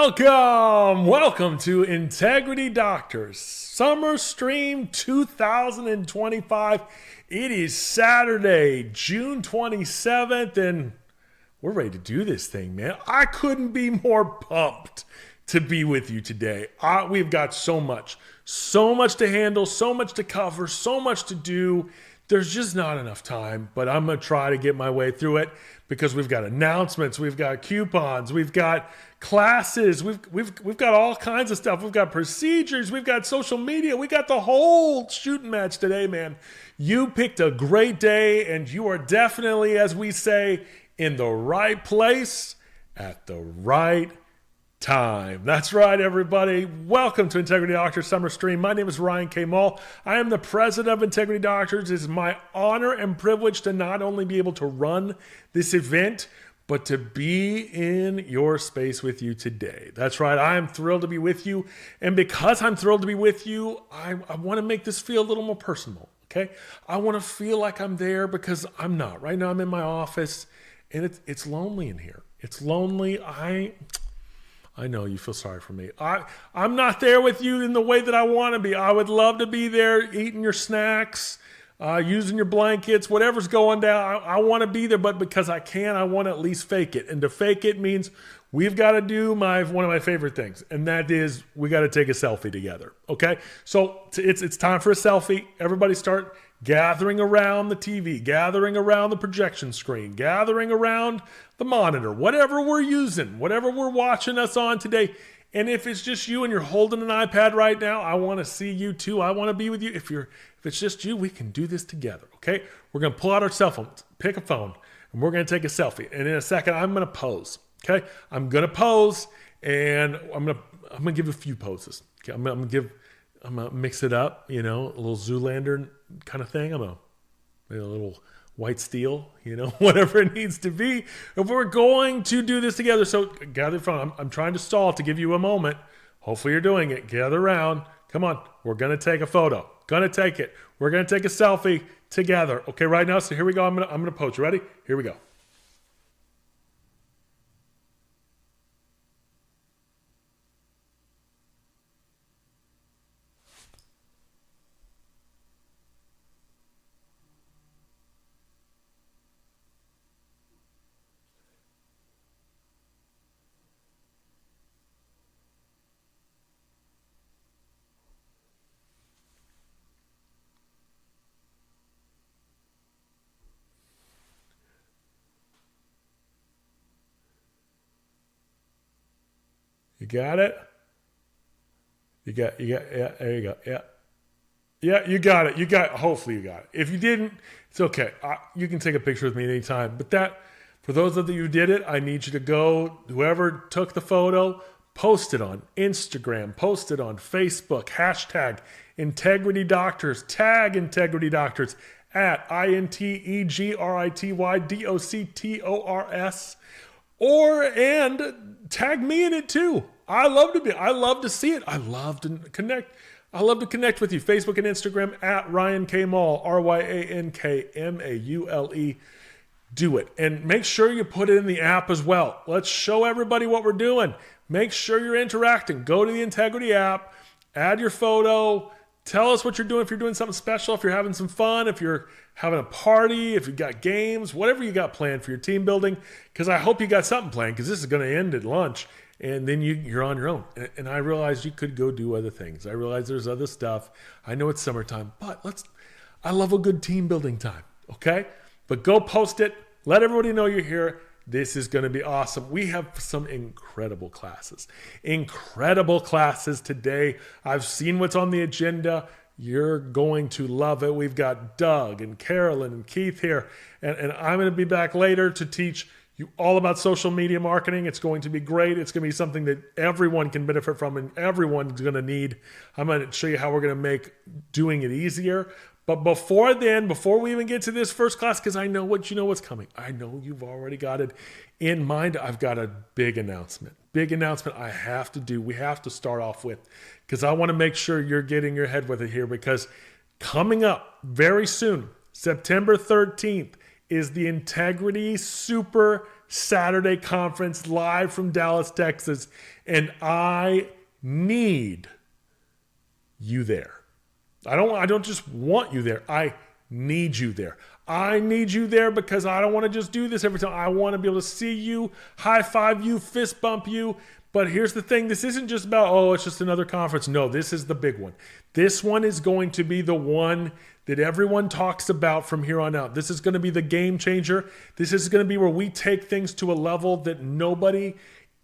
Welcome to Integrity Doctors Summer Stream 2025. It is Saturday, June 27th, and we're ready to do this thing, man. I couldn't be more pumped to be with you today. We've got so much to handle, so much to cover, so much to do. There's just not enough time, but I'm going to try to get my way through it because we've got announcements, we've got coupons, we've got classes, we've got all kinds of stuff. We've got procedures, we've got social media, we got the whole shooting match today, man. You picked a great day, and you are definitely, as we say, in the right place at the right time. That's right, everybody. Welcome to Integrity Doctors Summer Stream. My name is Ryan K. Mull. I am the president of Integrity Doctors. It is my honor and privilege to not only be able to run this event, but to be in your space with you today. That's right. I am thrilled to be with you. And because I'm thrilled to be with you, I want to make this feel a little more personal. Okay? I want to feel like I'm there because I'm not. Right now I'm in my office and it's lonely in here. It's lonely. I know you feel sorry for me. I'm not there with you in the way that I want to be. I would love to be there eating your snacks, using your blankets, whatever's going down. I want to be there, but because I can, I want to at least fake it. And to fake it means we've got to do one of my favorite things, and that is we got to take a selfie together. Okay? So it's time for a selfie. Everybody start gathering around the TV, gathering around the projection screen, gathering around the monitor, whatever we're using, whatever we're watching us on today. And if it's just you and you're holding an iPad right now, I want to see you too. I want to be with you. If it's just you, we can do this together. Okay? We're going to pull out our cell phones, pick a phone, and we're going to take a selfie. And in a second, I'm going to pose. Okay? I'm going to pose, and I'm going to give a few poses. Okay? I'm going to mix it up, a little Zoolander kind of thing. A little white steel, whatever it needs to be. If we're going to do this together, so gather around. I'm trying to stall to give you a moment. Hopefully you're doing it. Gather around. Come on. We're going to take a photo. Going to take it. We're going to take a selfie together. Okay, right now. So here we go. I'm going to pose. You ready? Here we go. You got it? Yeah, there you go. Yeah. Yeah, you got it. Hopefully you got it. If you didn't, it's okay. You can take a picture with me anytime. But for those of you who did it, I need you to go, whoever took the photo, post it on Instagram, post it on Facebook, hashtag Integrity Doctors, tag Integrity Doctors at INTEGRITYDOCTORS, and tag me in it too. I love to see it. I love to connect with you. Facebook and Instagram at Ryan K. Mull, RYANKMAULE. Do it. And make sure you put it in the app as well. Let's show everybody what we're doing. Make sure you're interacting. Go to the Integrity app, add your photo, tell us what you're doing. If you're doing something special, if you're having some fun, if you're having a party, if you've got games, whatever you got planned for your team building, because I hope you got something planned, because this is going to end at lunch. And then you're on your own. And I realize you could go do other things. I realize there's other stuff. I know it's summertime, but I love a good team building time, okay? But go post it. Let everybody know you're here. This is going to be awesome. We have some incredible classes. Incredible classes today. I've seen what's on the agenda. You're going to love it. We've got Doug and Carolyn and Keith here. And I'm going to be back later to teach you all about social media marketing. It's going to be great. It's going to be something that everyone can benefit from and everyone's going to need. I'm going to show you how we're going to make doing it easier. But before we even get to this first class, because I know what's coming. I know you've already got it in mind. I've got a big announcement. I have to do. We have to start off with, because I want to make sure you're getting your head with it here, because coming up very soon, September 13th, is the Integrity Super Saturday conference live from Dallas, Texas, and I need you there. I don't just want you there. I need you there. I need you there because I don't want to just do this every time. I want to be able to see you, high five you, fist bump you. But here's the thing. This isn't just about, oh, it's just another conference. No, this is the big one. This one is going to be the one that everyone talks about from here on out. This is going to be the game changer. This is going to be where we take things to a level that nobody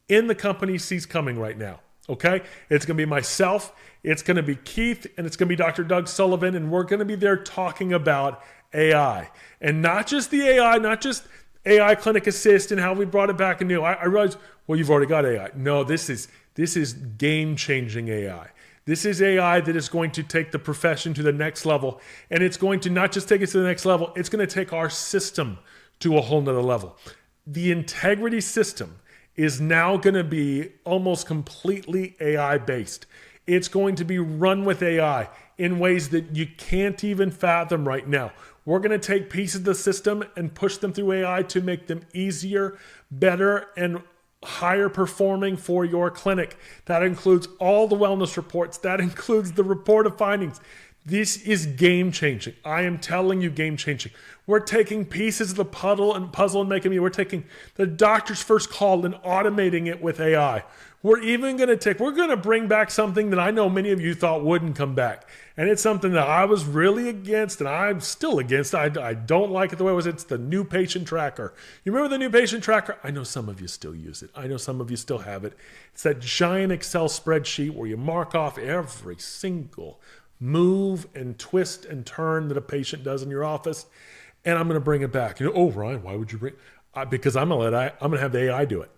in the company sees coming right now. Okay? It's going to be myself, it's going to be Keith, and it's going to be Dr. Doug Sullivan, and we're going to be there talking about AI. And not just the AI, not just AI Clinic Assist and how we brought it back anew. I realize, well, you've already got AI. No, this is game-changing AI. This is AI that is going to take the profession to the next level. And it's going to not just take us to the next level, it's going to take our system to a whole nother level. The Integrity system is now going to be almost completely AI-based. It's going to be run with AI in ways that you can't even fathom right now. We're going to take pieces of the system and push them through AI to make them easier, better, and higher performing for your clinic. That includes all the wellness reports. That includes the report of findings. This is game changing. I am telling you, game changing. We're taking pieces of the puzzle and making we're taking the doctor's first call and automating it with AI. We're going to bring back something that I know many of you thought wouldn't come back. And it's something that I was really against, and I'm still against. I don't like it the way it was. It's the new patient tracker. You remember the new patient tracker? I know some of you still use it. I know some of you still have it. It's that giant Excel spreadsheet where you mark off every single move and twist and turn that a patient does in your office. And I'm going to bring it back. Oh, Ryan, why would you bring it? Because I'm going to have the AI do it.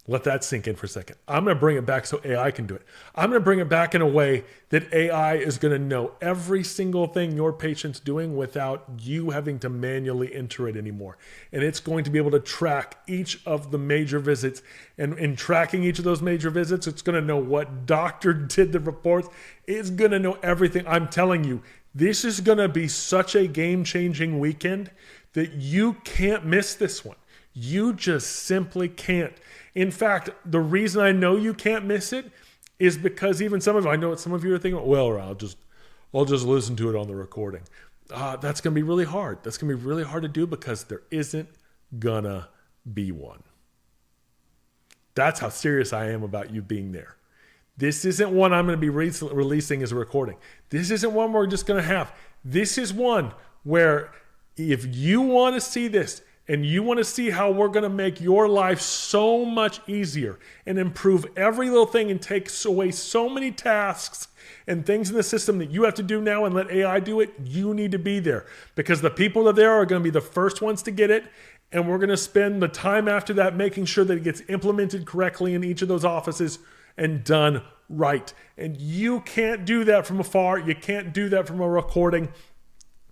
Let that sink in for a second. I'm going to bring it back so AI can do it. I'm going to bring it back in a way that AI is going to know every single thing your patient's doing without you having to manually enter it anymore. And it's going to be able to track each of the major visits. And in tracking each of those major visits, it's going to know what doctor did the reports. It's going to know everything. I'm telling you, this is going to be such a game-changing weekend that you can't miss this one. You just simply can't. In fact, the reason I know you can't miss it is because even I know what some of you are thinking, well, I'll just listen to it on the recording. That's going to be really hard. That's going to be really hard to do because there isn't gonna be one. That's how serious I am about you being there. This isn't one I'm going to be releasing as a recording. This isn't one we're just going to have. This is one where if you want to see this, and you want to see how we're going to make your life so much easier and improve every little thing and take away so many tasks and things in the system that you have to do now and let AI do it, you need to be there. Because the people that are there are going to be the first ones to get it, and we're going to spend the time after that making sure that it gets implemented correctly in each of those offices and done right. And you can't do that from afar. You can't do that from a recording.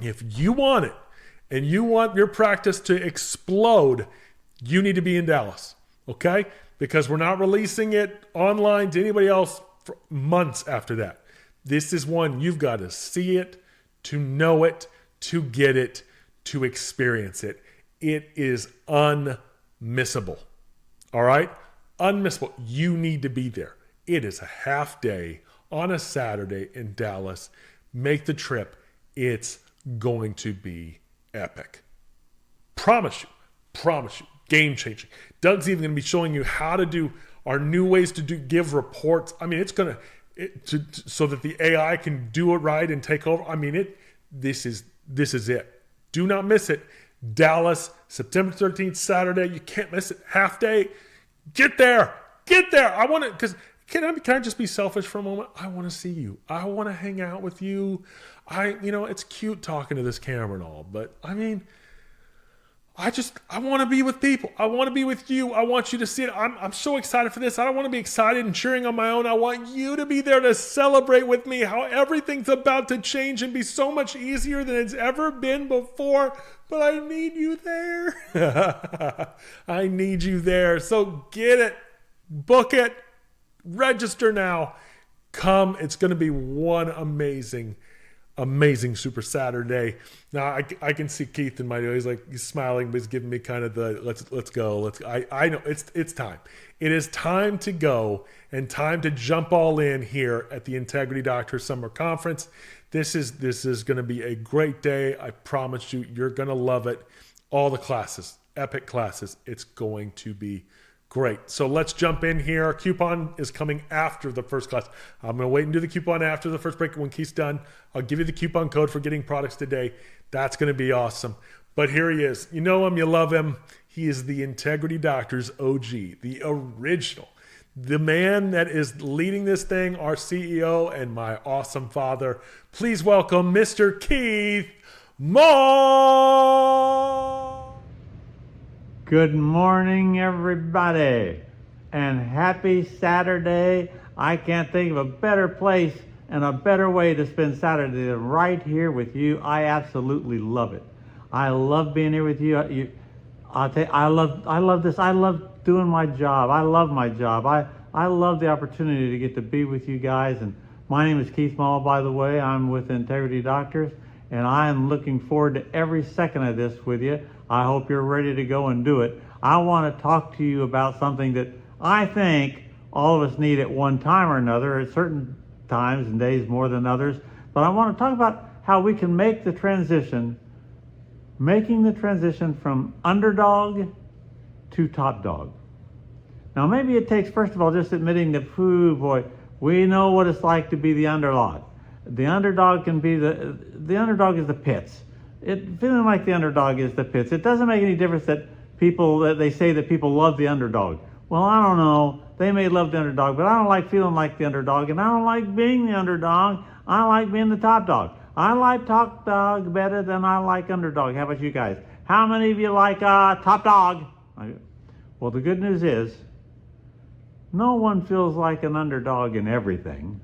If you want it, and you want your practice to explode, you need to be in Dallas, okay? Because we're not releasing it online to anybody else for months after that. This is one you've got to see it, to know it, to get it, to experience it. It is unmissable, all right? Unmissable. You need to be there. It is a half day on a Saturday in Dallas. Make the trip. It's going to be epic. Promise you, game changing. Doug's even going to be showing you how to do our new ways to give reports. I mean, it's going to so that the AI can do it right and take over. I mean, this is it. Do not miss it. Dallas, September 13th, Saturday. You can't miss it. Half day. Get there. I want to, because can I just be selfish for a moment? I want to see you. I want to hang out with you. It's cute talking to this camera and all, but I mean, I want to be with people. I want to be with you. I want you to see it. I'm so excited for this. I don't want to be excited and cheering on my own. I want you to be there to celebrate with me how everything's about to change and be so much easier than it's ever been before. But I need you there. I need you there. So get it, book it, register now. Come. It's going to be one amazing amazing Super Saturday. Now I can see Keith in my he's smiling, but he's giving me kind of the let's go. I know it's time. It is time to go and time to jump all in here at the Integrity Doctors Summer Conference. This is going to be a great day. I promise you, you're going to love it. All the classes, epic classes. It's going to be great. So let's jump in here. Our coupon is coming after the first class. I'm going to wait and do the coupon after the first break. When Keith's done, I'll give you the coupon code for getting products today. That's going to be awesome. But here he is. You know him, you love him. He is the Integrity Doctors OG, the original, the man that is leading this thing, our CEO and my awesome father. Please welcome Mr. Keith Moore. Good morning, everybody, and happy Saturday. I can't think of a better place and a better way to spend Saturday than right here with you. I absolutely love it. I love being here with you. I'll tell you, I love this. I love doing my job. I love my job. I love the opportunity to get to be with you guys. And my name is Keith Mall, by the way. I'm with Integrity Doctors, and I am looking forward to every second of this with you. I hope you're ready to go and do it. I want to talk to you about something that I think all of us need at one time or another, at certain times and days more than others. But I want to talk about how we can make the transition, making the transition from underdog to top dog. Now, maybe it takes, first of all, just admitting that, boy, we know what it's like to be the underdog. The underdog can be the underdog is the pits. Feeling like the underdog is the pits. It doesn't make any difference that they say that people love the underdog. Well, I don't know. They may love the underdog, but I don't like feeling like the underdog, and I don't like being the underdog. I like being the top dog. I like top dog better than I like underdog. How about you guys? How many of you like top dog? Well, the good news is no one feels like an underdog in everything,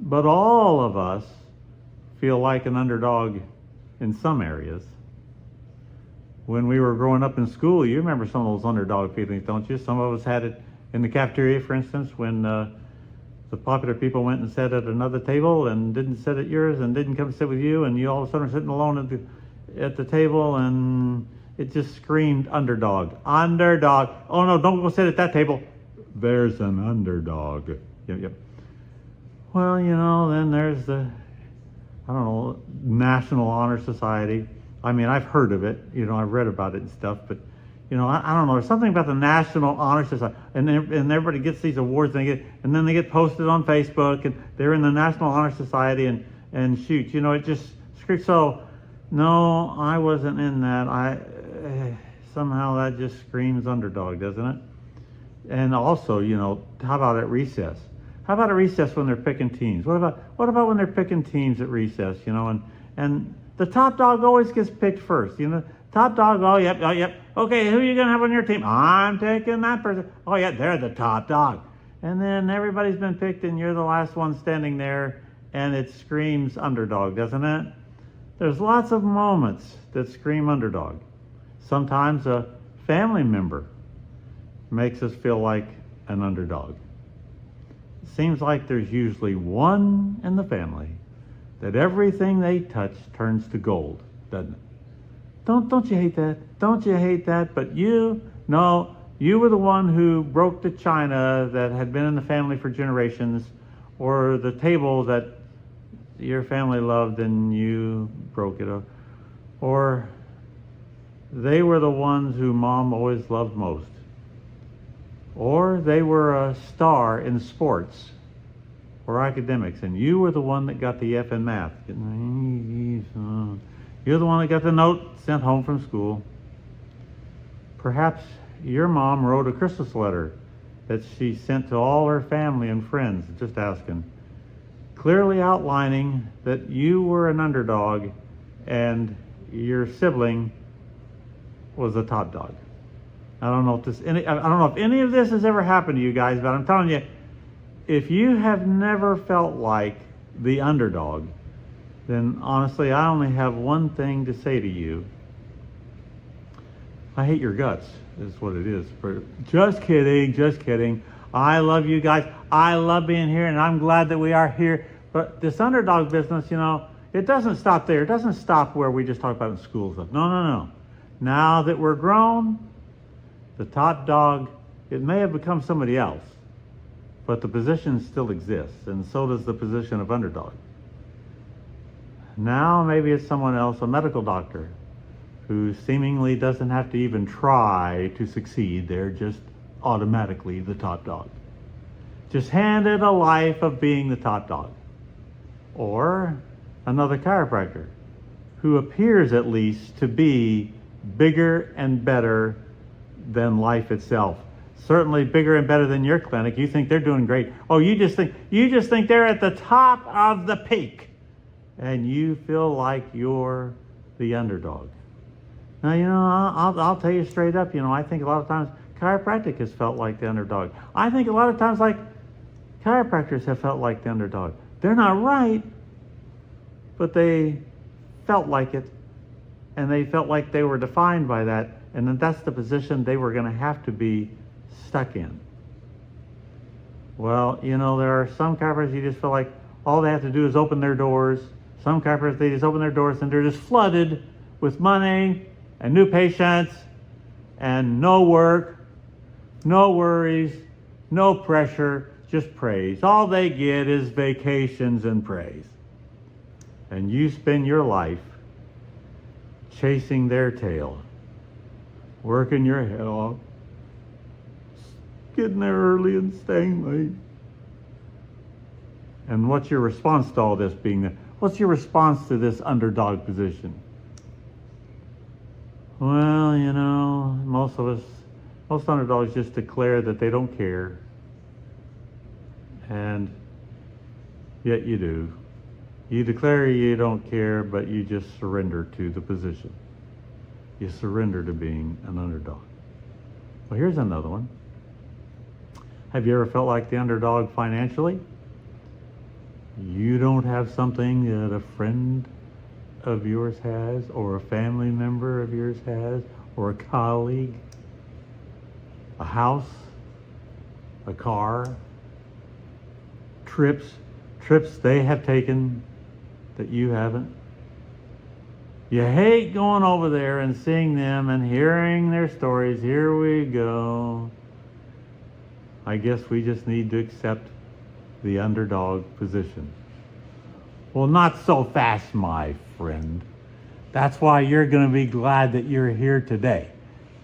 but all of us feel like an underdog in some areas. When we were growing up in school, you remember some of those underdog feelings, don't you? Some of us had it in the cafeteria, for instance, when the popular people went and sat at another table and didn't sit at yours and didn't come sit with you, and you all of a sudden are sitting alone at the table, and it just screamed underdog. Underdog. Oh no, don't go sit at that table. There's an underdog. Yep. Well, then there's the National Honor Society. I mean, I've heard of it, I've read about it and stuff, but, I don't know, there's something about the National Honor Society, and everybody gets these awards, and then they get posted on Facebook, and they're in the National Honor Society, and shoot, it just screams. So, no, I wasn't in that. Somehow that just screams underdog, doesn't it? And also, how about at recess? How about at recess when they're picking teams? What about when they're picking teams at recess? And the top dog always gets picked first. Top dog. Oh yep. Okay, who are you gonna have on your team? I'm taking that person. Oh yeah, they're the top dog. And then everybody's been picked, and you're the last one standing there, and it screams underdog, doesn't it? There's lots of moments that scream underdog. Sometimes a family member makes us feel like an underdog. Seems like there's usually one in the family that everything they touch turns to gold, doesn't it? Don't you hate that? Don't you hate that? But you were the one who broke the china that had been in the family for generations, or the table that your family loved and you broke it, or they were the ones who mom always loved most. Or they were a star in sports or academics, and you were the one that got the F in math. You're the one that got the note sent home from school. Perhaps your mom wrote a Christmas letter that she sent to all her family and friends, just asking, clearly outlining that you were an underdog and your sibling was a top dog. I don't know if any of this has ever happened to you guys, but I'm telling you, if you have never felt like the underdog, then honestly, I only have one thing to say to you. I hate your guts, is what it is. Just kidding. I love you guys. I love being here, and I'm glad that we are here But this underdog business, it doesn't stop there. It doesn't stop where we just talk about in school stuff. No, no, no. Now that we're grown, the top dog, it may have become somebody else, but the position still exists, and so does the position of underdog. Now maybe it's someone else, a medical doctor, who seemingly doesn't have to even try to succeed. They're just automatically the top dog. Just handed a life of being the top dog. Or another chiropractor who appears at least to be bigger and better than life itself. Certainly bigger and better than your clinic. You think they're doing great. Oh, you just think they're at the top of the peak. And you feel like you're the underdog. Now, I'll tell you straight up, I think a lot of times chiropractic has felt like the underdog. I think a lot of times like chiropractors have felt like the underdog. They're not right, but they felt like it, and they felt like they were defined by that, and then that's the position they were going to have to be stuck in. Well, there are some chiropractors you just feel like all they have to do is open their doors. Some chiropractors, they just open their doors and they're just flooded with money and new patients and no work, no worries, no pressure, just praise. All they get is vacations and praise. And you spend your life chasing their tail, working your head off, getting there early and staying late. And what's your response to all this being what's your response to this underdog position? Well, most underdogs just declare that they don't care. And yet you do. You declare you don't care, but you just surrender to the position. You surrender to being an underdog. Well, here's another one. Have you ever felt like the underdog financially? You don't have something that a friend of yours has, or a family member of yours has, or a colleague, a house, a car, trips they have taken that you haven't. You hate going over there and seeing them and hearing their stories. Here we go. I guess we just need to accept the underdog position. Well, not so fast, my friend. That's why you're going to be glad that you're here today.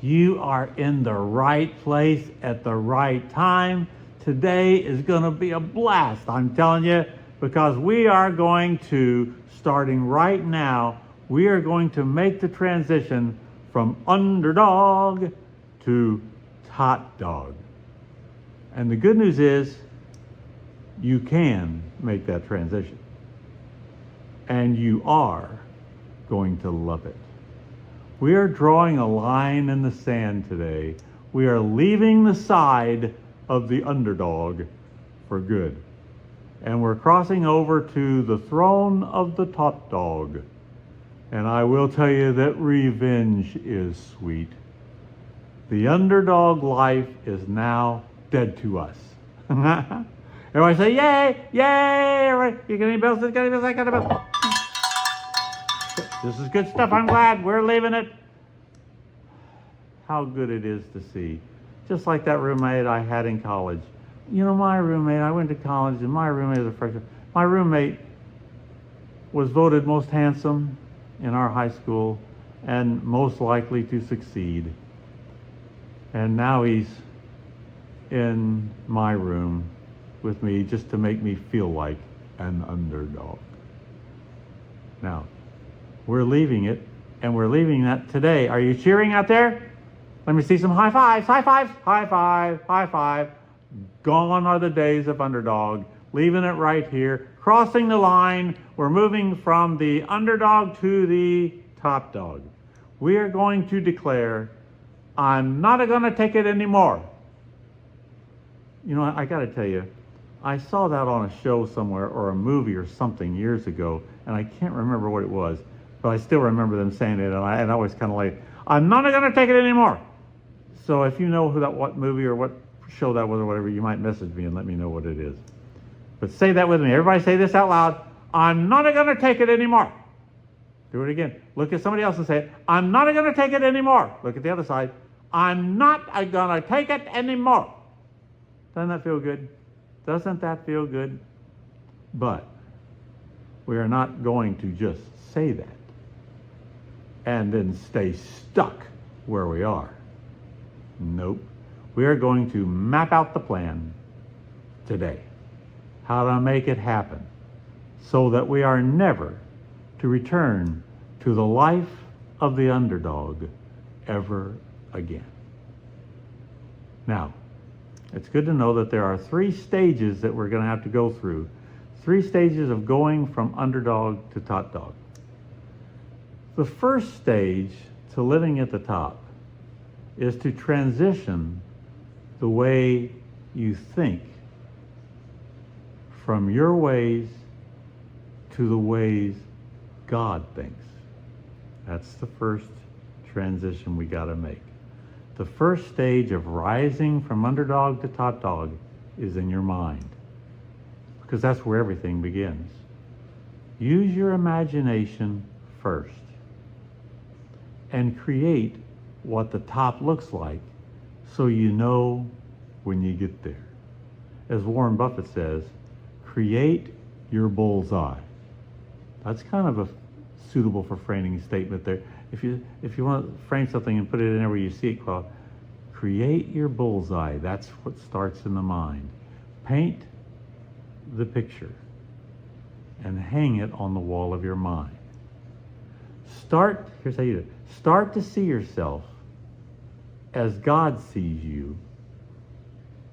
You are in the right place at the right time. Today is going to be a blast, I'm telling you, because we are going to, starting right now, we are going to make the transition from underdog to top dog. And the good news is, you can make that transition. And you are going to love it. We are drawing a line in the sand today. We are leaving the side of the underdog for good. And we're crossing over to the throne of the top dog. And I will tell you that revenge is sweet. The underdog life is now dead to us. Everybody say, yay, yay, everybody. You got any bills? I got a bill. This is good stuff. I'm glad we're leaving it. How good it is to see. Just like that roommate I had in college. My roommate, I went to college and my roommate was a freshman. My roommate was voted most handsome in our high school and most likely to succeed. And now he's in my room with me just to make me feel like an underdog. Now, we're leaving it, and we're leaving that today. Are you cheering out there? Let me see some high fives, high fives, high five, high five. Gone are the days of underdog. Leaving it right here. Crossing the line. We're moving from the underdog to the top dog. We are going to declare, I'm not going to take it anymore. I got to tell you, I saw that on a show somewhere or a movie or something years ago, and I can't remember what it was, but I still remember them saying it, and I was kind of like, I'm not going to take it anymore. So if you know what movie or what show that was or whatever, you might message me and let me know what it is. But say that with me. Everybody say this out loud. I'm not going to take it anymore. Do it again. Look at somebody else and say it. I'm not going to take it anymore. Look at the other side. I'm not going to take it anymore. Doesn't that feel good? Doesn't that feel good? But we are not going to just say that and then stay stuck where we are. Nope. We are going to map out the plan today, how to make it happen so that we are never to return to the life of the underdog ever again. Now, it's good to know that there are 3 stages that we're going to have to go through. 3 stages of going from underdog to top dog. The first stage to living at the top is to transition the way you think from your ways to the ways God thinks. That's the first transition we got to make. The first stage of rising from underdog to top dog is in your mind, because that's where everything begins. Use your imagination first and create what the top looks like so you know when you get there. As Warren Buffett says, create your bullseye. That's kind of a suitable for framing statement there. If you want to frame something and put it in there where you see it, well, create your bullseye. That's what starts in the mind. Paint the picture and hang it on the wall of your mind. Here's how you do it. Start to see yourself as God sees you.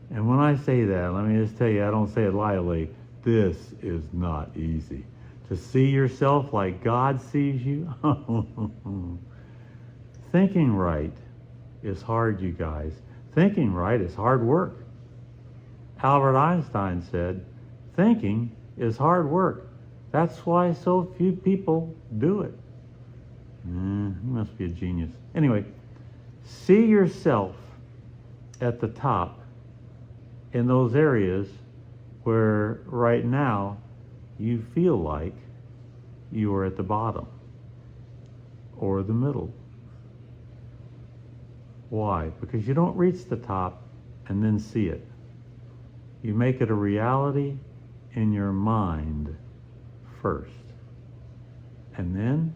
And when I say that, let me just tell you, I don't say it lightly. This is not easy. To see yourself like God sees you. Thinking right is hard, you guys. Thinking right is hard work. Albert Einstein said, thinking is hard work. That's why so few people do it. He must be a genius. Anyway, see yourself at the top in those areas where right now you feel like you are at the bottom or the middle. Why? Because you don't reach the top and then see it. You make it a reality in your mind first. And then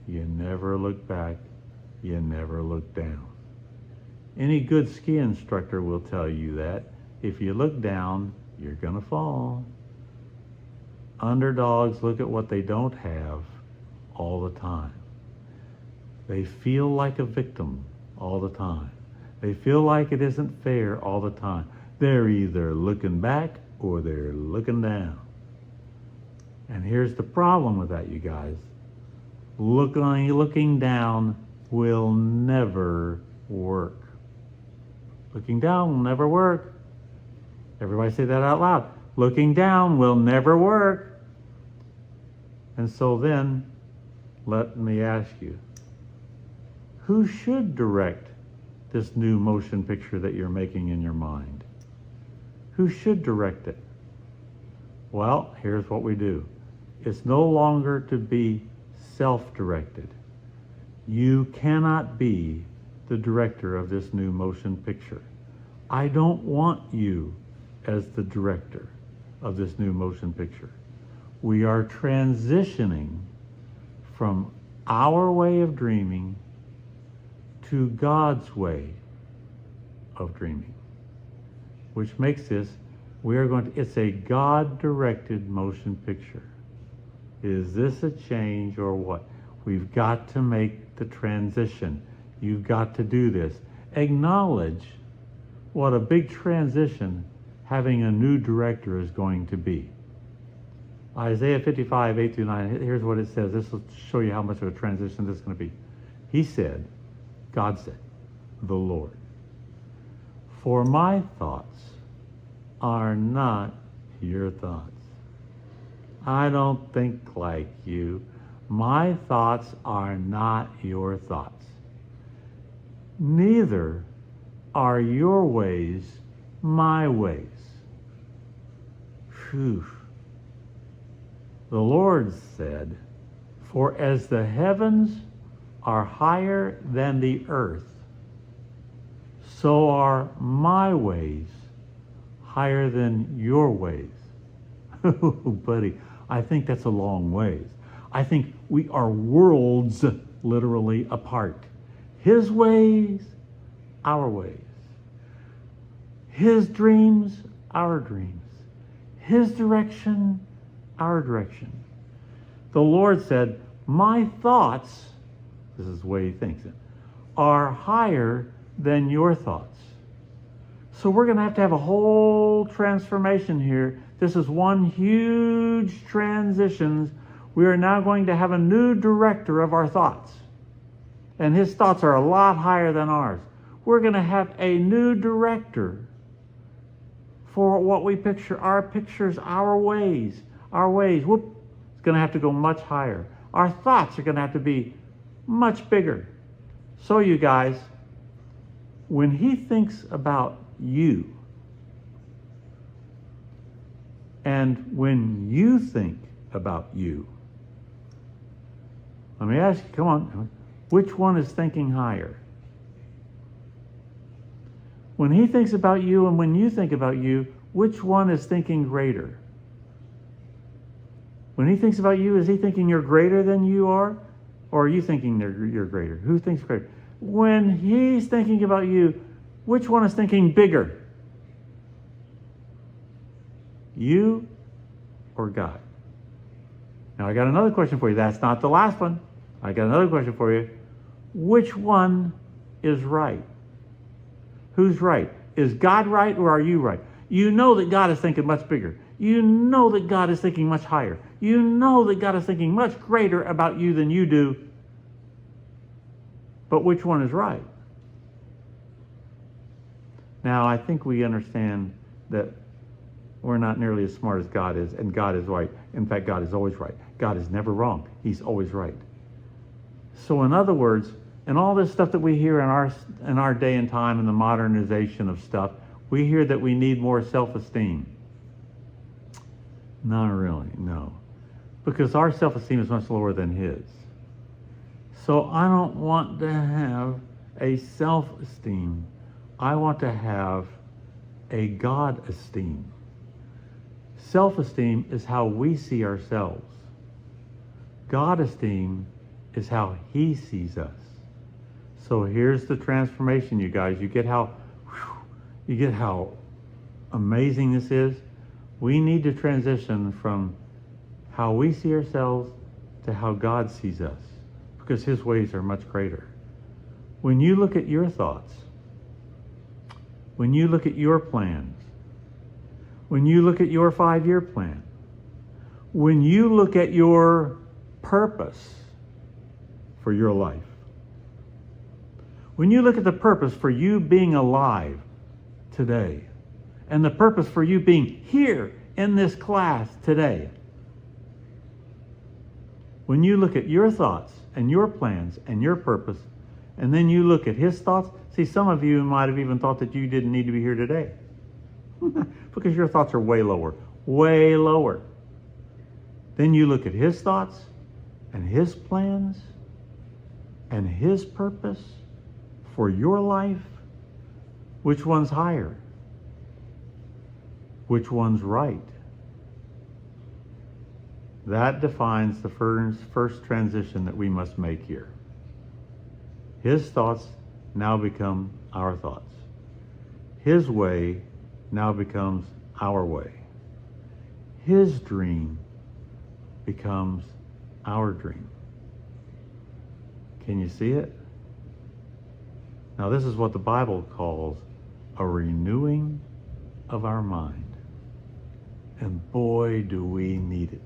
you never look back, you never look down. Any good ski instructor will tell you that if you look down, you're gonna fall. Underdogs look at what they don't have all the time. They feel like a victim all the time. They feel like it isn't fair all the time. They're either looking back or they're looking down. And here's the problem with that, you guys. Looking down will never work. Looking down will never work. Everybody say that out loud. Looking down will never work. And so then, let me ask you, who should direct this new motion picture that you're making in your mind? Who should direct it? Well, here's what we do. It's no longer to be self-directed. You cannot be the director of this new motion picture. I don't want you as the director of this new motion picture. We are transitioning from our way of dreaming to God's way of dreaming, which makes this, it's a God-directed motion picture. Is this a change or what? We've got to make the transition. You've got to do this. Acknowledge what a big transition having a new director is going to be. Isaiah 55, 8-9, here's what it says. This will show you how much of a transition this is going to be. He said, God said, the Lord, for my thoughts are not your thoughts. I don't think like you. My thoughts are not your thoughts. Neither are your ways my ways. Phew. The Lord said, "For as the heavens are higher than the earth, so are my ways higher than your ways." Buddy, I think that's a long ways. I think we are worlds literally apart. His ways, our ways. His dreams, our dreams. His direction, our direction. The Lord said, "My thoughts," this is the way he thinks it, "are higher than your thoughts." So we're going to have a whole transformation here. This is one huge transition. We are now going to have a new director of our thoughts. And his thoughts are a lot higher than ours. We're going to have a new director for what we picture, our pictures, our ways. Our ways, whoop, it's going to have to go much higher. Our thoughts are going to have to be much bigger. So you guys, when he thinks about you, and when you think about you, let me ask you, come on, which one is thinking higher? When he thinks about you and when you think about you, which one is thinking greater? When he thinks about you, is he thinking you're greater than you are? Or are you thinking you're greater? Who thinks greater? When he's thinking about you, which one is thinking bigger? You or God? Now I got another question for you. That's not the last one. I got another question for you. Which one is right? Who's right? Is God right or are you right? You know that God is thinking much bigger. You know that God is thinking much higher. You know that God is thinking much greater about you than you do. But which one is right? Now, I think we understand that we're not nearly as smart as God is, and God is right. In fact, God is always right. God is never wrong. He's always right. So in other words, and all this stuff that we hear in our day and time and the modernization of stuff, we hear that we need more self-esteem. Not really, no. Because our self-esteem is much lower than his. So I don't want to have a self-esteem. I want to have a God-esteem. Self-esteem is how we see ourselves. God-esteem is how he sees us. So here's the transformation, you guys. You get how amazing this is? We need to transition from how we see ourselves to how God sees us, because his ways are much greater. When you look at your thoughts, when you look at your plans, when you look at your 5-year plan, when you look at your purpose for your life, when you look at the purpose for you being alive today, and the purpose for you being here in this class today, when you look at your thoughts and your plans and your purpose, and then you look at his thoughts, see, some of you might have even thought that you didn't need to be here today because your thoughts are way lower, way lower. Then you look at his thoughts and his plans and his purpose for your life. Which one's higher? Which one's right? That defines the first transition that we must make here. His thoughts now become our thoughts. His way now becomes our way. His dream becomes our dream. Can you see it? Now, this is what the Bible calls a renewing of our mind. And boy, do we need it.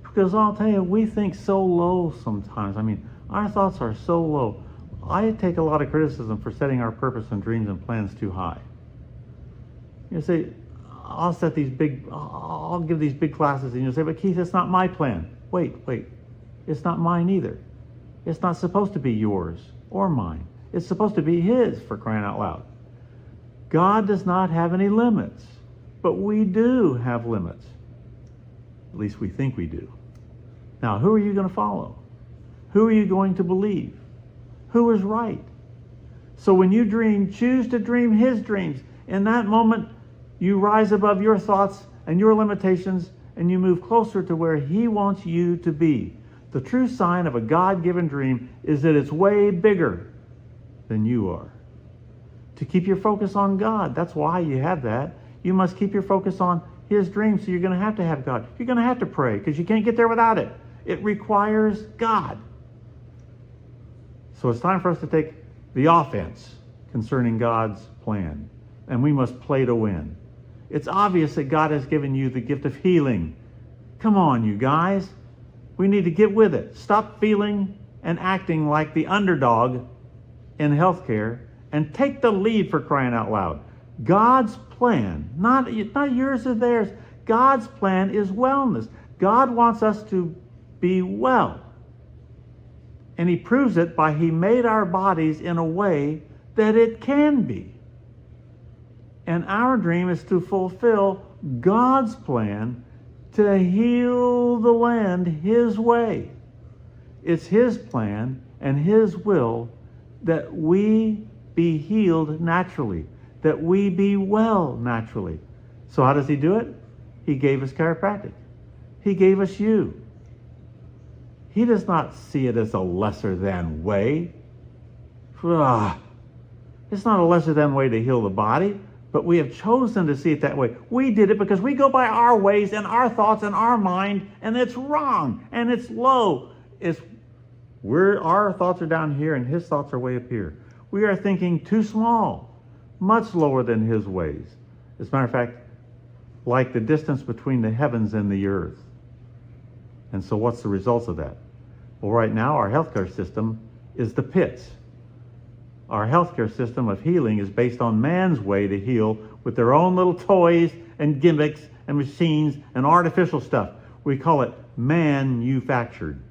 Because I'll tell you, we think so low sometimes. I mean, our thoughts are so low. I take a lot of criticism for setting our purpose and dreams and plans too high. You say, I'll give these big classes, and you'll say, but Keith, it's not my plan. Wait, it's not mine either. It's not supposed to be yours or mine. It's supposed to be his, for crying out loud. God does not have any limits. but we do have limits. At least we think we do. Now, who are you going to follow? Who are you going to believe? Who is right? So when you dream, choose to dream his dreams. In that moment, you rise above your thoughts and your limitations, and you move closer to where he wants you to be. The true sign of a God-given dream is that it's way bigger than you are. To keep your focus on God, that's why you have that. You must keep your focus on his dream, so you're going to have God. You're going to have to pray, because you can't get there without it. It requires God. So it's time for us to take the offense concerning God's plan, and we must play to win. It's obvious that God has given you the gift of healing. Come on, you guys. We need to get with it. Stop feeling and acting like the underdog in healthcare and take the lead, for crying out loud. God's plan, not yours or theirs, God's plan is wellness. God wants us to be well. And he proves it by he made our bodies in a way that it can be. And our dream is to fulfill God's plan to heal the land his way. It's his plan and his will that we be healed naturally, that we be well naturally. So how does he do it? He gave us chiropractic. He gave us you. He does not see it as a lesser than way. It's not a lesser than way to heal the body, but we have chosen to see it that way. We did it because we go by our ways and our thoughts and our mind, and it's wrong and it's low. Our thoughts are down here and his thoughts are way up here. We are thinking too small, much lower than his ways. As a matter of fact, like the distance between the heavens and the earth. And so what's the results of that? Well, right now our healthcare system is the pits. Our healthcare system of healing is based on man's way to heal with their own little toys and gimmicks and machines and artificial stuff. We call it manufactured.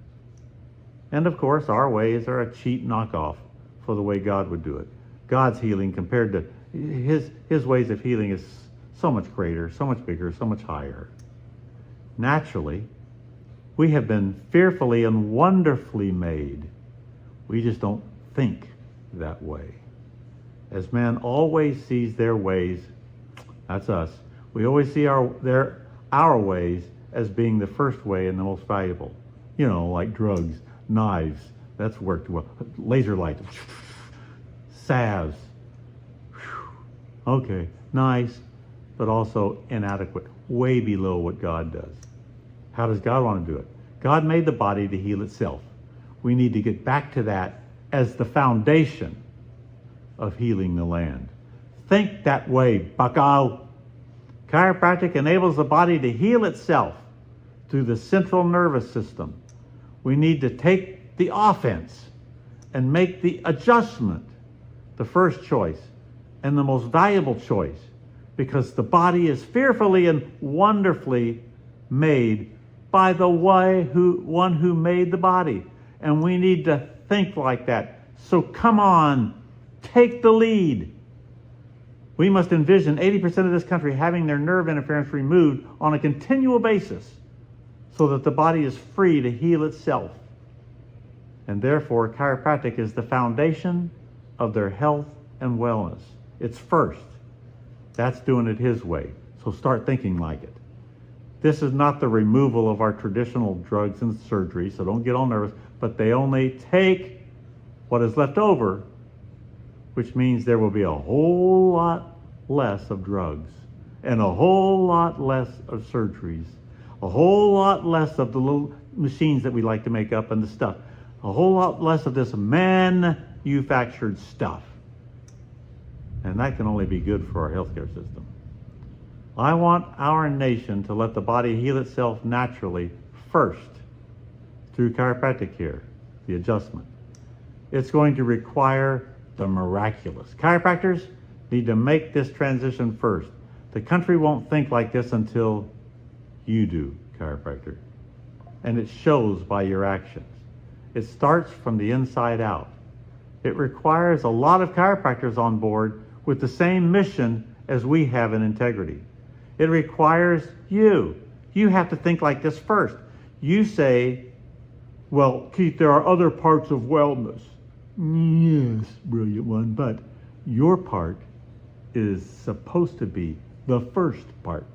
And of course, our ways are a cheap knockoff for the way God would do it. God's healing compared to his ways of healing is so much greater, so much bigger, so much higher. Naturally, we have been fearfully and wonderfully made. We just don't think that way. As man always sees their ways, that's us. We always see our ways as being the first way and the most valuable. You know, like drugs, knives, that's worked well. Laser light, salves. Okay, nice, but also inadequate, way below what God does. How does God want to do it? God made the body to heal itself. We need to get back to that as the foundation of healing the land. Think that way, bucko. Chiropractic enables the body to heal itself through the central nervous system. We need to take the offense and make the adjustment the first choice and the most valuable choice, because the body is fearfully and wonderfully made by the one who made the body. And we need to think like that. So come on, take the lead. We must envision 80% of this country having their nerve interference removed on a continual basis so that the body is free to heal itself. And therefore, chiropractic is the foundation of their health and wellness. It's first. That's doing it his way. So start thinking like it. This is not the removal of our traditional drugs and surgery, so don't get all nervous, but they only take what is left over, which means there will be a whole lot less of drugs and a whole lot less of surgeries, a whole lot less of the little machines that we like to make up and the stuff, a whole lot less of this manufactured stuff. And that can only be good for our healthcare system. I want our nation to let the body heal itself naturally first through chiropractic care, the adjustment. It's going to require the miraculous. Chiropractors need to make this transition first. The country won't think like this until you do, chiropractor. And it shows by your actions. It starts from the inside out. It requires a lot of chiropractors on board with the same mission as we have in integrity. It requires you. You have to think like this first. You say, well, Keith, there are other parts of wellness. Yes, brilliant one, but your part is supposed to be the first part,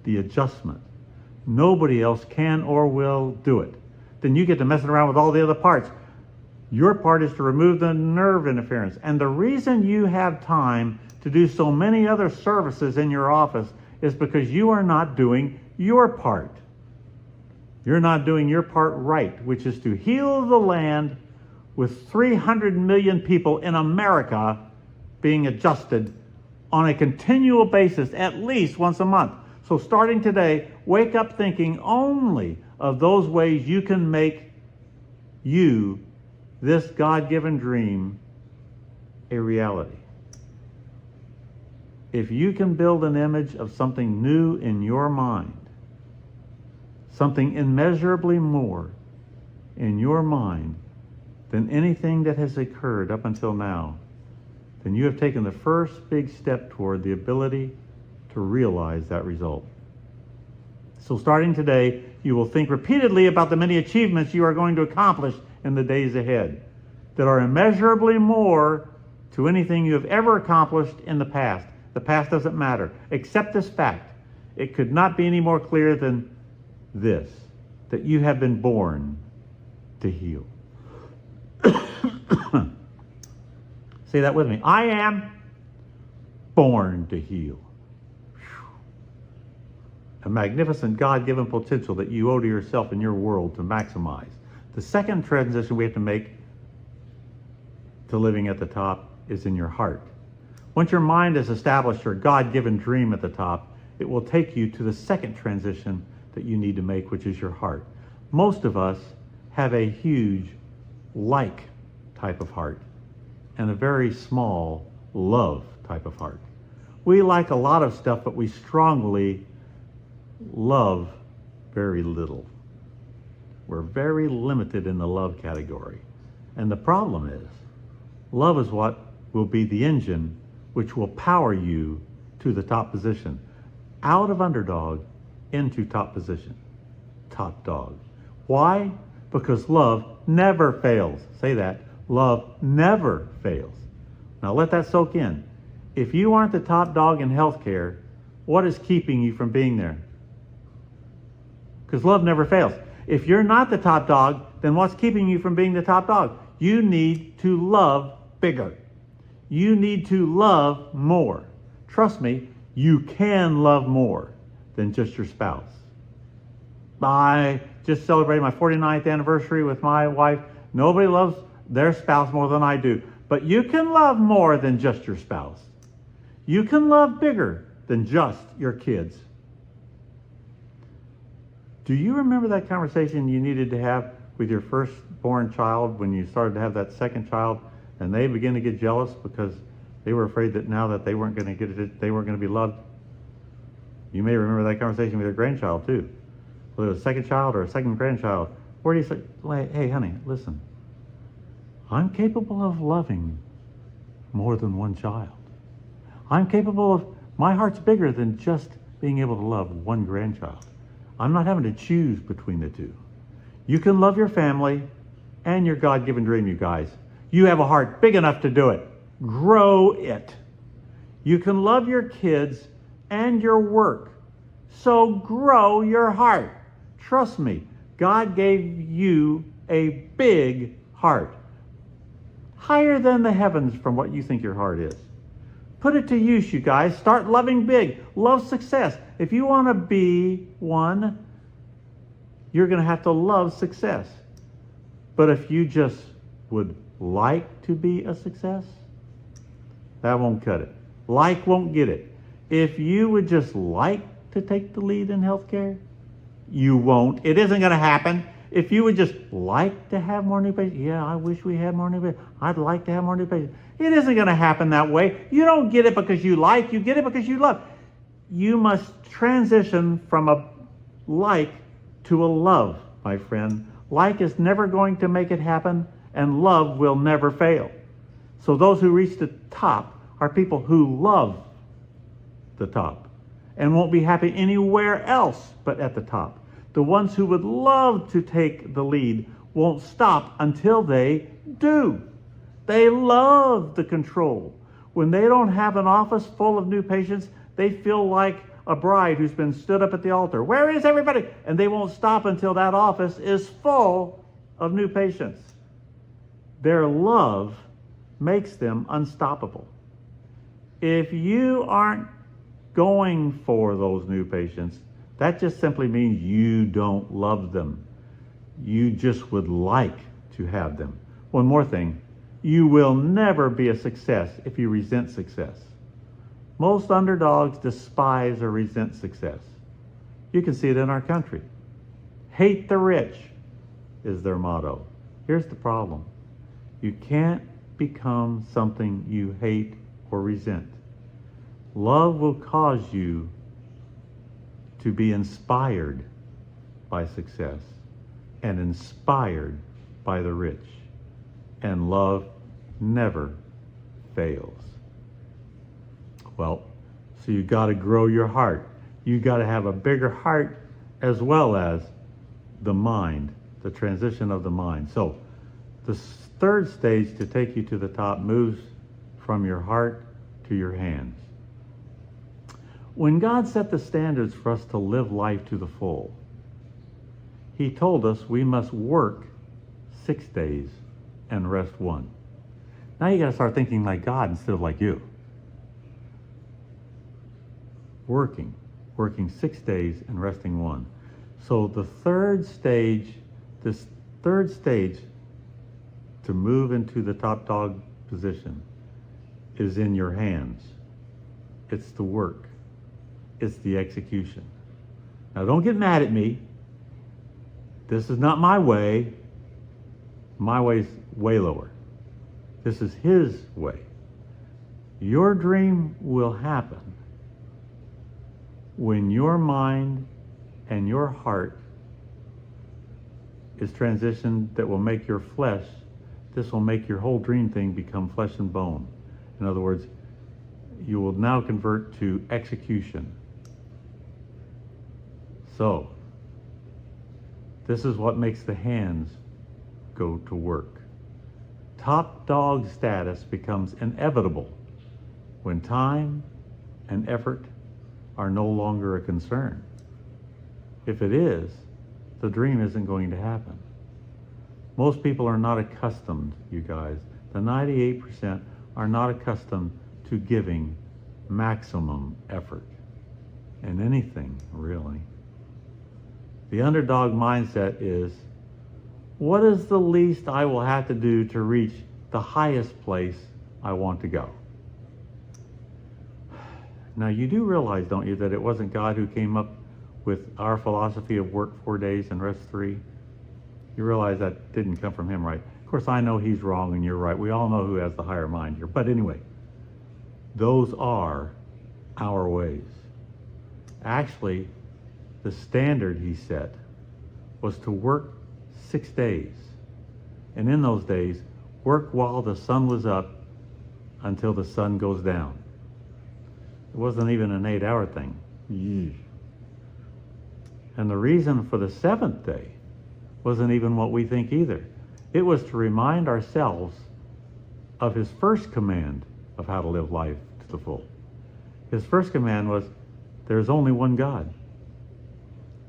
the adjustment. Nobody else can or will do it. Then you get to messing around with all the other parts. Your part is to remove the nerve interference. And the reason you have time to do so many other services in your office is because you are not doing your part. You're not doing your part right, which is to heal the land with 300 million people in America being adjusted on a continual basis, at least once a month. So starting today, wake up thinking only of those ways you can make you, this God-given dream, a reality. If you can build an image of something new in your mind, something immeasurably more in your mind than anything that has occurred up until now, then you have taken the first big step toward the ability to realize that result. So starting today, you will think repeatedly about the many achievements you are going to accomplish in the days ahead that are immeasurably more to anything you have ever accomplished in the past. The past doesn't matter. Accept this fact. It could not be any more clear than this, that you have been born to heal. Say that with me. I am born to heal. A magnificent God-given potential that you owe to yourself and your world to maximize. The second transition we have to make to living at the top is in your heart. Once your mind has established your God-given dream at the top, it will take you to the second transition that you need to make, which is your heart. Most of us have a huge like type of heart and a very small love type of heart. We like a lot of stuff, but we strongly love very little. We're very limited in the love category. And the problem is, love is what will be the engine which will power you to the top position. Out of underdog into top position. Top dog. Why? Because love never fails. Say that. Love never fails. Now let that soak in. If you aren't the top dog in healthcare, what is keeping you from being there? Because love never fails. If you're not the top dog, then what's keeping you from being the top dog? You need to love bigger. You need to love more. Trust me, you can love more than just your spouse. I just celebrated my 49th anniversary with my wife. Nobody loves their spouse more than I do. But you can love more than just your spouse. You can love bigger than just your kids. Do you remember that conversation you needed to have with your firstborn child when you started to have that second child, and they began to get jealous because they were afraid that now that they weren't going to get it, they weren't going to be loved? You may remember that conversation with your grandchild too. Whether it was a second child or a second grandchild. Where do you say, hey honey, listen, I'm capable of loving more than one child. I'm capable of, my heart's bigger than just being able to love one grandchild. I'm not having to choose between the two. You can love your family and your God-given dream, you guys. You have a heart big enough to do it. Grow it. You can love your kids and your work. So grow your heart. Trust me, God gave you a big heart. Higher than the heavens from what you think your heart is. Put it to use, you guys. Start loving big. Love success. If you want to be one, you're going to have to love success. But if you just would like to be a success, that won't cut it. Like won't get it. If you would just like to take the lead in healthcare, you won't. It isn't going to happen. If you would just like to have more new patients, yeah, I wish we had more new patients. I'd like to have more new patients. It isn't going to happen that way. You don't get it because you like, you get it because you love. You must transition from a like to a love, my friend. Like is never going to make it happen, and love will never fail. So those who reach the top are people who love the top. and won't be happy anywhere else but at the top. The ones who would love to take the lead won't stop until they do. They love the control. When they don't have an office full of new patients, they feel like a bride who's been stood up at the altar. Where is everybody? And they won't stop until that office is full of new patients. Their love makes them unstoppable. If you aren't going for those new patients, that just simply means you don't love them. You just would like to have them. One more thing, you will never be a success if you resent success. Most underdogs despise or resent success. You can see it in our country. Hate the rich is their motto. Here's the problem. You can't become something you hate or resent. Love will cause you to be inspired by success and inspired by the rich. And love never fails. Well, so you got to grow your heart. You got to have a bigger heart as well as the mind, the transition of the mind. So the third stage to take you to the top moves from your heart to your hands. When God set the standards for us to live life to the full, He told us we must work 6 days and rest 1. Now you got to start thinking like God instead of like you. Working 6 days and resting 1. So this third stage to move into the top dog position is in your hands. It's the work. It's the execution. Now don't get mad at me. This is not my way. My way's way lower. This is His way. Your dream will happen when your mind and your heart is transitioned that will make your flesh, this will make your whole dream thing become flesh and bone. In other words, you will now convert to execution. So, this is what makes the hands go to work. Top dog status becomes inevitable when time and effort are no longer a concern. If it is, the dream isn't going to happen. Most people are not accustomed, you guys. The 98% are not accustomed to giving maximum effort in anything, really. The underdog mindset is, what is the least I will have to do to reach the highest place I want to go? Now you do realize, don't you, that it wasn't God who came up with our philosophy of work 4 days and rest 3? You realize that didn't come from Him, right? Of course, I know He's wrong and you're right. We all know who has the higher mind here. But anyway, those are our ways. Actually, the standard He set was to work 6 days. And in those days, work while the sun was up until the sun goes down. It wasn't even an 8-hour thing. And the reason for the 7th day wasn't even what we think either. It was to remind ourselves of His first command of how to live life to the full. His first command was, there's only one God,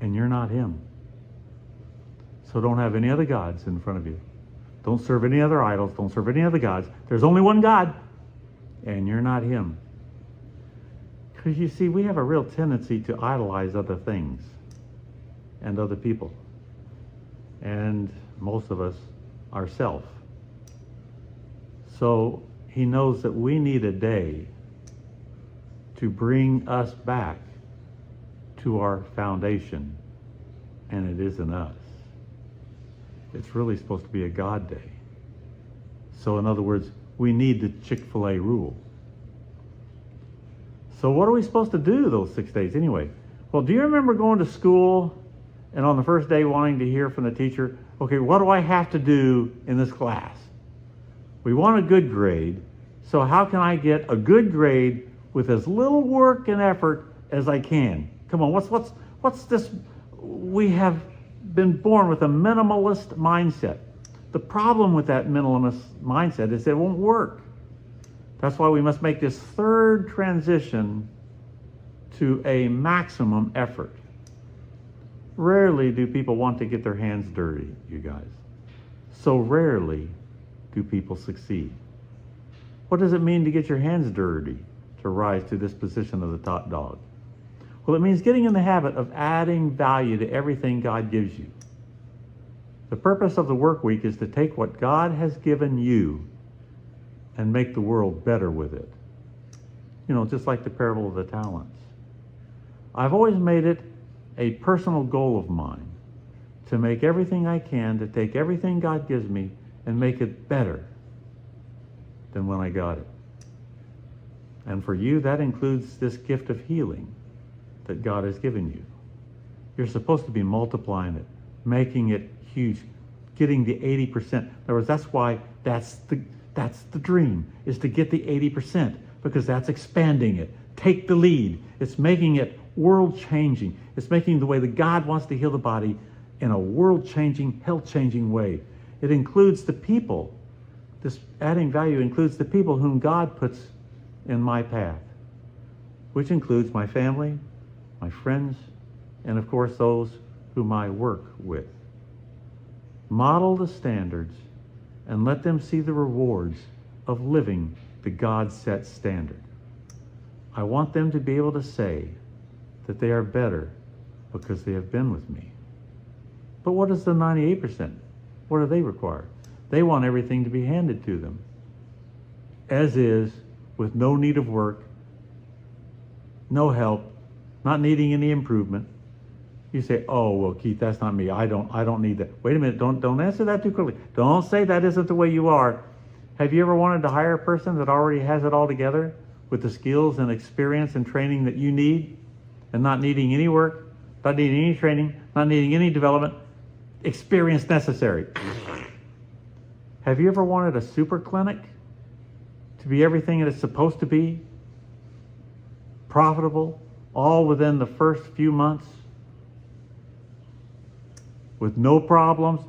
and you're not Him. So don't have any other gods in front of you. Don't serve any other idols. Don't serve any other gods. There's only one God, and you're not Him. Because you see, we have a real tendency to idolize other things and other people. And most of us ourselves. So He knows that we need a day to bring us back to our foundation, and it isn't us. It's really supposed to be a God day. So in other words, we need the Chick-fil-A rule. So what are we supposed to do those 6 days anyway? Well, do you remember going to school and on the first day wanting to hear from the teacher, okay, what do I have to do in this class? We want a good grade, so how can I get a good grade with as little work and effort as I can. Come on, what's this? We have been born with a minimalist mindset. The problem with that minimalist mindset is it won't work. That's why we must make this third transition to a maximum effort. Rarely do people want to get their hands dirty, you guys. So rarely do people succeed. What does it mean to get your hands dirty to rise to this position of the top dog? Well, it means getting in the habit of adding value to everything God gives you. The purpose of the work week is to take what God has given you and make the world better with it. You know, just like the parable of the talents. I've always made it a personal goal of mine to make everything I can to take everything God gives me and make it better than when I got it. And for you, that includes this gift of healing that God has given you. You're supposed to be multiplying it, making it huge, getting the 80%. In other words, that's why that's the dream, is to get the 80%, because that's expanding it. Take the lead. It's making it world-changing. It's making the way that God wants to heal the body in a world-changing, health-changing way. It includes the people. This adding value includes the people whom God puts in my path, which includes my family, my friends, and of course those whom I work with. Model the standards and let them see the rewards of living the God-set standard. I want them to be able to say that they are better because they have been with me. But what is the 98%? What do they require? They want everything to be handed to them, as is, with no need of work, no help, not needing any improvement. You say, oh, well, Keith, that's not me. I don't need that. Wait a minute, don't answer that too quickly. Don't say that isn't the way you are. Have you ever wanted to hire a person that already has it all together with the skills and experience and training that you need, and not needing any work, not needing any training, not needing any development, experience necessary? Have you ever wanted a super clinic to be everything that it's supposed to be? Profitable, all within the first few months? With no problems, it's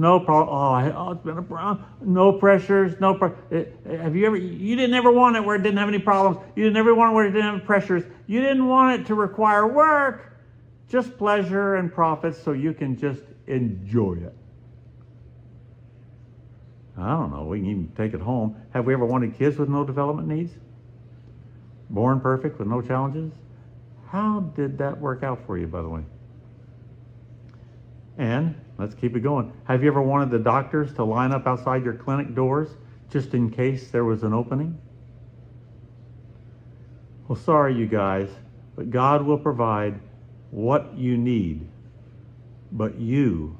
been a problem. No pressures, have you didn't ever want it where it didn't have any problems. You didn't ever want it where it didn't have pressures. You didn't want it to require work, just pleasure and profits so you can just enjoy it. I don't know, we can even take it home. Have we ever wanted kids with no development needs? Born perfect with no challenges? How did that work out for you, by the way? And let's keep it going. Have you ever wanted the doctors to line up outside your clinic doors just in case there was an opening? Well, sorry, you guys, but God will provide what you need, but you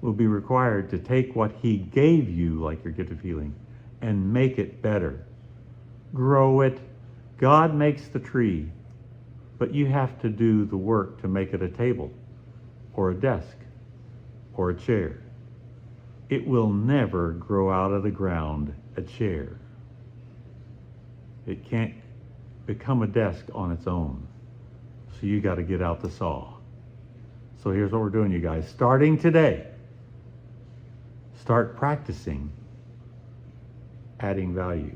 will be required to take what He gave you, like your gift of healing, and make it better. Grow it. God makes the tree, but you have to do the work to make it a table or a desk or a chair. It will never grow out of the ground a chair. It can't become a desk on its own. So you got to get out the saw. So here's what we're doing, you guys. Starting today, start practicing adding value.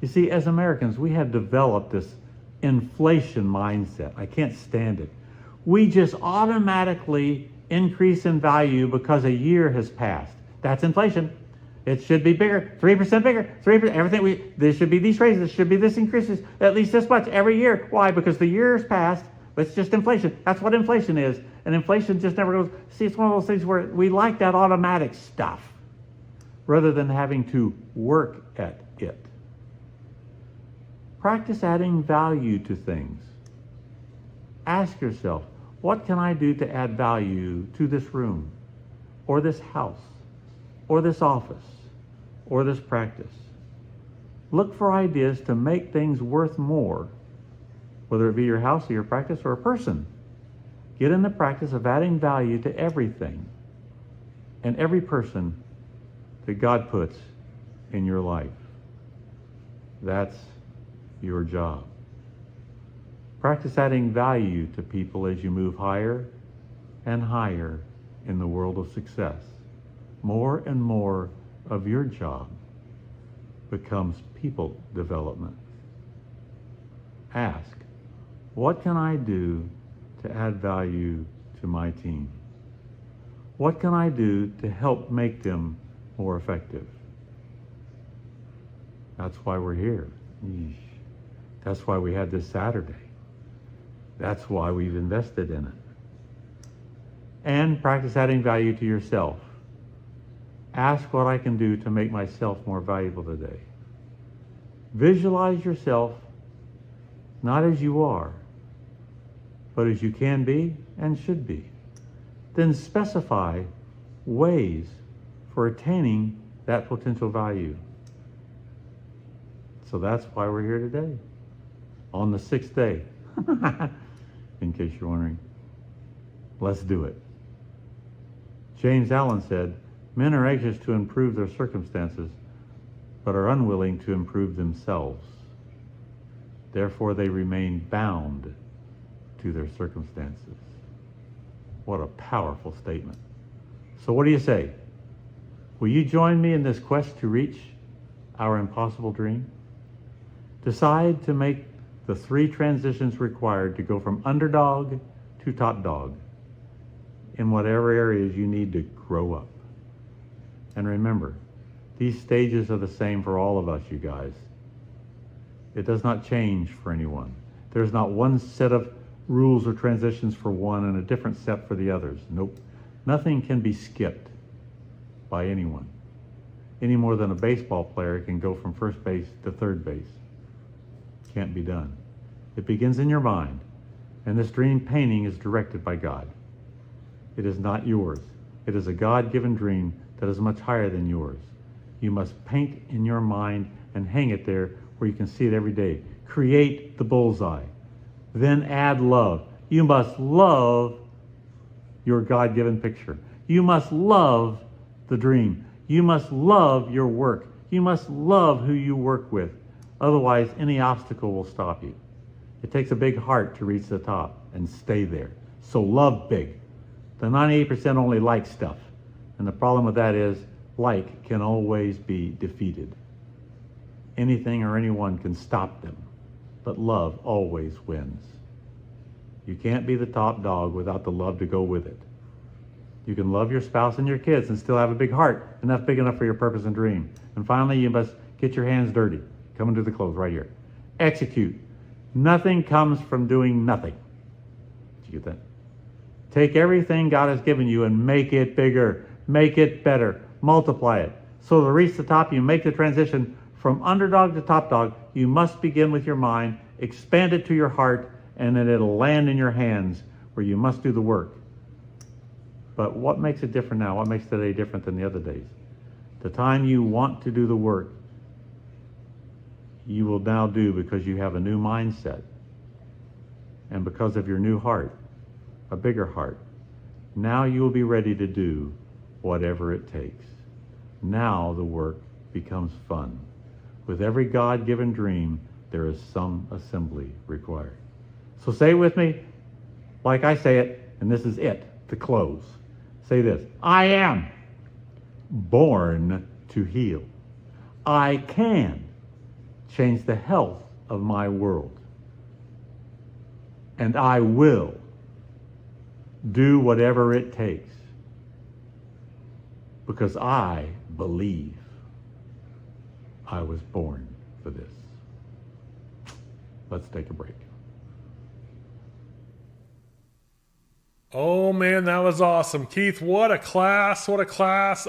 You see, as Americans, we have developed this inflation mindset. I can't stand it. We just automatically increase in value because a year has passed. That's inflation. It should be bigger, 3% bigger, 3%, everything. There should be these raises, should be this increases, at least this much every year. Why? Because the year's passed, but it's just inflation. That's what inflation is. And inflation just never goes. See, it's one of those things where we like that automatic stuff rather than having to work at it. Practice adding value to things. Ask yourself, what can I do to add value to this room, or this house, or this office, or this practice? Look for ideas to make things worth more, whether it be your house or your practice or a person. Get in the practice of adding value to everything and every person that God puts in your life. That's your job. Practice adding value to people as you move higher and higher in the world of success. More and more of your job becomes people development. Ask, what can I do to add value to my team? What can I do to help make them more effective? That's why we're here. Yeesh. That's why we had this Saturday. That's why we've invested in it. And practice adding value to yourself. Ask what I can do to make myself more valuable today. Visualize yourself not as you are, but as you can be and should be. Then specify ways for attaining that potential value. So that's why we're here today, on the 6th day, in case you're wondering. Let's do it. James Allen said, men are anxious to improve their circumstances, but are unwilling to improve themselves. Therefore, they remain bound to their circumstances. What a powerful statement. So what do you say? Will you join me in this quest to reach our impossible dream? Decide to make the 3 transitions required to go from underdog to top dog in whatever areas you need to grow up. And remember, these stages are the same for all of us, you guys. It does not change for anyone. There's not one set of rules or transitions for one and a different set for the others. Nope. Nothing can be skipped by anyone, any more than a baseball player can go from first base to third base. Can't be done. It begins in your mind, and this dream painting is directed by God. It is not yours. It is a God-given dream that is much higher than yours. You must paint in your mind and hang it there where you can see it every day. Create the bullseye. Then add love. You must love your God-given picture. You must love the dream. You must love your work. You must love who you work with. Otherwise, any obstacle will stop you. It takes a big heart to reach the top and stay there. So love big. The 98% only like stuff. And the problem with that is, like can always be defeated. Anything or anyone can stop them, but love always wins. You can't be the top dog without the love to go with it. You can love your spouse and your kids and still have a big heart, big enough for your purpose and dream. And finally, you must get your hands dirty. Come into the close right here. Execute. Nothing comes from doing nothing. Did you get that? Take everything God has given you and make it bigger, make it better, multiply it. So to reach the top, you make the transition from underdog to top dog. You must begin with your mind, expand it to your heart, and then it'll land in your hands where you must do the work. But what makes it different now? What makes today different than the other days? The time you want to do the work, you will now do because you have a new mindset and because of your new heart, a bigger heart. Now you will be ready to do whatever it takes. Now the work becomes fun. With every God-given dream, there is some assembly required. So say it with me, like I say it, and this is it, to close. Say this: I am born to heal. I can change the health of my world. And I will do whatever it takes because I believe I was born for this. Let's take a break. Oh man, that was awesome. Keith, what a class. What a class.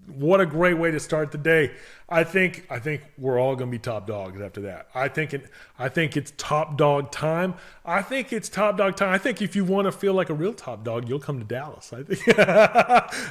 What a great way to start the day. I think we're all going to be top dogs after that. I think it's top dog time. I think it's top dog time. I think if you want to feel like a real top dog, you'll come to Dallas. I think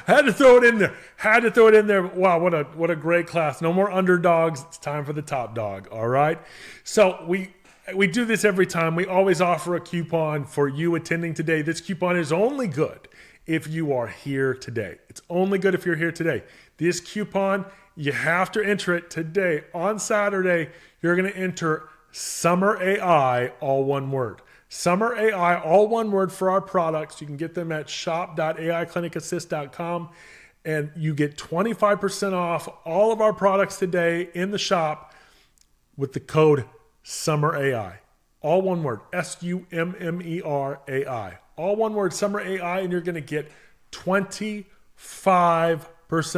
had to throw it in there. Wow, what a great class. No more underdogs. It's time for the top dog. All right. So we do this every time. We always offer a coupon for you attending today. This coupon is only good if you are here today. It's only good if you're here today. This coupon, you have to enter it today. On Saturday, you're going to enter Summer AI, all one word. Summer AI, all one word for our products. You can get them at shop.aiclinicassist.com, and you get 25% off all of our products today in the shop with the code Summer AI. All one word, SUMMERAI. All one word, Summer AI, and you're going to get 25%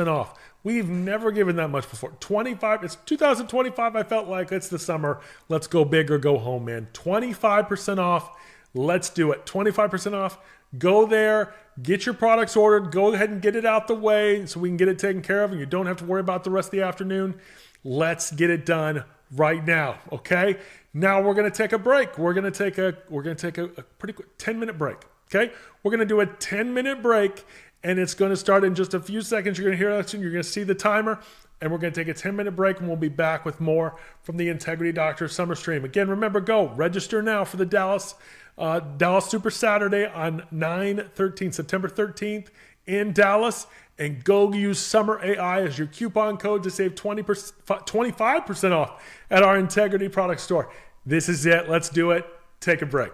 off. We've never given that much before. 25, it's 2025. I felt like it's the summer. Let's go big or go home, man. 25% off. Let's do it. 25% off. Go there, get your products ordered. Go ahead and get it out the way so we can get it taken care of and you don't have to worry about the rest of the afternoon. Let's get it done right now, okay? Now we're going to take a break. We're going to take a pretty quick 10-minute break, okay? We're going to do a 10-minute break, and it's going to start in just a few seconds. You're going to hear us, and you're going to see the timer, and we're going to take a 10-minute break, and we'll be back with more from the Integrity Doctor Summer Stream. Again, remember, go register now for the Dallas Super Saturday on September 13th in Dallas, and go use Summer AI as your coupon code to save 25% off at our Integrity product store. This is it. Let's do it. Take a break.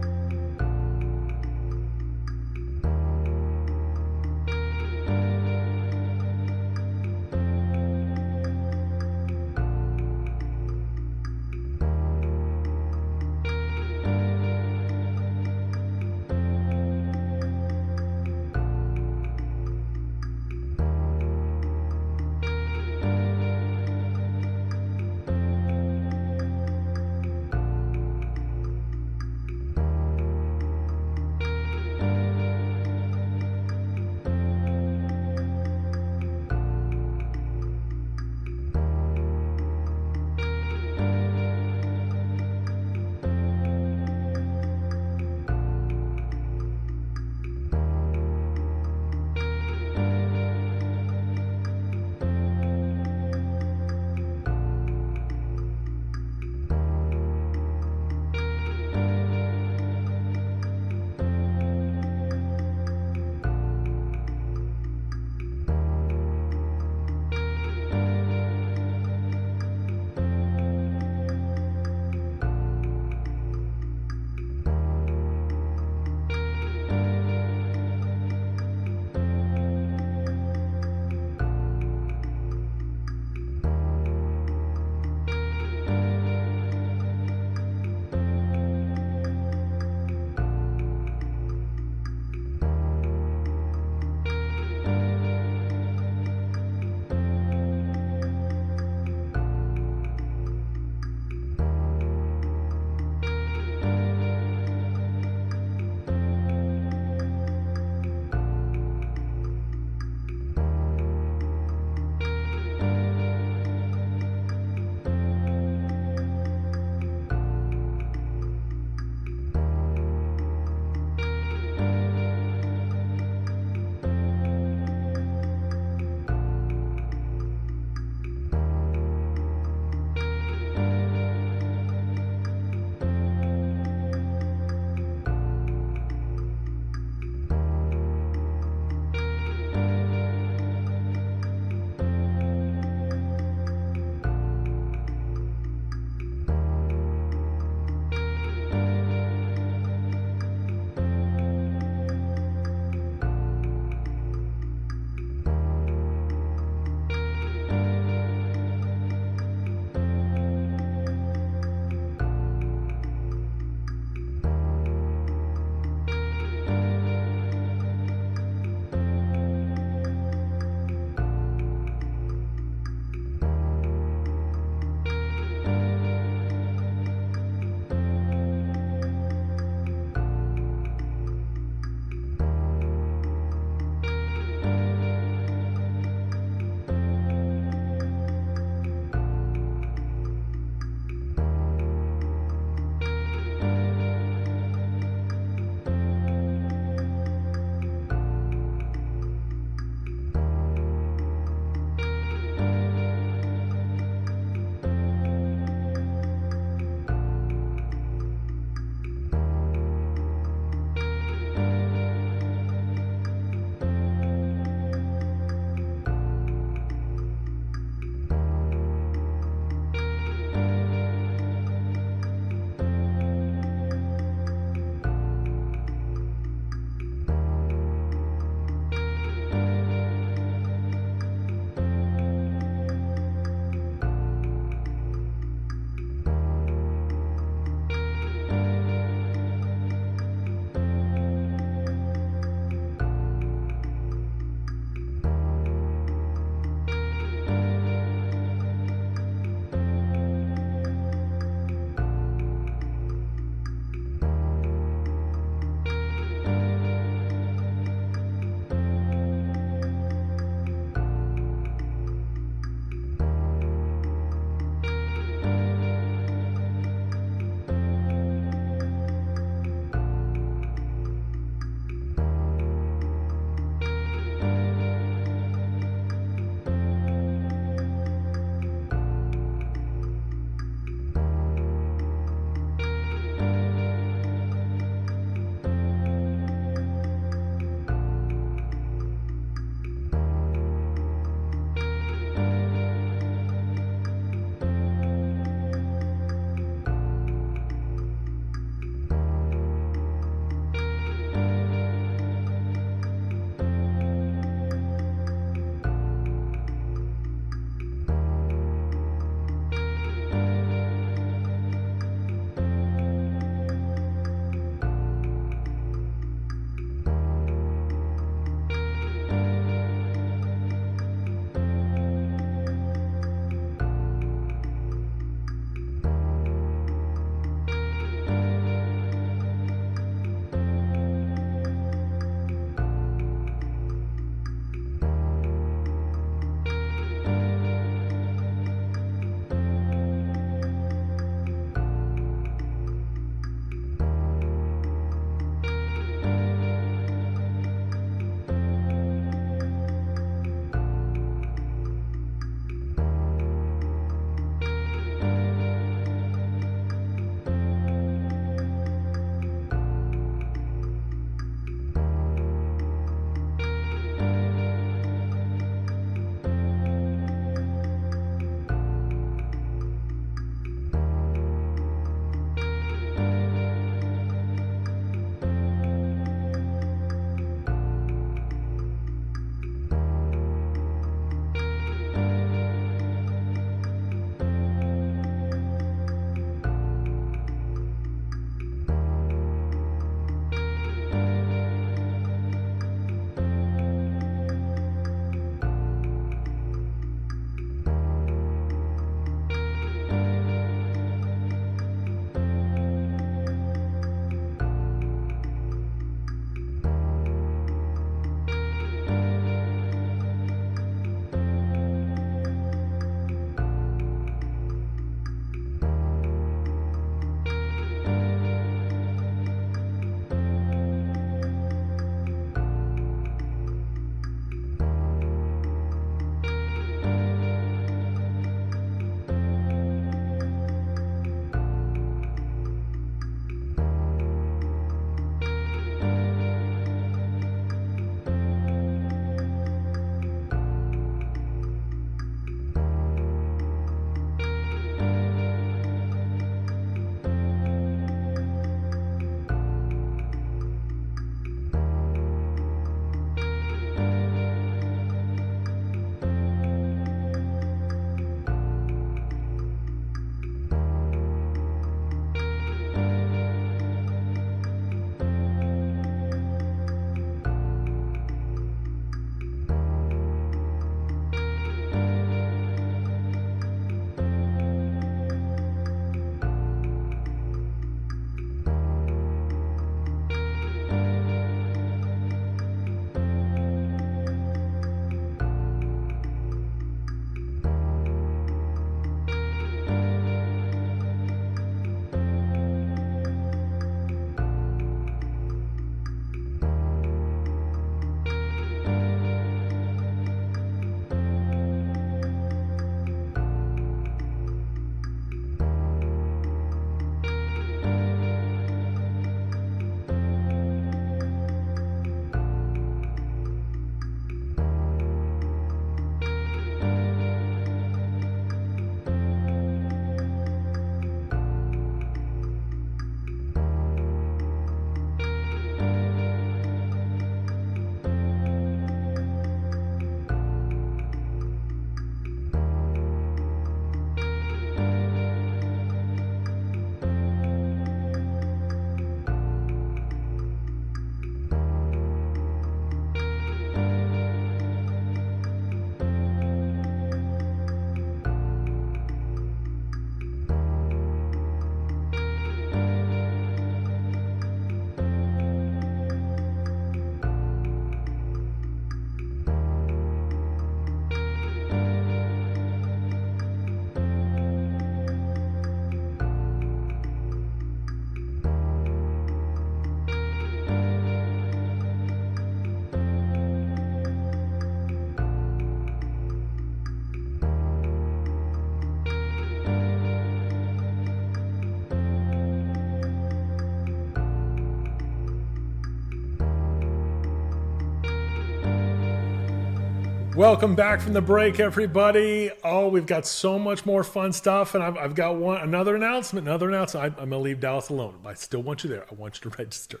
Welcome back from the break, everybody. Oh, we've got so much more fun stuff, and I've got another announcement. I'm going to leave Dallas alone. I still want you there. I want you to register.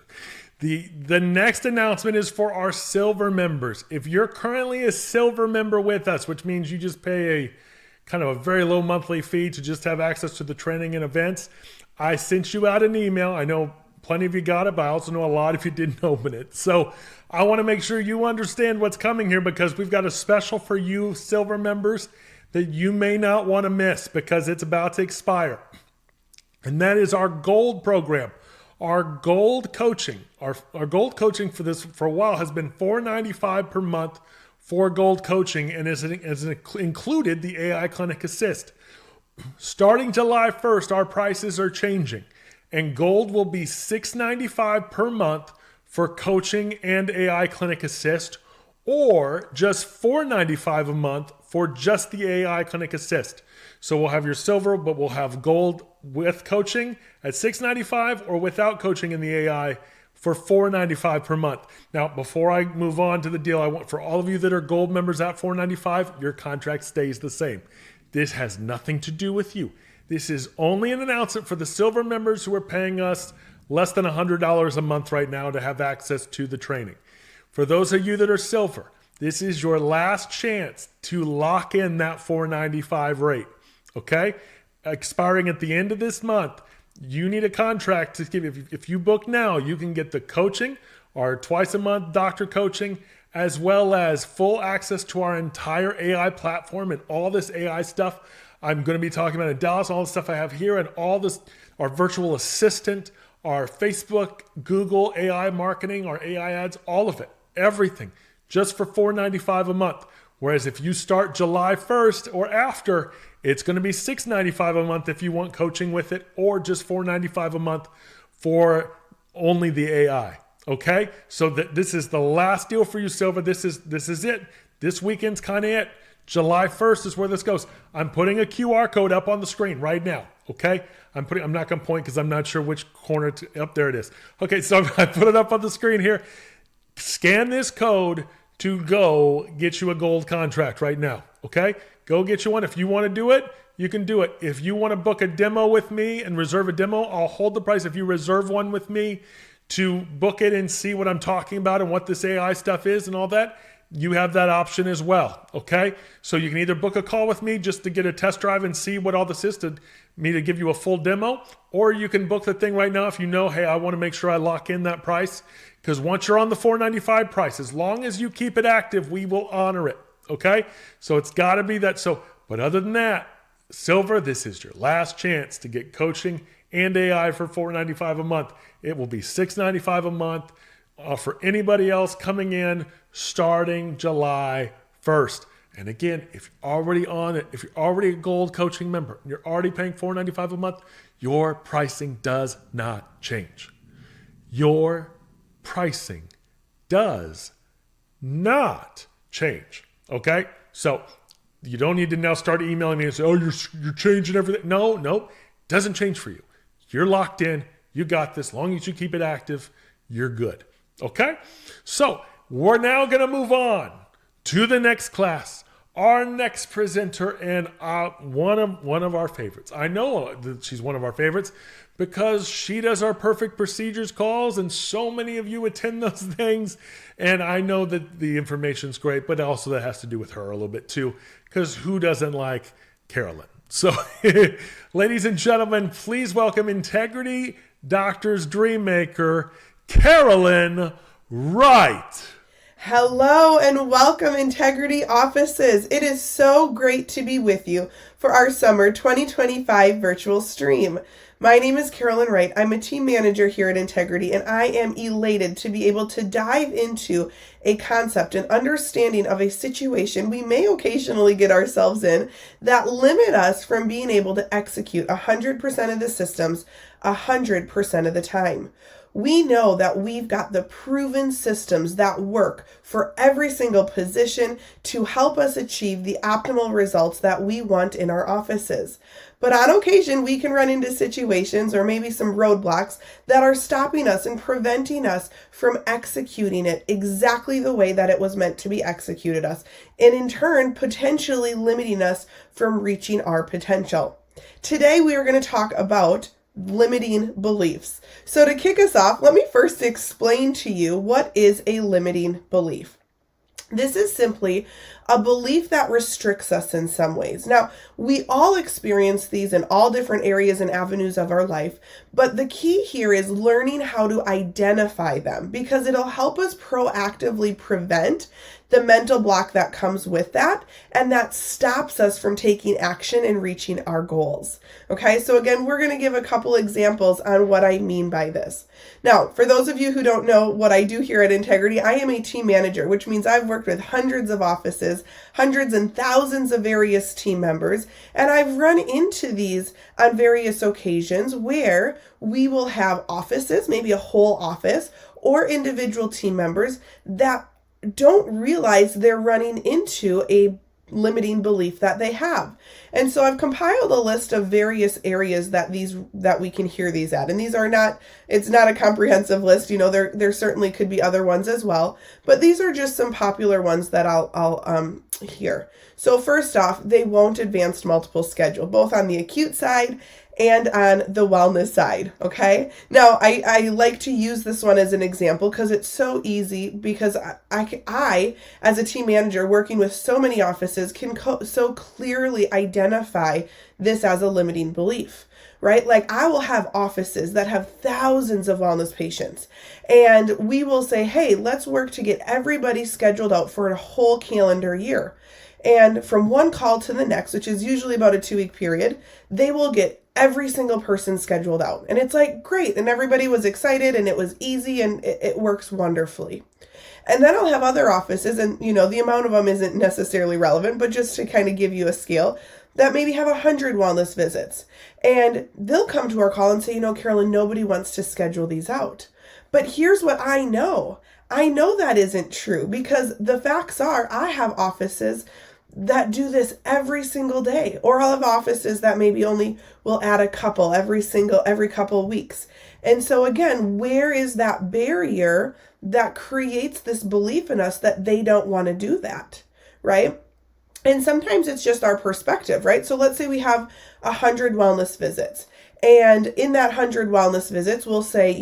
The next announcement is for our silver members. If you're currently a silver member with us, which means you just pay a kind of a very low monthly fee to just have access to the training and events, I sent you out an email. I know plenty of you got it, but I also know a lot of you didn't open it. So I want to make sure you understand what's coming here, because we've got a special for you silver members that you may not want to miss because it's about to expire. And that is our gold program. Our gold coaching. Our gold coaching for a while has been $4.95 per month for gold coaching, and has included the AI Clinic Assist. Starting July 1st, our prices are changing, and gold will be $6.95 per month for coaching and AI Clinic Assist, or just $4.95 a month for just the AI Clinic Assist. So we'll have your silver, but we'll have gold with coaching at $6.95, or without coaching in the AI for $4.95 per month. Now, before I move on to the deal, I want for all of you that are gold members at $4.95, your contract stays the same. This has nothing to do with you. This is only an announcement for the silver members who are paying us less than $100 a month right now to have access to the training. For those of you that are silver, this is your last chance to lock in that $4.95 rate, okay? Expiring at the end of this month. You need a contract to give. If you book now, you can get the coaching, our twice a month doctor coaching, as well as full access to our entire AI platform and all this AI stuff I'm going to be talking about in Dallas, all the stuff I have here, and all this, our virtual assistant, our Facebook, Google AI marketing, our AI ads, all of it, everything, just for $4.95 a month. Whereas if you start July 1st or after, it's going to be $6.95 a month if you want coaching with it, or just $4.95 a month for only the AI. Okay, so this is the last deal for you, Silva. This is it. This weekend's kind of it. July 1st is where this goes. I'm putting a QR code up on the screen right now. Okay, I'm not going to point because I'm not sure which corner up there it is. Okay, so I put it up on the screen here. Scan this code to go get you a gold contract right now. Okay, go get you one. If you want to do it, you can do it. If you want to book a demo with me and reserve a demo, I'll hold the price. If you reserve one with me to book it and see what I'm talking about and what this AI stuff is and all that, you have that option as well, okay? So you can either book a call with me just to get a test drive and see what all this is, to me to give you a full demo, or you can book the thing right now if you know, hey, I want to make sure I lock in that price, because once you're on the $4.95 price, as long as you keep it active, we will honor it, okay? So it's got to be that. So, but other than that, Silver, this is your last chance to get coaching and AI for $4.95 a month. It will be $6.95 a month for anybody else coming in starting July 1st. And again, if you're already on it, if you're already a gold coaching member, and you're already paying $4.95 a month, your pricing does not change. Your pricing does not change. Okay? So you don't need to now start emailing me and say, oh, you're changing everything. No, doesn't change for you. You're locked in. You got this. As long as you keep it active, you're good. Okay? So we're now going to move on to the next class. Our next presenter, and one of our favorites. I know that she's one of our favorites because she does our perfect procedures calls, and so many of you attend those things. And I know that the information's great, but also that has to do with her a little bit too, because who doesn't like Carolyn? So, ladies and gentlemen, please welcome Integrity Doctors Dream Maker, Carolyn Wright. Hello and welcome, Integrity Offices. It is so great to be with you for our summer 2025 virtual stream. My name is Carolyn Wright. I'm a team manager here at Integrity, and I am elated to be able to dive into a concept and understanding of a situation we may occasionally get ourselves in that limit us from being able to execute 100% of the systems 100% of the time. We know that we've got the proven systems that work for every single position to help us achieve the optimal results that we want in our offices. But on occasion, we can run into situations or maybe some roadblocks that are stopping us and preventing us from executing it exactly the way that it was meant to be executed us, and in turn, potentially limiting us from reaching our potential. Today, we are going to talk about limiting beliefs. So to kick us off, let me first explain to you what is a limiting belief. This is simply a belief that restricts us in some ways. Now, we all experience these in all different areas and avenues of our life, but the key here is learning how to identify them, because it'll help us proactively prevent the mental block that comes with that, and that stops us from taking action and reaching our goals. Okay, so again, we're going to give a couple examples on what I mean by this. Now, for those of you who don't know what I do here at Integrity, I am a team manager, which means I've worked with hundreds of offices, hundreds and thousands of various team members, and I've run into these on various occasions where we will have offices, maybe a whole office, or individual team members that don't realize they're running into a limiting belief that they have. And so I've compiled a list of various areas that we can hear these at. And these are not, it's not a comprehensive list, there certainly could be other ones as well, but these are just some popular ones that I'll hear. So first off, they won't advance multiple schedule, both on the acute side and on the wellness side, okay? Now, I like to use this one as an example because it's so easy, because I, as a team manager working with so many offices, can so clearly identify this as a limiting belief, right? Like, I will have offices that have thousands of wellness patients, and we will say, hey, let's work to get everybody scheduled out for a whole calendar year. And from one call to the next, which is usually about a 2-week period, they will get every single person scheduled out. And it's like, great. And everybody was excited and it was easy and it works wonderfully. And then I'll have other offices, and the amount of them isn't necessarily relevant, but just to kind of give you a scale, that maybe have 100 wellness visits. And they'll come to our call and say, Carolyn, nobody wants to schedule these out. But here's what I know. I know that isn't true, because the facts are I have offices that do this every single day, or I'll have offices that maybe only will add a couple every couple weeks. And so again, where is that barrier that creates this belief in us that they don't want to do that, right? And sometimes it's just our perspective, right? So let's say we have 100 wellness visits. And in that 100 wellness visits, we'll say,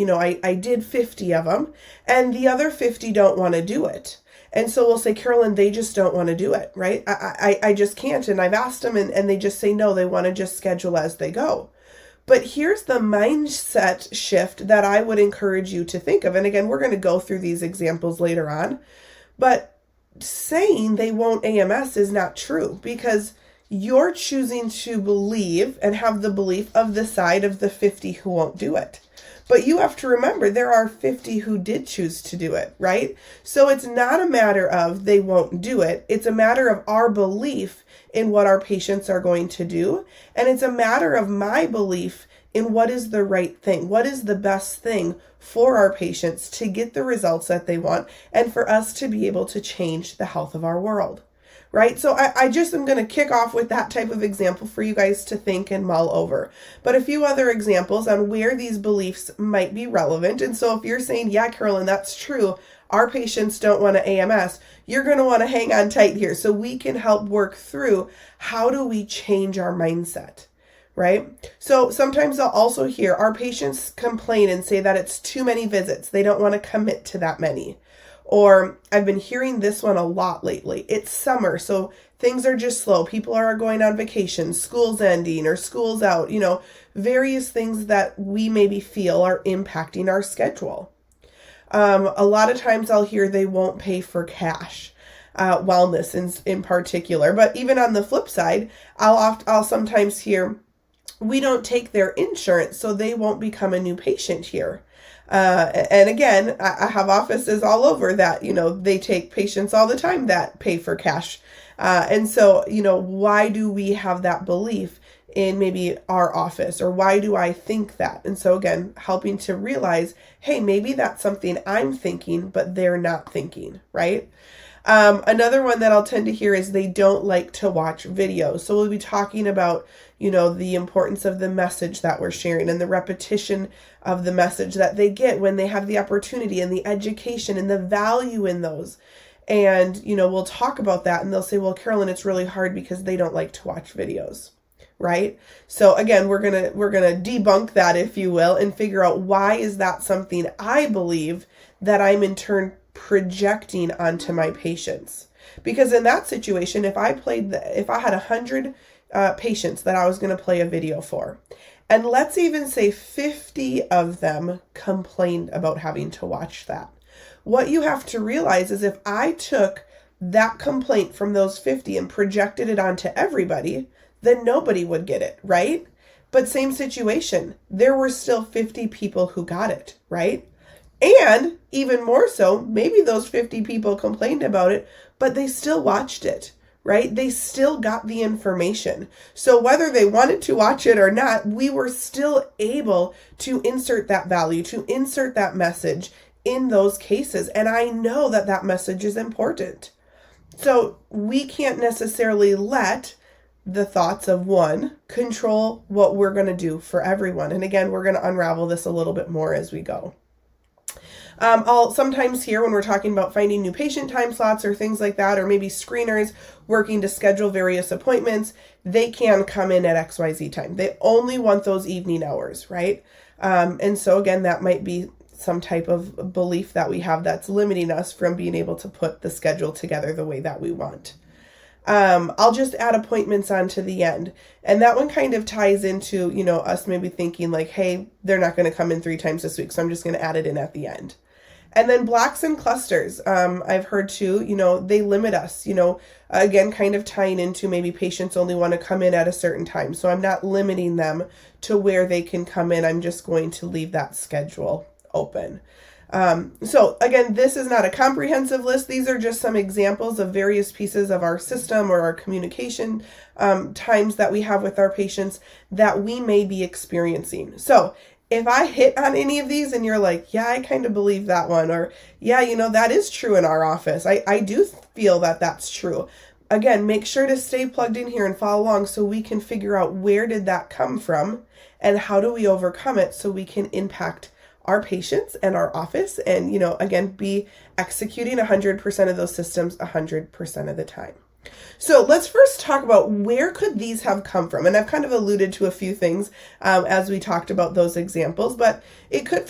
I did 50 of them, and the other 50 don't want to do it. And so we'll say, Carolyn, they just don't want to do it, right? I just can't. And I've asked them and they just say, no, they want to just schedule as they go. But here's the mindset shift that I would encourage you to think of. And again, we're going to go through these examples later on. But saying they won't AMS is not true, because you're choosing to believe and have the belief of the side of the 50 who won't do it. But you have to remember, there are 50 who did choose to do it, right? So it's not a matter of they won't do it. It's a matter of our belief in what our patients are going to do. And it's a matter of my belief in what is the right thing, what is the best thing for our patients to get the results that they want, and for us to be able to change the health of our world. Right? So I just am going to kick off with that type of example for you guys to think and mull over. But a few other examples on where these beliefs might be relevant. And so if you're saying, yeah, Carolyn, that's true, our patients don't want to AMS, you're going to want to hang on tight here so we can help work through how do we change our mindset, right? So sometimes I'll also hear our patients complain and say that it's too many visits. They don't want to commit to that many. Or I've been hearing this one a lot lately. It's summer, so things are just slow. People are going on vacation, school's ending or school's out, various things that we maybe feel are impacting our schedule. A lot of times I'll hear they won't pay for cash, wellness in particular. But even on the flip side, I'll sometimes hear we don't take their insurance, so they won't become a new patient here. And again, I have offices all over that, they take patients all the time that pay for cash. And so, why do we have that belief in maybe our office, or why do I think that? And so again, helping to realize, hey, maybe that's something I'm thinking, but they're not thinking, right? Another one that I'll tend to hear is they don't like to watch videos. So we'll be talking about, the importance of the message that we're sharing and the repetition of the message that they get when they have the opportunity, and the education and the value in those. And, we'll talk about that, and they'll say, well, Carolyn, it's really hard because they don't like to watch videos, right? So again, we're going to debunk that, if you will, and figure out, why is that something I believe that I'm in turn projecting onto my patients? Because in that situation, if I had 100 patients that I was going to play a video for, and let's even say 50 of them complained about having to watch that, what you have to realize is, if I took that complaint from those 50 and projected it onto everybody, then nobody would get it, right? But same situation, there were still 50 people who got it, right? And even more so, maybe those 50 people complained about it, but they still watched it, right? They still got the information. So whether they wanted to watch it or not, we were still able to insert that value, to insert that message in those cases. And I know that that message is important. So we can't necessarily let the thoughts of one control what we're going to do for everyone. And again, we're going to unravel this a little bit more as we go. I'll sometimes hear, when we're talking about finding new patient time slots or things like that, or maybe screeners working to schedule various appointments, they can come in at XYZ time. They only want those evening hours, right? And so again, that might be some type of belief that we have that's limiting us from being able to put the schedule together the way that we want. I'll just add appointments on to the end. And that one kind of ties into, us maybe thinking like, hey, they're not going to come in 3 times this week, so I'm just going to add it in at the end. And then blocks and clusters. I've heard too, they limit us, again, kind of tying into maybe patients only want to come in at a certain time. So I'm not limiting them to where they can come in. I'm just going to leave that schedule open. So again, this is not a comprehensive list. These are just some examples of various pieces of our system or our communication times that we have with our patients that we may be experiencing. So if I hit on any of these and you're like, yeah, I kind of believe that one, or yeah, that is true in our office. I do feel that that's true. Again, make sure to stay plugged in here and follow along so we can figure out, where did that come from and how do we overcome it so we can impact our patients and our office, and, again, be executing 100% of those systems 100% of the time. So let's first talk about, where could these have come from? And I've kind of alluded to a few things as we talked about those examples, but it could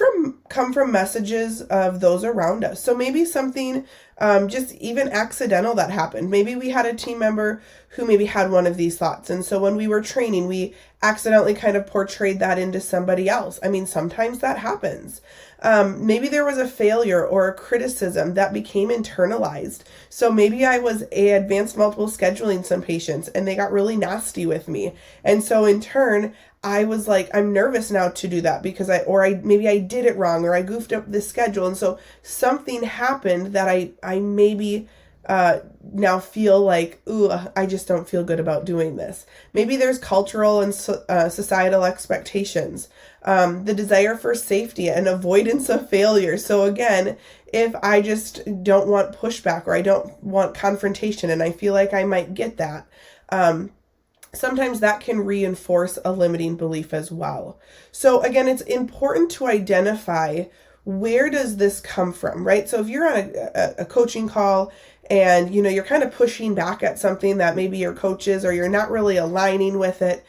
come from messages of those around us. So maybe something just even accidental that happened. Maybe we had a team member who maybe had one of these thoughts. And so when we were training, we accidentally kind of portrayed that into somebody else. I mean, sometimes that happens. Maybe there was a failure or a criticism that became internalized. So maybe I was advanced multiple scheduling some patients and they got really nasty with me. And so in turn, I was like, I'm nervous now to do that because maybe I did it wrong, or I goofed up the schedule. And so something happened that I maybe now feel like, ooh, I just don't feel good about doing this. Maybe there's cultural and societal expectations, the desire for safety and avoidance of failure. So again, if I just don't want pushback or I don't want confrontation and I feel like I might get that, sometimes that can reinforce a limiting belief as well. So again, it's important to identify, where does this come from, right? So if you're on a coaching call and, you're kind of pushing back at something that maybe your coach is, or you're not really aligning with it,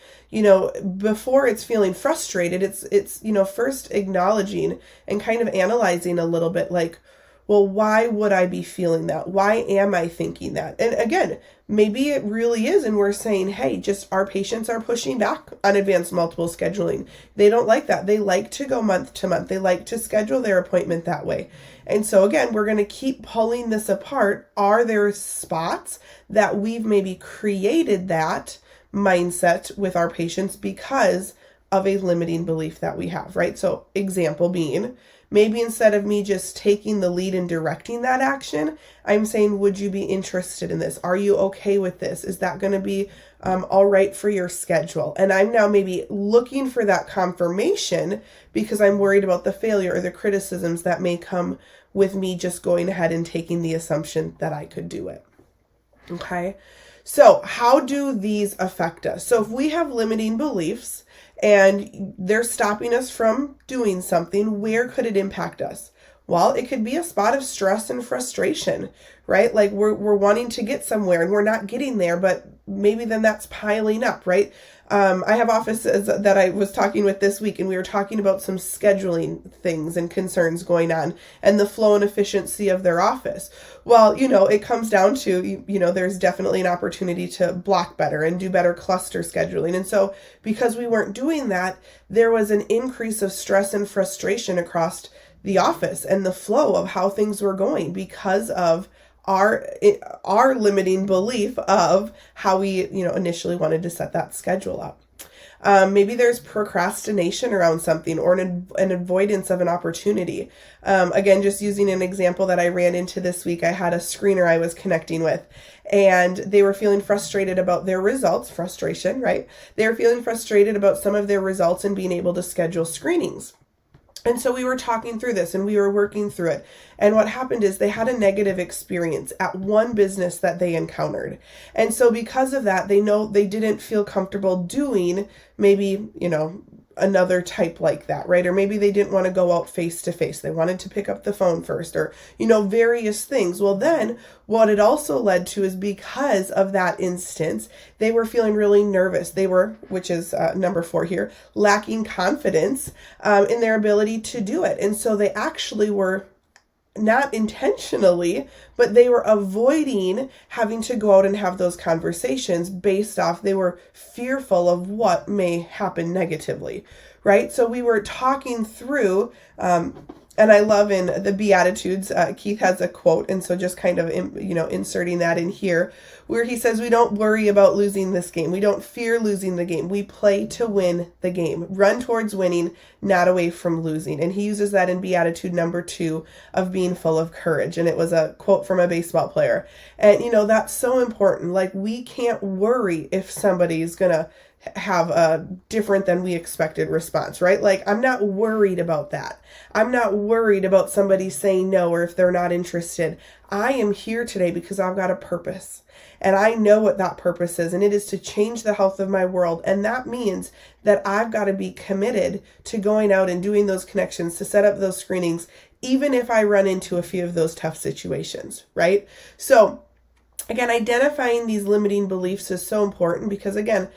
before it's feeling frustrated, it's first acknowledging and kind of analyzing a little bit, like, well, why would I be feeling that? Why am I thinking that? And again, maybe it really is, and we're saying, hey, just our patients are pushing back on advanced multiple scheduling. They don't like that. They like to go month to month. They like to schedule their appointment that way. And so again, we're going to keep pulling this apart. Are there spots that we've maybe created that mindset with our patients because of a limiting belief that we have, right? So example being, maybe instead of me just taking the lead and directing that action, I'm saying, would you be interested in this? Are you okay with this? Is that going to be all right for your schedule. And I'm now maybe looking for that confirmation because I'm worried about the failure or the criticisms that may come with me just going ahead and taking the assumption that I could do it. Okay. So how do these affect us? So if we have limiting beliefs and they're stopping us from doing something, where could it impact us? Well, it could be a spot of stress and frustration, right? Like we're wanting to get somewhere and we're not getting there, but maybe then that's piling up, right? I have offices that I was talking with this week, and we were talking about some scheduling things and concerns going on and the flow and efficiency of their office. Well, it comes down to, there's definitely an opportunity to block better and do better cluster scheduling. And so because we weren't doing that, there was an increase of stress and frustration across the office and the flow of how things were going because of our limiting belief of how we, initially wanted to set that schedule up. Maybe there's procrastination around something or an avoidance of an opportunity. Again, just using an example that I ran into this week, I had a screener I was connecting with, and they were feeling frustrated about their results. Frustration, right? They were feeling frustrated about some of their results and being able to schedule screenings. And so we were talking through this and we were working through it. And what happened is they had a negative experience at one business that they encountered. And so because of that, they know they didn't feel comfortable doing maybe, another type like that, right? Or maybe they didn't want to go out face to face. They wanted to pick up the phone first or, various things. Well, then what it also led to is because of that instance, they were feeling really nervous. They were, which is number 4 here, lacking confidence in their ability to do it. And so they actually were not intentionally, but they were avoiding having to go out and have those conversations based off they were fearful of what may happen negatively, right? So we were talking through, and I love in the Beatitudes, Keith has a quote, and so just kind of, inserting that in here, where he says, we don't worry about losing this game. We don't fear losing the game. We play to win the game. Run towards winning, not away from losing. And he uses that in Beatitude number 2 of being full of courage. And it was a quote from a baseball player. And, that's so important. Like, we can't worry if somebody's going to have a different than we expected response, right? Like, I'm not worried about that. I'm not worried about somebody saying no or if they're not interested. I am here today because I've got a purpose. And I know what that purpose is, and it is to change the health of my world. And that means that I've got to be committed to going out and doing those connections, to set up those screenings, even if I run into a few of those tough situations, right? So again, identifying these limiting beliefs is so important because, again,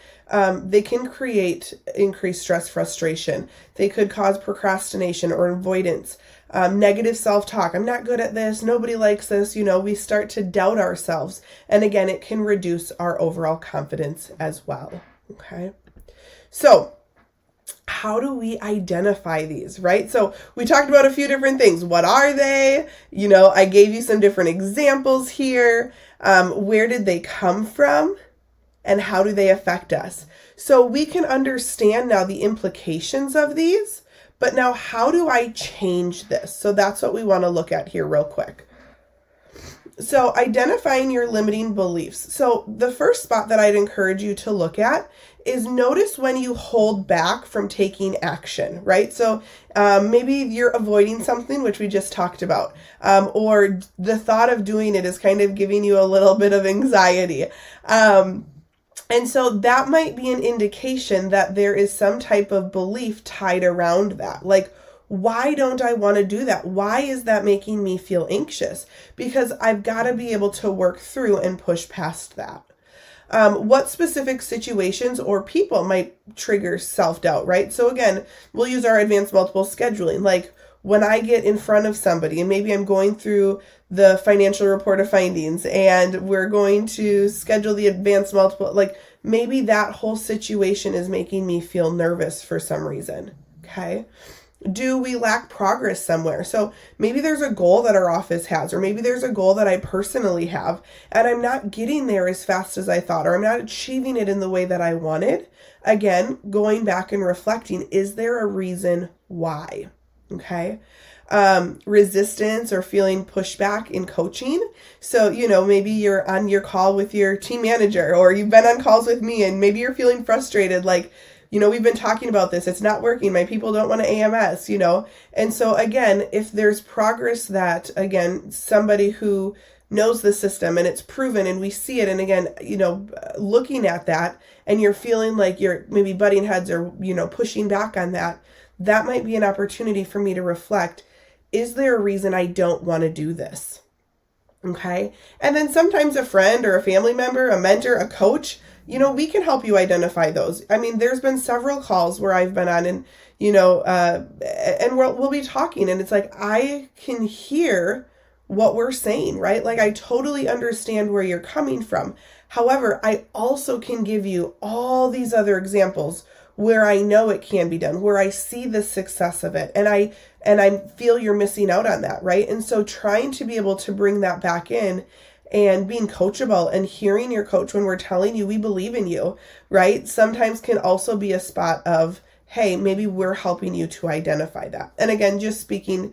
they can create increased stress, frustration. They could cause procrastination or avoidance, negative self-talk. I'm not good at this. Nobody likes this. We start to doubt ourselves. And again, it can reduce our overall confidence as well. Okay. So how do we identify these, right? So we talked about a few different things. What are they? I gave you some different examples here. Where did they come from? And how do they affect us? So we can understand now the implications of these, but now how do I change this? So that's what we want to look at here real quick. So identifying your limiting beliefs. So the first spot that I'd encourage you to look at is notice when you hold back from taking action, right? So maybe you're avoiding something, which we just talked about, or the thought of doing it is kind of giving you a little bit of anxiety. And so that might be an indication that there is some type of belief tied around that. Like, why don't I want to do that? Why is that making me feel anxious? Because I've got to be able to work through and push past that. What specific situations or people might trigger self-doubt, right? So again, we'll use our advanced multiple scheduling. Like, when I get in front of somebody and maybe I'm going through the financial report of findings and we're going to schedule the advanced multiple, like maybe that whole situation is making me feel nervous for some reason. Okay. Do we lack progress somewhere? So maybe there's a goal that our office has, or maybe there's a goal that I personally have, and I'm not getting there as fast as I thought, or I'm not achieving it in the way that I wanted. Again, going back and reflecting, is there a reason why? Okay. resistance or feeling pushback in coaching. So, maybe you're on your call with your team manager, or you've been on calls with me and maybe you're feeling frustrated. Like, we've been talking about this. It's not working. My people don't want to AMS, And so again, if there's progress that, again, somebody who knows the system and it's proven and we see it, and again, looking at that and you're feeling like you're maybe butting heads or, pushing back on that, that might be an opportunity for me to reflect, is there a reason I don't want to do this? Okay. And then sometimes a friend or a family member, a mentor, a coach, we can help you identify those. I mean, there's been several calls where I've been on and, and we'll be talking and it's like, I can hear what we're saying, right? Like I totally understand where you're coming from. However, I also can give you all these other examples where I know it can be done, where I see the success of it. And I feel you're missing out on that, right? And so trying to be able to bring that back in and being coachable and hearing your coach when we're telling you we believe in you, right? Sometimes can also be a spot of, hey, maybe we're helping you to identify that. And again, just speaking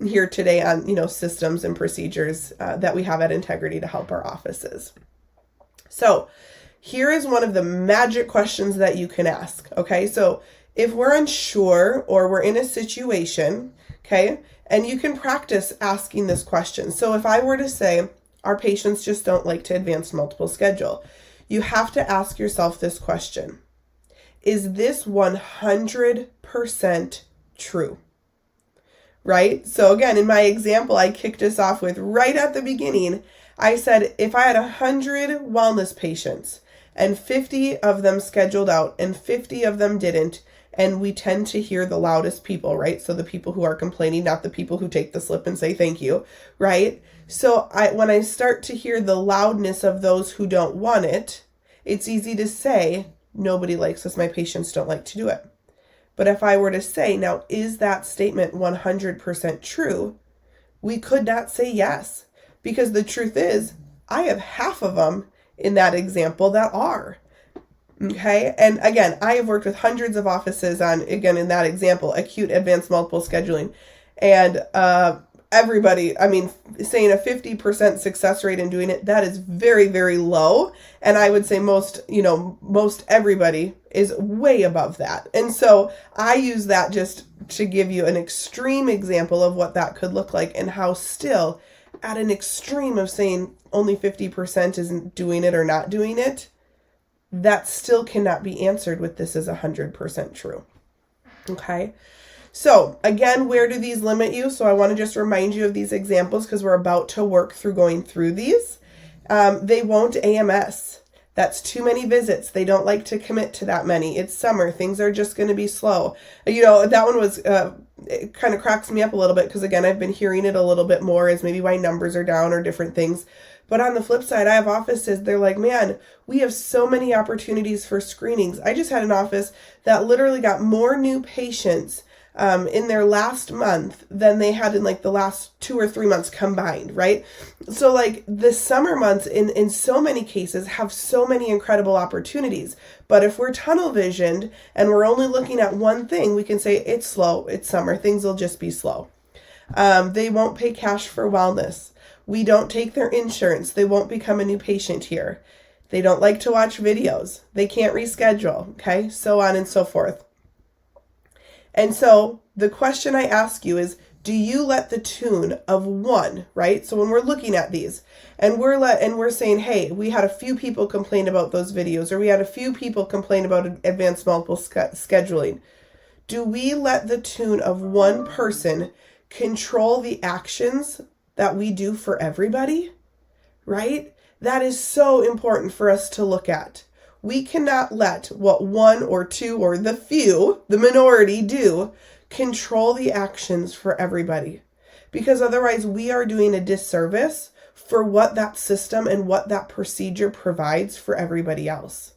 here today on, systems and procedures that we have at Integrity to help our offices. So here is one of the magic questions that you can ask. Okay. So if we're unsure or we're in a situation, okay, and you can practice asking this question. So if I were to say, our patients just don't like to advance multiple schedule, you have to ask yourself this question. Is this 100% true? Right? So again, in my example, I kicked us off with right at the beginning, I said, if I had 100 wellness patients and 50 of them scheduled out and 50 of them didn't, and we tend to hear the loudest people, right? So the people who are complaining, not the people who take the slip and say thank you, right? So when I start to hear the loudness of those who don't want it, it's easy to say, nobody likes this, my patients don't like to do it. But if I were to say, now, is that statement 100% true? We could not say yes, because the truth is, I have half of them in that example that are. Okay. And again, I have worked with hundreds of offices on, again, in that example, acute advanced multiple scheduling. And everybody, I mean, saying a 50% success rate in doing it, that is very, very low. And I would say most everybody is way above that. And so I use that just to give you an extreme example of what that could look like and how still at an extreme of saying only 50% isn't doing it or not doing it, that still cannot be answered with this is 100% true. Okay. So again, where do these limit you? So I want to just remind you of these examples because we're about to work through going through these. They won't AMS. That's too many visits. They don't like to commit to that many. It's summer. Things are just going to be slow. That one was, it kind of cracks me up a little bit because again, I've been hearing it a little bit more as maybe why numbers are down or different things. But on the flip side, I have offices, they're like, man, we have so many opportunities for screenings. I just had an office that literally got more new patients in their last month than they had in like the last 2 or 3 months combined, right? So like the summer months in so many cases have so many incredible opportunities. But if we're tunnel visioned and we're only looking at one thing, we can say it's slow, it's summer, things will just be slow. They won't pay cash for wellness. We don't take their insurance. They won't become a new patient here. They don't like to watch videos. They can't reschedule, okay? So on and so forth. And so the question I ask you is, do you let the tune of one, right? So when we're looking at these and we're saying, hey, we had a few people complain about those videos, or we had a few people complain about advanced multiple scheduling. Do we let the tune of one person control the actions that we do for everybody, right? That is so important for us to look at. We cannot let what one or two or the few, the minority do, control the actions for everybody. Because otherwise we are doing a disservice for what that system and what that procedure provides for everybody else.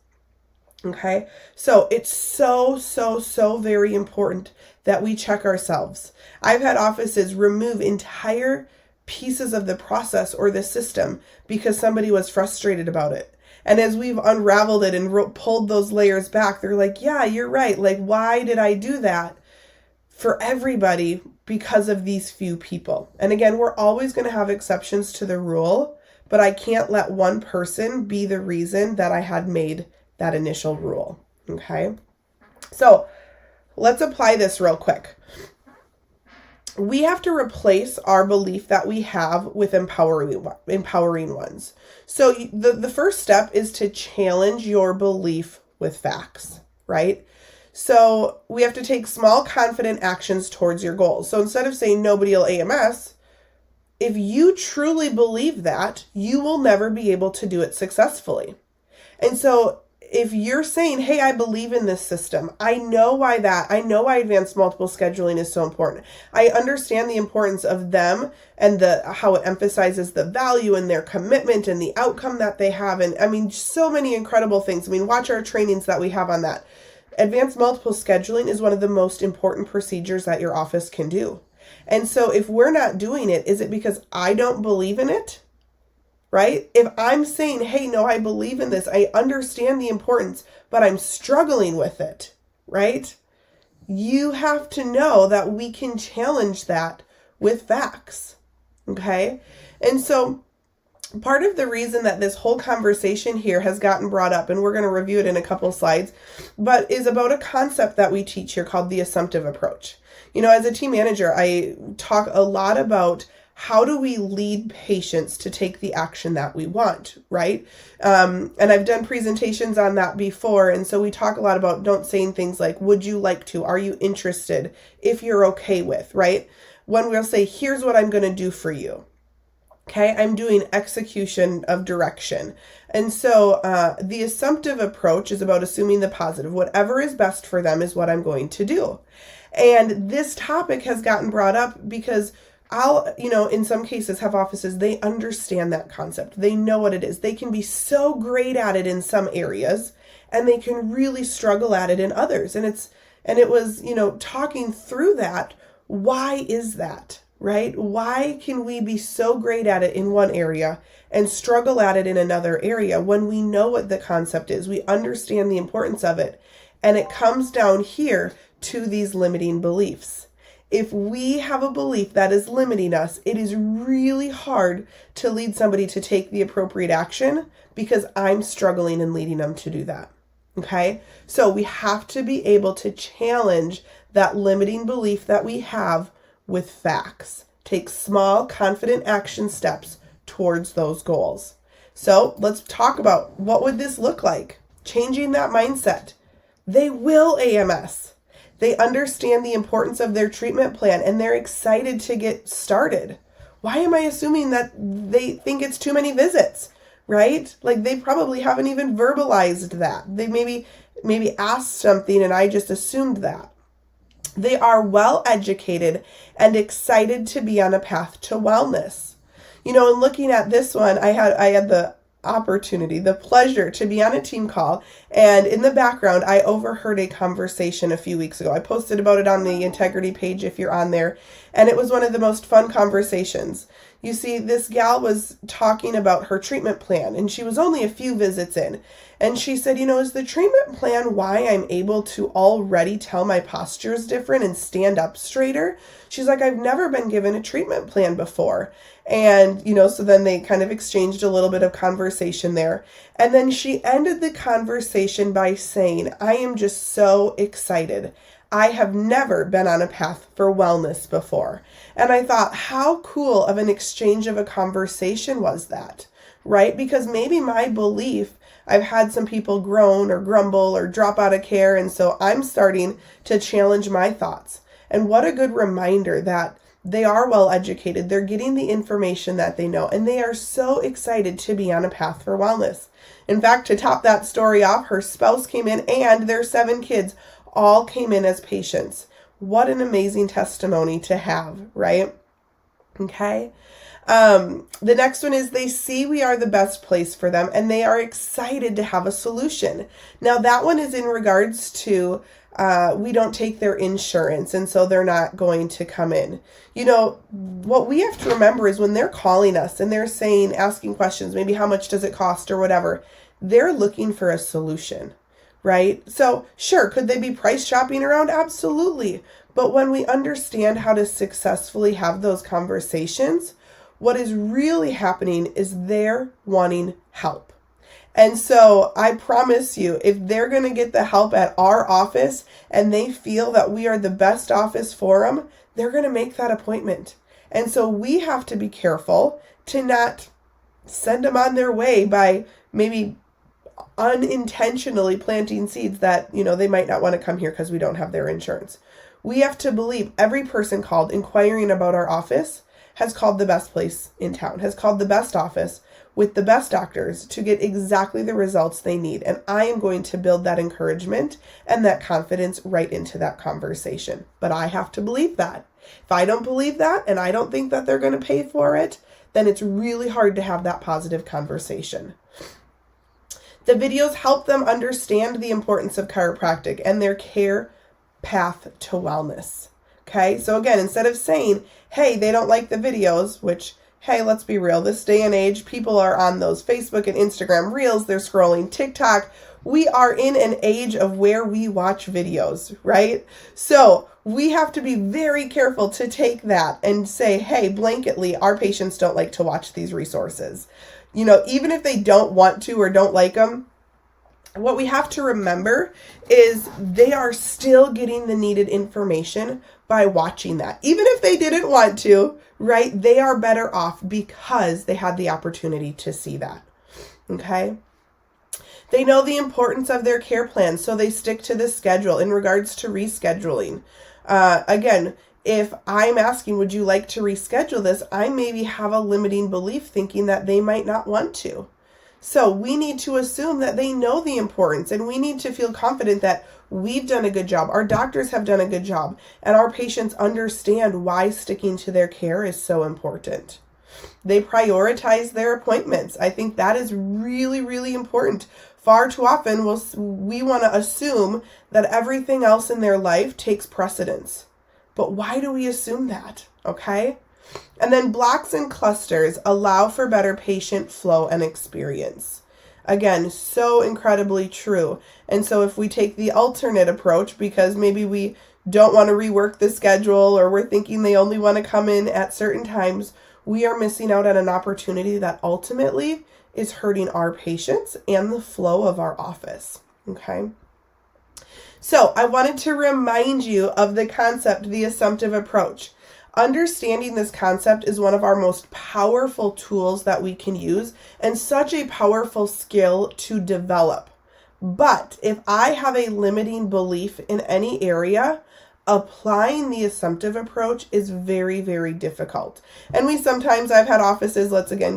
Okay? So it's so very important that we check ourselves. I've had offices remove entire pieces of the process or the system because somebody was frustrated about it. And as we've unraveled it and pulled those layers back, they're like, yeah, you're right. Like, why did I do that? for everybody because of these few people. And again, we're always going to have exceptions to the rule, but I can't let one person be the reason that I had made that initial rule. Okay? So let's apply this real quick. We have to replace our belief that we have with empowering ones. So the first step is to challenge your belief with facts, right? So we have to take small, confident actions towards your goals. So instead of saying nobody will AMS, if you truly believe that, you will never be able to do it successfully. And so if you're saying, hey, I believe in this system, I know why advanced multiple scheduling is so important. I understand the importance of them and how it emphasizes the value and their commitment and the outcome that they have. And I mean, so many incredible things. I mean, watch our trainings that we have on that. Advanced multiple scheduling is one of the most important procedures that your office can do. And so if we're not doing it, is it because I don't believe in it? Right? If I'm saying, hey, no, I believe in this, I understand the importance, but I'm struggling with it, right? You have to know that we can challenge that with facts, okay? And so part of the reason that this whole conversation here has gotten brought up, and we're going to review it in a couple slides, but is about a concept that we teach here called the assumptive approach. You know, as a team manager, I talk a lot about how do we lead patients to take the action that we want, right? And I've done presentations on that before. And so we talk a lot about don't saying things like, would you like to? Are you interested? If you're okay with, right? When we'll say, here's what I'm going to do for you. Okay, I'm doing execution of direction. And so the assumptive approach is about assuming the positive. Whatever is best for them is what I'm going to do. And this topic has gotten brought up because in some cases have offices, they understand that concept. They know what it is. They can be so great at it in some areas and they can really struggle at it in others. And it was, talking through that. Why is that, right? Why can we be so great at it in one area and struggle at it in another area when we know what the concept is? We understand the importance of it. And it comes down here to these limiting beliefs. If we have a belief that is limiting us, it is really hard to lead somebody to take the appropriate action because I'm struggling in leading them to do that. Okay? So we have to be able to challenge that limiting belief that we have with facts. Take small, confident action steps towards those goals. So let's talk about what would this look like? Changing that mindset. They will AMS. They understand the importance of their treatment plan and they're excited to get started. Why am I assuming that they think it's too many visits, right? Like they probably haven't even verbalized that. They maybe asked something and I just assumed that. They are well educated and excited to be on a path to wellness. And looking at this one, I had the opportunity, the pleasure to be on a team call. And in the background, I overheard a conversation a few weeks ago. I posted about it on the Integrity page if you're on there. And it was one of the most fun conversations. You see, this gal was talking about her treatment plan and she was only a few visits in. And she said, is the treatment plan why I'm able to already tell my posture is different and stand up straighter? She's like, I've never been given a treatment plan before. And, so then they kind of exchanged a little bit of conversation there. And then she ended the conversation by saying, I am just so excited. I have never been on a path for wellness before. And I thought, how cool of an exchange of a conversation was that, right? Because maybe my belief, I've had some people groan or grumble or drop out of care. And so I'm starting to challenge my thoughts. And what a good reminder that they are well educated. They're getting the information that they know. And they are so excited to be on a path for wellness. In fact, to top that story off, her spouse came in and their 7 kids all came in as patients. What an amazing testimony to have, right? Okay. The next one is they see we are the best place for them and they are excited to have a solution. Now that one is in regards to we don't take their insurance and so they're not going to come in. What we have to remember is when they're calling us and they're saying, asking questions, maybe how much does it cost or whatever, they're looking for a solution. Right? So sure, could they be price shopping around? Absolutely. But when we understand how to successfully have those conversations, what is really happening is they're wanting help. And so I promise you, if they're going to get the help at our office and they feel that we are the best office for them, they're going to make that appointment. And so we have to be careful to not send them on their way by maybe unintentionally planting seeds that, they might not want to come here because we don't have their insurance. We have to believe every person called inquiring about our office has called the best place in town, has called the best office with the best doctors to get exactly the results they need. And I am going to build that encouragement and that confidence right into that conversation. But I have to believe that. If I don't believe that and I don't think that they're going to pay for it, then it's really hard to have that positive conversation. The videos help them understand the importance of chiropractic and their care path to wellness. Okay, so again, instead of saying, hey, they don't like the videos, which, hey, let's be real, this day and age, people are on those Facebook and Instagram reels, they're scrolling TikTok. We are in an age of where we watch videos, right? So we have to be very careful to take that and say, hey, blanketly, our patients don't like to watch these resources. Even if they don't want to or don't like them, what we have to remember is they are still getting the needed information by watching that. Even if they didn't want to, right? They are better off because they had the opportunity to see that. Okay? They know the importance of their care plan, so they stick to the schedule in regards to rescheduling. Again, if I'm asking, would you like to reschedule this? I maybe have a limiting belief thinking that they might not want to. So we need to assume that they know the importance, and we need to feel confident that we've done a good job. Our doctors have done a good job, and our patients understand why sticking to their care is so important. They prioritize their appointments. I think that is really, really important. Far too often, we want to assume that everything else in their life takes precedence. But why do we assume that? Okay? And then blocks and clusters allow for better patient flow and experience. Again, so incredibly true. And so if we take the alternate approach, because maybe we don't want to rework the schedule or we're thinking they only want to come in at certain times, we are missing out on an opportunity that ultimately is hurting our patients and the flow of our office. Okay? So I wanted to remind you of the concept, the assumptive approach. Understanding this concept is one of our most powerful tools that we can use and such a powerful skill to develop. But if I have a limiting belief in any area, applying the assumptive approach is very, very difficult. And I've had offices,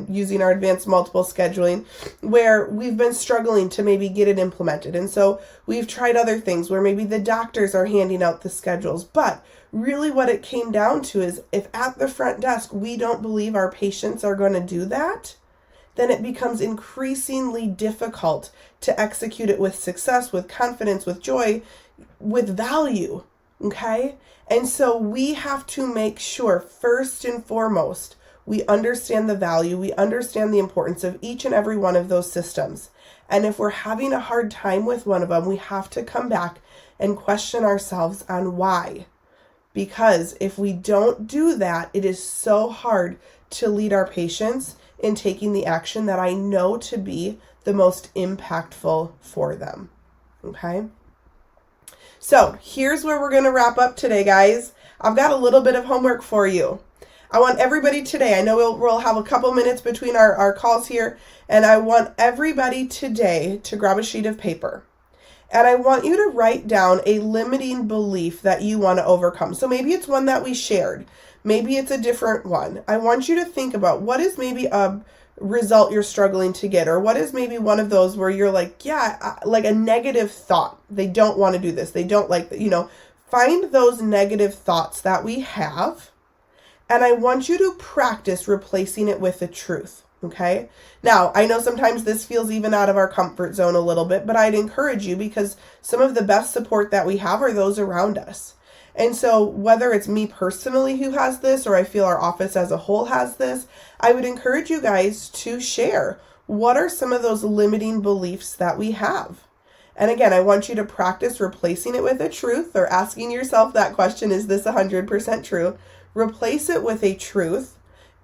using our advanced multiple scheduling, where we've been struggling to maybe get it implemented. And so we've tried other things where maybe the doctors are handing out the schedules. But really what it came down to is if at the front desk we don't believe our patients are going to do that, then it becomes increasingly difficult to execute it with success, with confidence, with joy, with value. Okay? And so we have to make sure, first and foremost, we understand the value, we understand the importance of each and every one of those systems. And if we're having a hard time with one of them, we have to come back and question ourselves on why. Because if we don't do that, it is so hard to lead our patients in taking the action that I know to be the most impactful for them. Okay? So here's where we're going to wrap up today, guys. I've got a little bit of homework for you. I want everybody today, I know we'll have a couple minutes between our calls here, and I want everybody today to grab a sheet of paper. And I want you to write down a limiting belief that you want to overcome. So maybe it's one that we shared. Maybe it's a different one. I want you to think about what is maybe a result you're struggling to get, or what is maybe one of those where you're like, like a negative thought. They don't want to do this. They don't like that. Find those negative thoughts that we have. And I want you to practice replacing it with the truth. Okay. Now, I know sometimes this feels even out of our comfort zone a little bit, but I'd encourage you because some of the best support that we have are those around us. And so whether it's me personally who has this, or I feel our office as a whole has this, I would encourage you guys to share what are some of those limiting beliefs that we have. And again, I want you to practice replacing it with a truth or asking yourself that question, is this 100% true? Replace it with a truth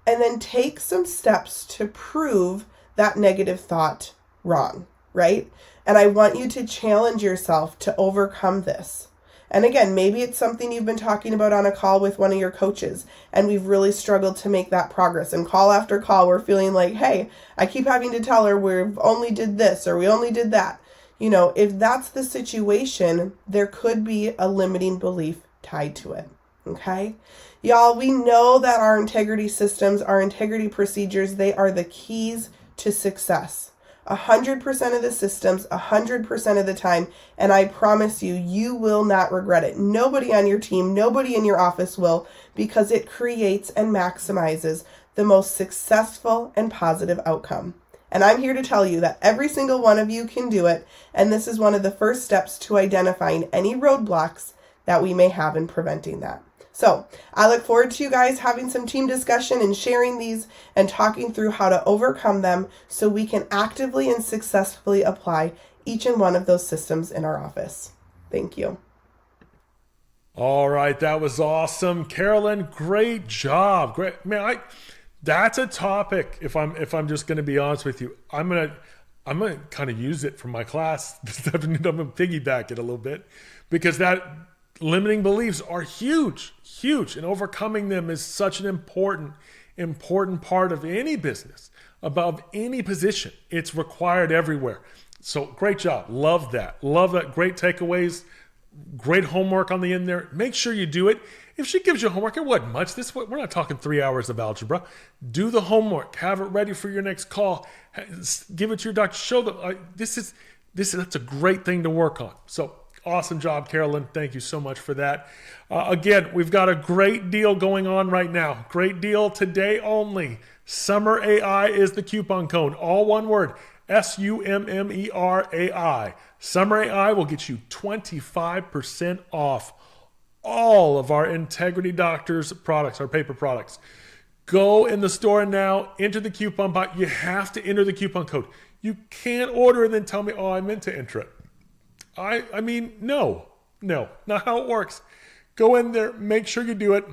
and then take some steps to prove that negative thought wrong, right? And I want you to challenge yourself to overcome this. And again, maybe it's something you've been talking about on a call with one of your coaches, and we've really struggled to make that progress. And call after call, we're feeling like, hey, I keep having to tell her we've only did this or we only did that. If that's the situation, there could be a limiting belief tied to it. Okay? Y'all, we know that our integrity systems, our integrity procedures, they are the keys to success. 100% of the systems, 100% of the time, and I promise you, you will not regret it. Nobody on your team, nobody in your office will, because it creates and maximizes the most successful and positive outcome. And I'm here to tell you that every single one of you can do it, and this is one of the first steps to identifying any roadblocks that we may have in preventing that. So I look forward to you guys having some team discussion and sharing these and talking through how to overcome them so we can actively and successfully apply each and one of those systems in our office. Thank you. All right, that was awesome. Carolyn, great job. Great. Man, that's a topic, if I'm just going to be honest with you, I'm going to kind of use it for my class this afternoon. I'm going to piggyback it a little bit because that limiting beliefs are huge, and overcoming them is such an important part of any business, above any position. It's required everywhere. So great job. Love that. Great takeaways. Great homework on the end there. Make sure you do it. If she gives you homework, it wasn't much. We're not talking 3 hours of algebra. Do the homework. Have it ready for your next call. Give it to your doctor. Show them that's a great thing to work on. So awesome job, Carolyn. Thank you so much for that. Again, we've got a great deal going on right now. Great deal today only. Summer AI is the coupon code. All one word. SUMMERAI. Summer AI will get you 25% off all of our Integrity Doctors products, our paper products. Go in the store now, enter the coupon box. You have to enter the coupon code. You can't order and then tell me, oh, I meant to enter it. I mean, no, not how it works. Go in there, make sure you do it.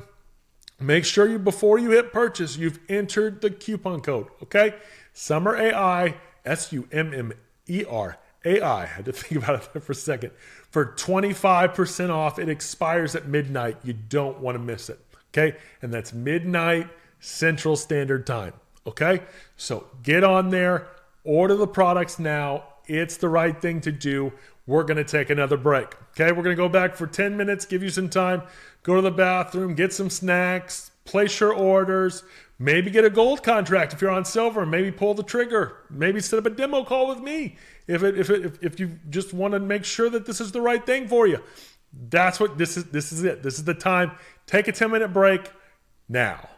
Make sure before you hit purchase, you've entered the coupon code, okay? Summer AI, SUMMERAI. I had to think about it there for a second. For 25% off, it expires at midnight. You don't want to miss it, okay? And that's midnight Central Standard Time, okay? So get on there, order the products now. It's the right thing to do. We're going to take another break, okay? We're going to go back for 10 minutes, give you some time, go to the bathroom, get some snacks, place your orders, maybe get a gold contract if you're on silver, maybe pull the trigger, maybe set up a demo call with me if you just want to make sure that this is the right thing for you. That's what this is it. This is the time. Take a 10-minute break now.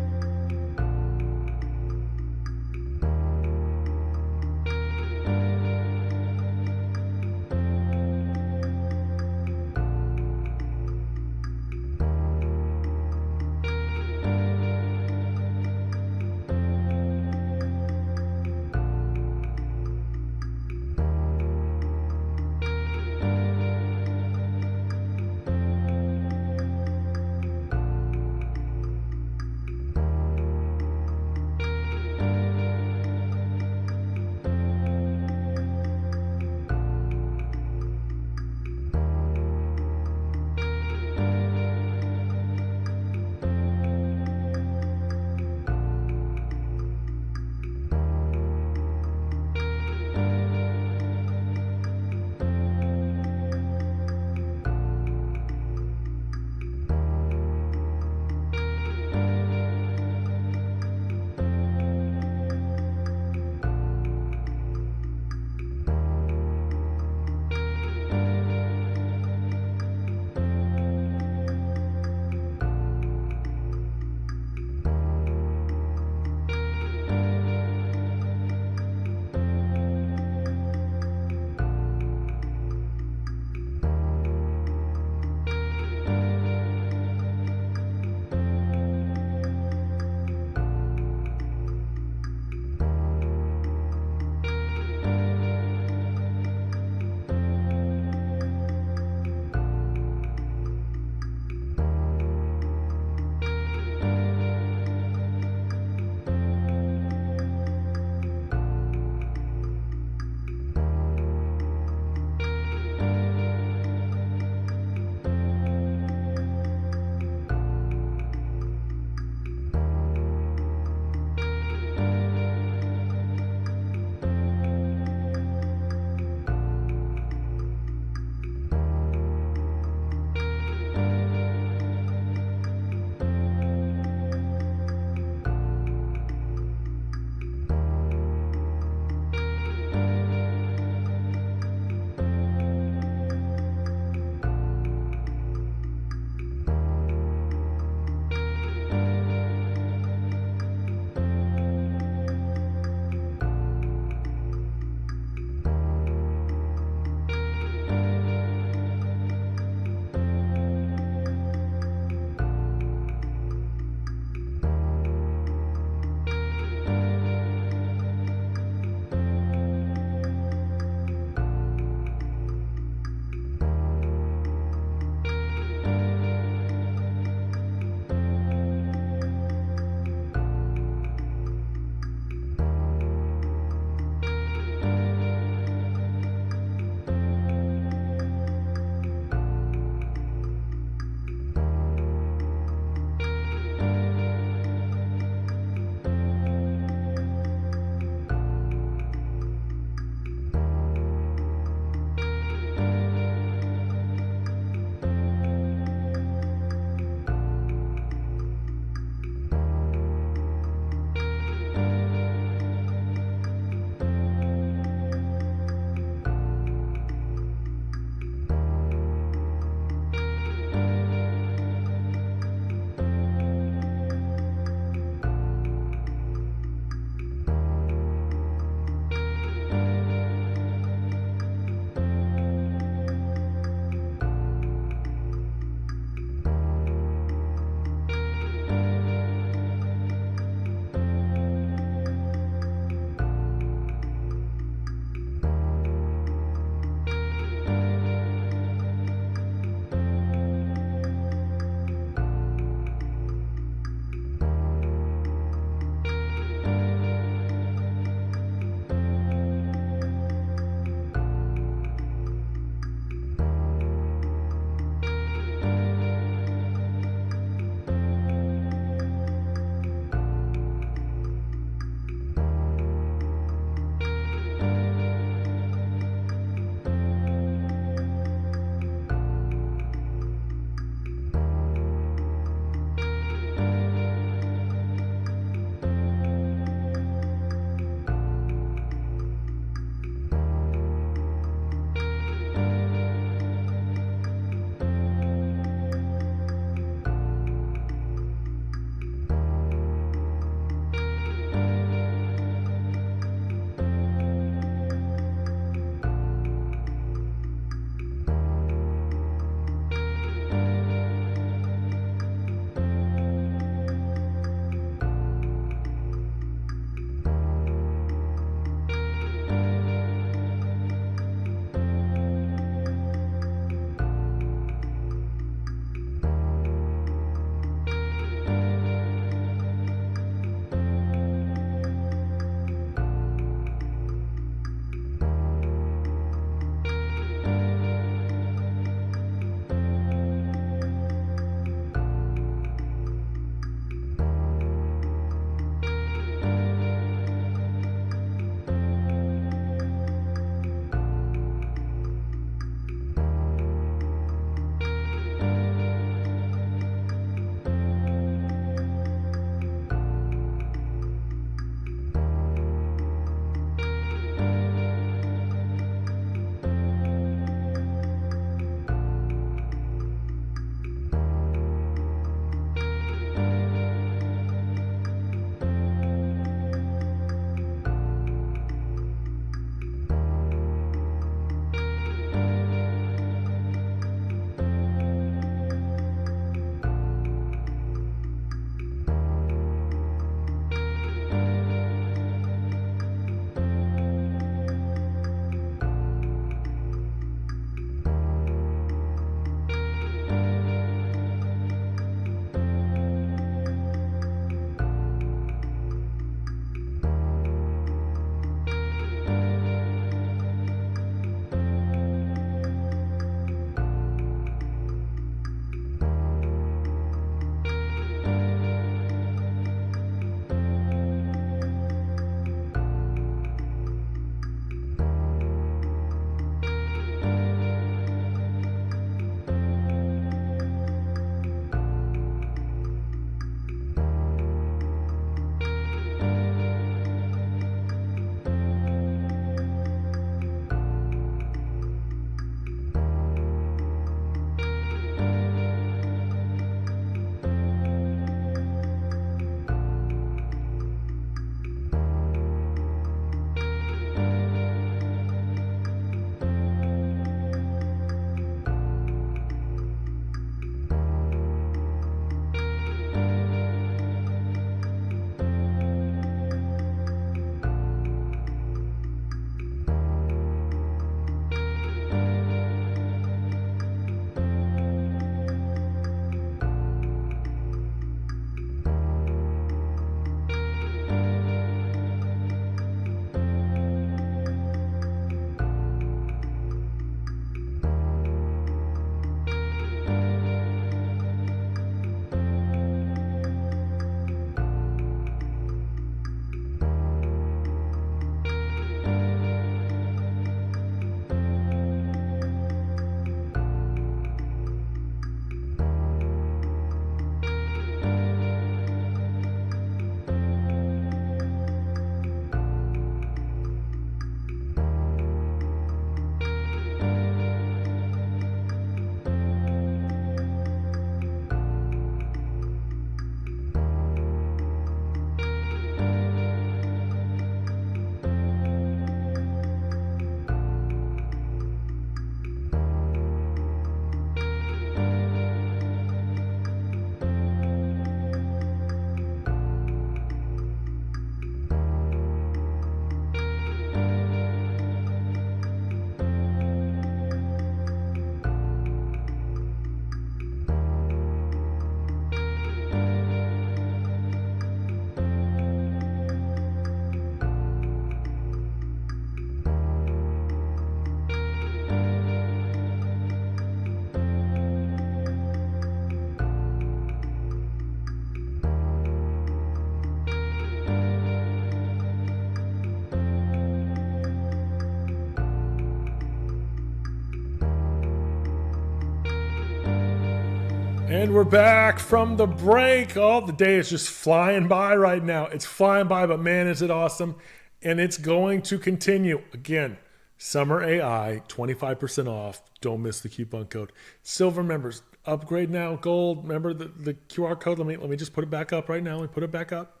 And we're back from the break. Oh, the day is just flying by right now. It's flying by, but man, is it awesome. And it's going to continue. Again, Summer AI, 25% off. Don't miss the coupon code. Silver members, upgrade now. Gold, remember the QR code? Let me just put it back up right now. Let me put it back up.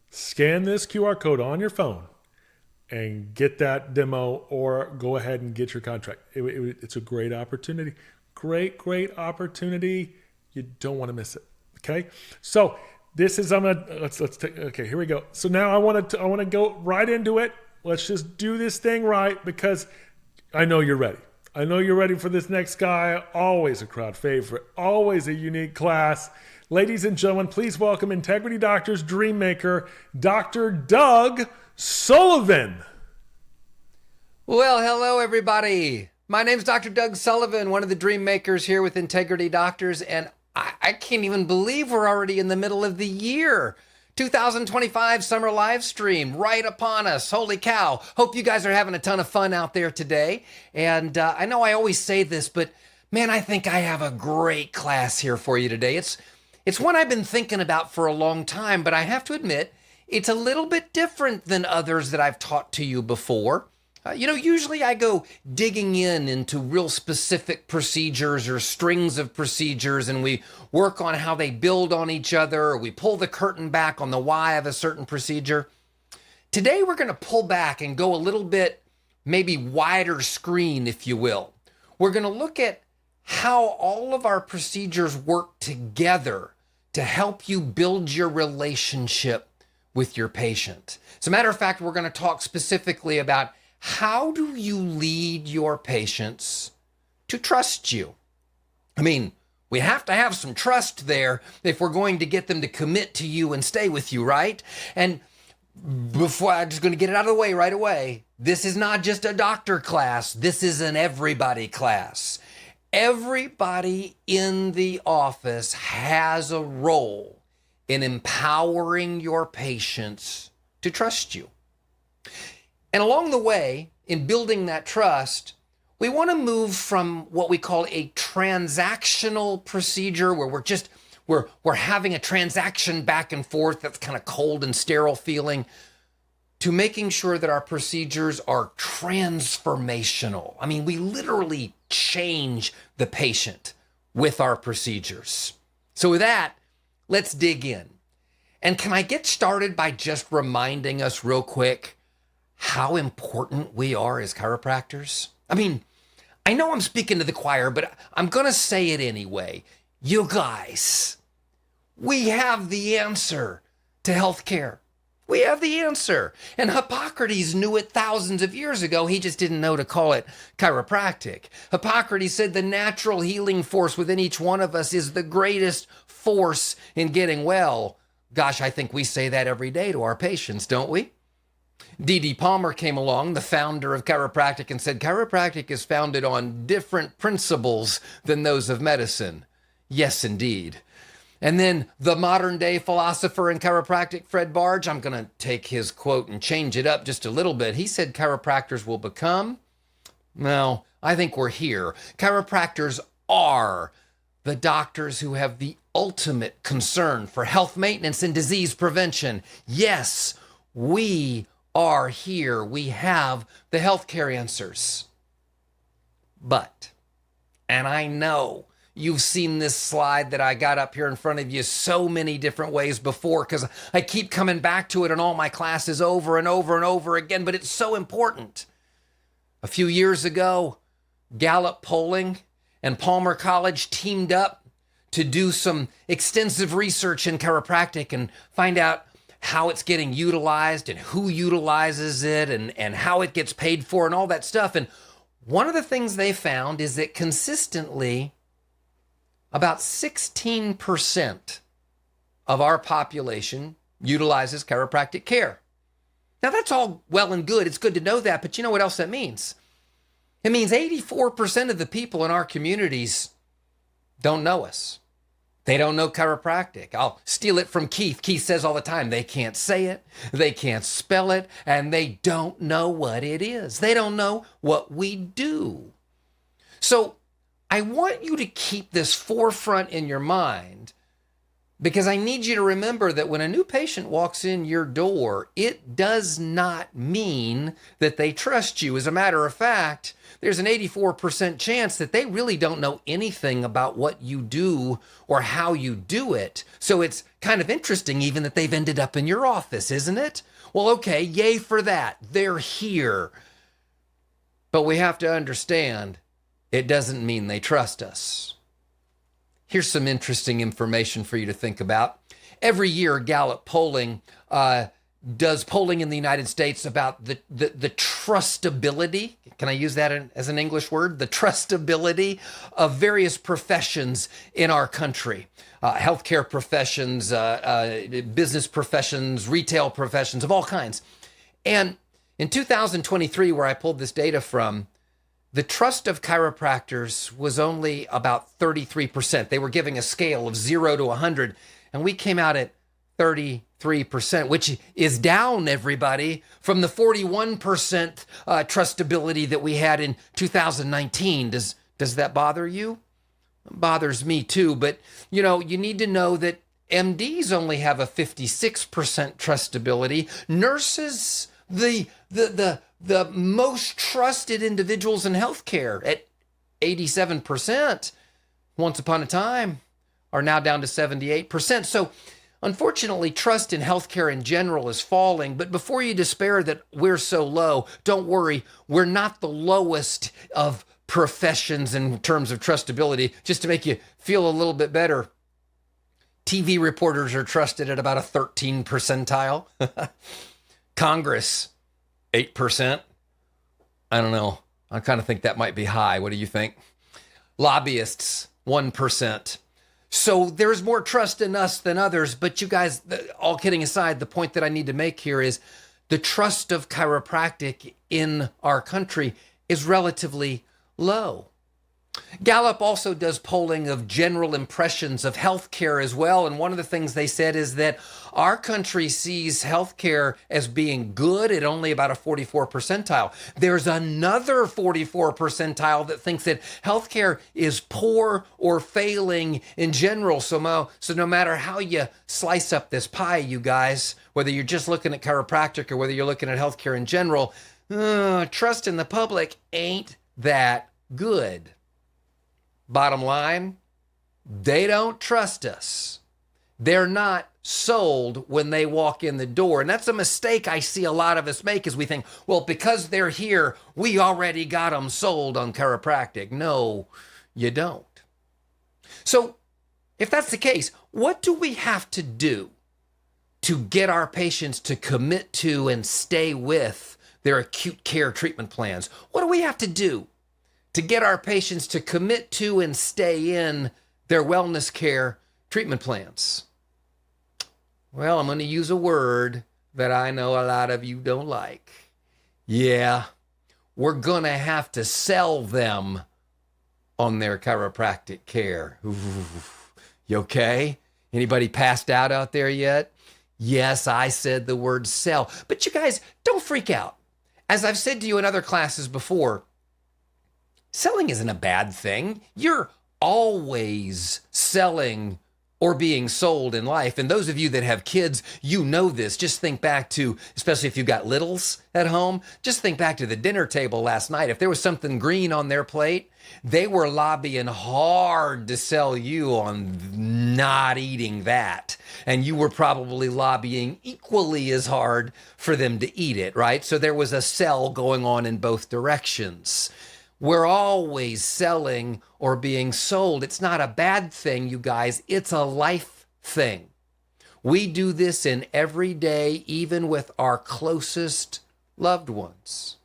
Scan this QR code on your phone and get that demo, or go ahead and get your contract. It's a great opportunity. Great opportunity. You don't want to miss it. Okay. So this is, let's take, okay, here we go. So now I want to go right into it. Let's just do this thing right, because I know you're ready. I know you're ready for this next guy. Always a crowd favorite, always a unique class. Ladies and gentlemen, please welcome Integrity Doctors Dream Maker, Dr. Doug Sullivan. Well, hello everybody. My name's Dr. Doug Sullivan, one of the Dream Makers here with Integrity Doctors, and I can't even believe we're already in the middle of the year. 2025 summer live stream right upon us. Holy cow. Hope you guys are having a ton of fun out there today. And I know I always say this, but man, I think I have a great class here for you today. It's one I've been thinking about for a long time, but I have to admit, it's a little bit different than others that I've taught to you before. Usually I go digging into real specific procedures or strings of procedures, and we work on how they build on each other, or we pull the curtain back on the why of a certain procedure. Today we're going to pull back and go a little bit, maybe wider screen, if you will. We're going to look at how all of our procedures work together to help you build your relationship with your patient. As a matter of fact, we're going to talk specifically about how do you lead your patients to trust you? I mean, we have to have some trust there if we're going to get them to commit to you and stay with you, right? And before, I'm just going to get it out of the way right away. This is not just a doctor class. This is an everybody class. Everybody in the office has a role in empowering your patients to trust you. And along the way, in building that trust, we want to move from what we call a transactional procedure, where we're having a transaction back and forth that's kind of cold and sterile feeling, to making sure that our procedures are transformational. I mean, we literally change the patient with our procedures. So with that, let's dig in. And can I get started by just reminding us real quick how important we are as chiropractors? I mean, I know I'm speaking to the choir, but I'm going to say it anyway. You guys, we have the answer to healthcare. We have the answer. And Hippocrates knew it thousands of years ago. He just didn't know to call it chiropractic. Hippocrates said the natural healing force within each one of us is the greatest force in getting well. Gosh, I think we say that every day to our patients, don't we? D.D. Palmer came along, the founder of chiropractic, and said chiropractic is founded on different principles than those of medicine. Yes, indeed. And then the modern day philosopher in chiropractic, Fred Barge, I'm going to take his quote and change it up just a little bit. He said chiropractors will become, well, I think we're here. Chiropractors are the doctors who have the ultimate concern for health maintenance and disease prevention. Yes, we are here. We have the healthcare answers. But, and I know you've seen this slide that I got up here in front of you so many different ways before, because I keep coming back to it in all my classes over and over and over again, but it's so important. A few years ago, Gallup polling and Palmer College teamed up to do some extensive research in chiropractic and find out how it's getting utilized and who utilizes it and how it gets paid for and all that stuff. And one of the things they found is that consistently about 16% of our population utilizes chiropractic care. Now that's all well and good. It's good to know that, but you know what else that means? It means 84% of the people in our communities don't know us. They don't know chiropractic. I'll steal it from Keith. Keith says all the time, they can't say it, they can't spell it, and they don't know what it is. They don't know what we do. So I want you to keep this forefront in your mind, because I need you to remember that when a new patient walks in your door, it does not mean that they trust you. As a matter of fact, there's an 84% chance that they really don't know anything about what you do or how you do it. So it's kind of interesting even that they've ended up in your office, isn't it? Well, okay, yay for that. They're here. But we have to understand, it doesn't mean they trust us. Here's some interesting information for you to think about. Every year, Gallup polling does polling in the United States about the trustability. Can I use that as an English word? The trustability of various professions in our country. Healthcare professions, business professions, retail professions of all kinds. And in 2023, where I pulled this data from, the trust of chiropractors was only about 33%. They were giving a scale of 0 to 100, and we came out at 33%, which is down, everybody, from the 41% trustability that we had in 2019. Does that bother you? It bothers me too, but you need to know that MDs only have a 56% trustability. Nurses, the most trusted individuals in healthcare at 87% once upon a time are now down to 78%. So unfortunately, trust in healthcare in general is falling. But before you despair that we're so low, don't worry. We're not the lowest of professions in terms of trustability. Just to make you feel a little bit better, TV reporters are trusted at about a 13 percentile. Congress, 8%. I don't know. I kind of think that might be high. What do you think? Lobbyists, 1%. So there's more trust in us than others. But you guys, all kidding aside, the point that I need to make here is the trust of chiropractic in our country is relatively low. Gallup also does polling of general impressions of healthcare as well. And one of the things they said is that our country sees healthcare as being good at only about a 44 percentile. There's another 44 percentile that thinks that healthcare is poor or failing in general. So no matter how you slice up this pie, you guys, whether you're just looking at chiropractic or whether you're looking at healthcare in general, trust in the public ain't that good. Bottom line, they don't trust us. They're not sold when they walk in the door. And that's a mistake I see a lot of us make, is we think, well, because they're here, we already got them sold on chiropractic. No, you don't. So if that's the case, what do we have to do to get our patients to commit to and stay with their acute care treatment plans? What do we have to do to get our patients to commit to and stay in their wellness care treatment plans? Well, I'm going to use a word that I know a lot of you don't like. Yeah, we're going to have to sell them on their chiropractic care. Ooh, you okay? Anybody passed out there yet? Yes, I said the word sell. But you guys, don't freak out. As I've said to you in other classes before, selling isn't a bad thing. You're always selling or being sold in life. And those of you that have kids, you know this. Just think back to, especially if you've got littles at home, just think back to the dinner table last night. If there was something green on their plate, they were lobbying hard to sell you on not eating that. And you were probably lobbying equally as hard for them to eat it, right? So there was a sell going on in both directions. We're always selling or being sold. It's not a bad thing, you guys. It's a life thing. We do this in every day, even with our closest loved ones.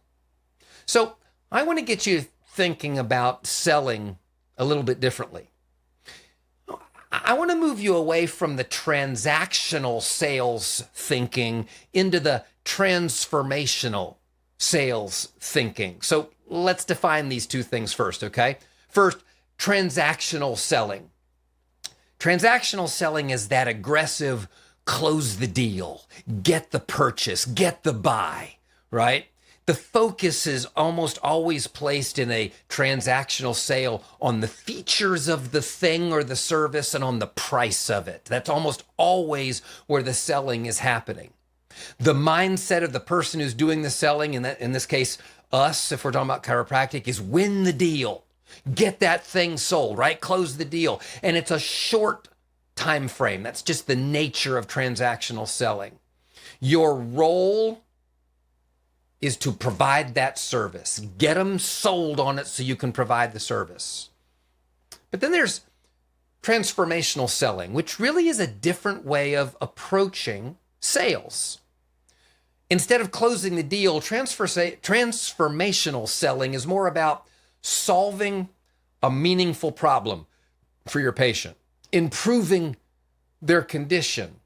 So I want to get you thinking about selling a little bit differently. I want to move you away from the transactional sales thinking into the transformational sales thinking. So let's define these two things first, okay? First, transactional selling. Transactional selling is that aggressive, close the deal, get the purchase, get the buy, right? The focus is almost always placed in a transactional sale on the features of the thing or the service and on the price of it. That's almost always where the selling is happening. The mindset of the person who's doing the selling, in this case, us, if we're talking about chiropractic, is win the deal. Get that thing sold, right? Close the deal. And it's a short time frame. That's just the nature of transactional selling. Your role is to provide that service. Get them sold on it so you can provide the service. But then there's transformational selling, which really is a different way of approaching sales. Instead of closing the deal, transformational selling is more about solving a meaningful problem for your patient, improving their condition.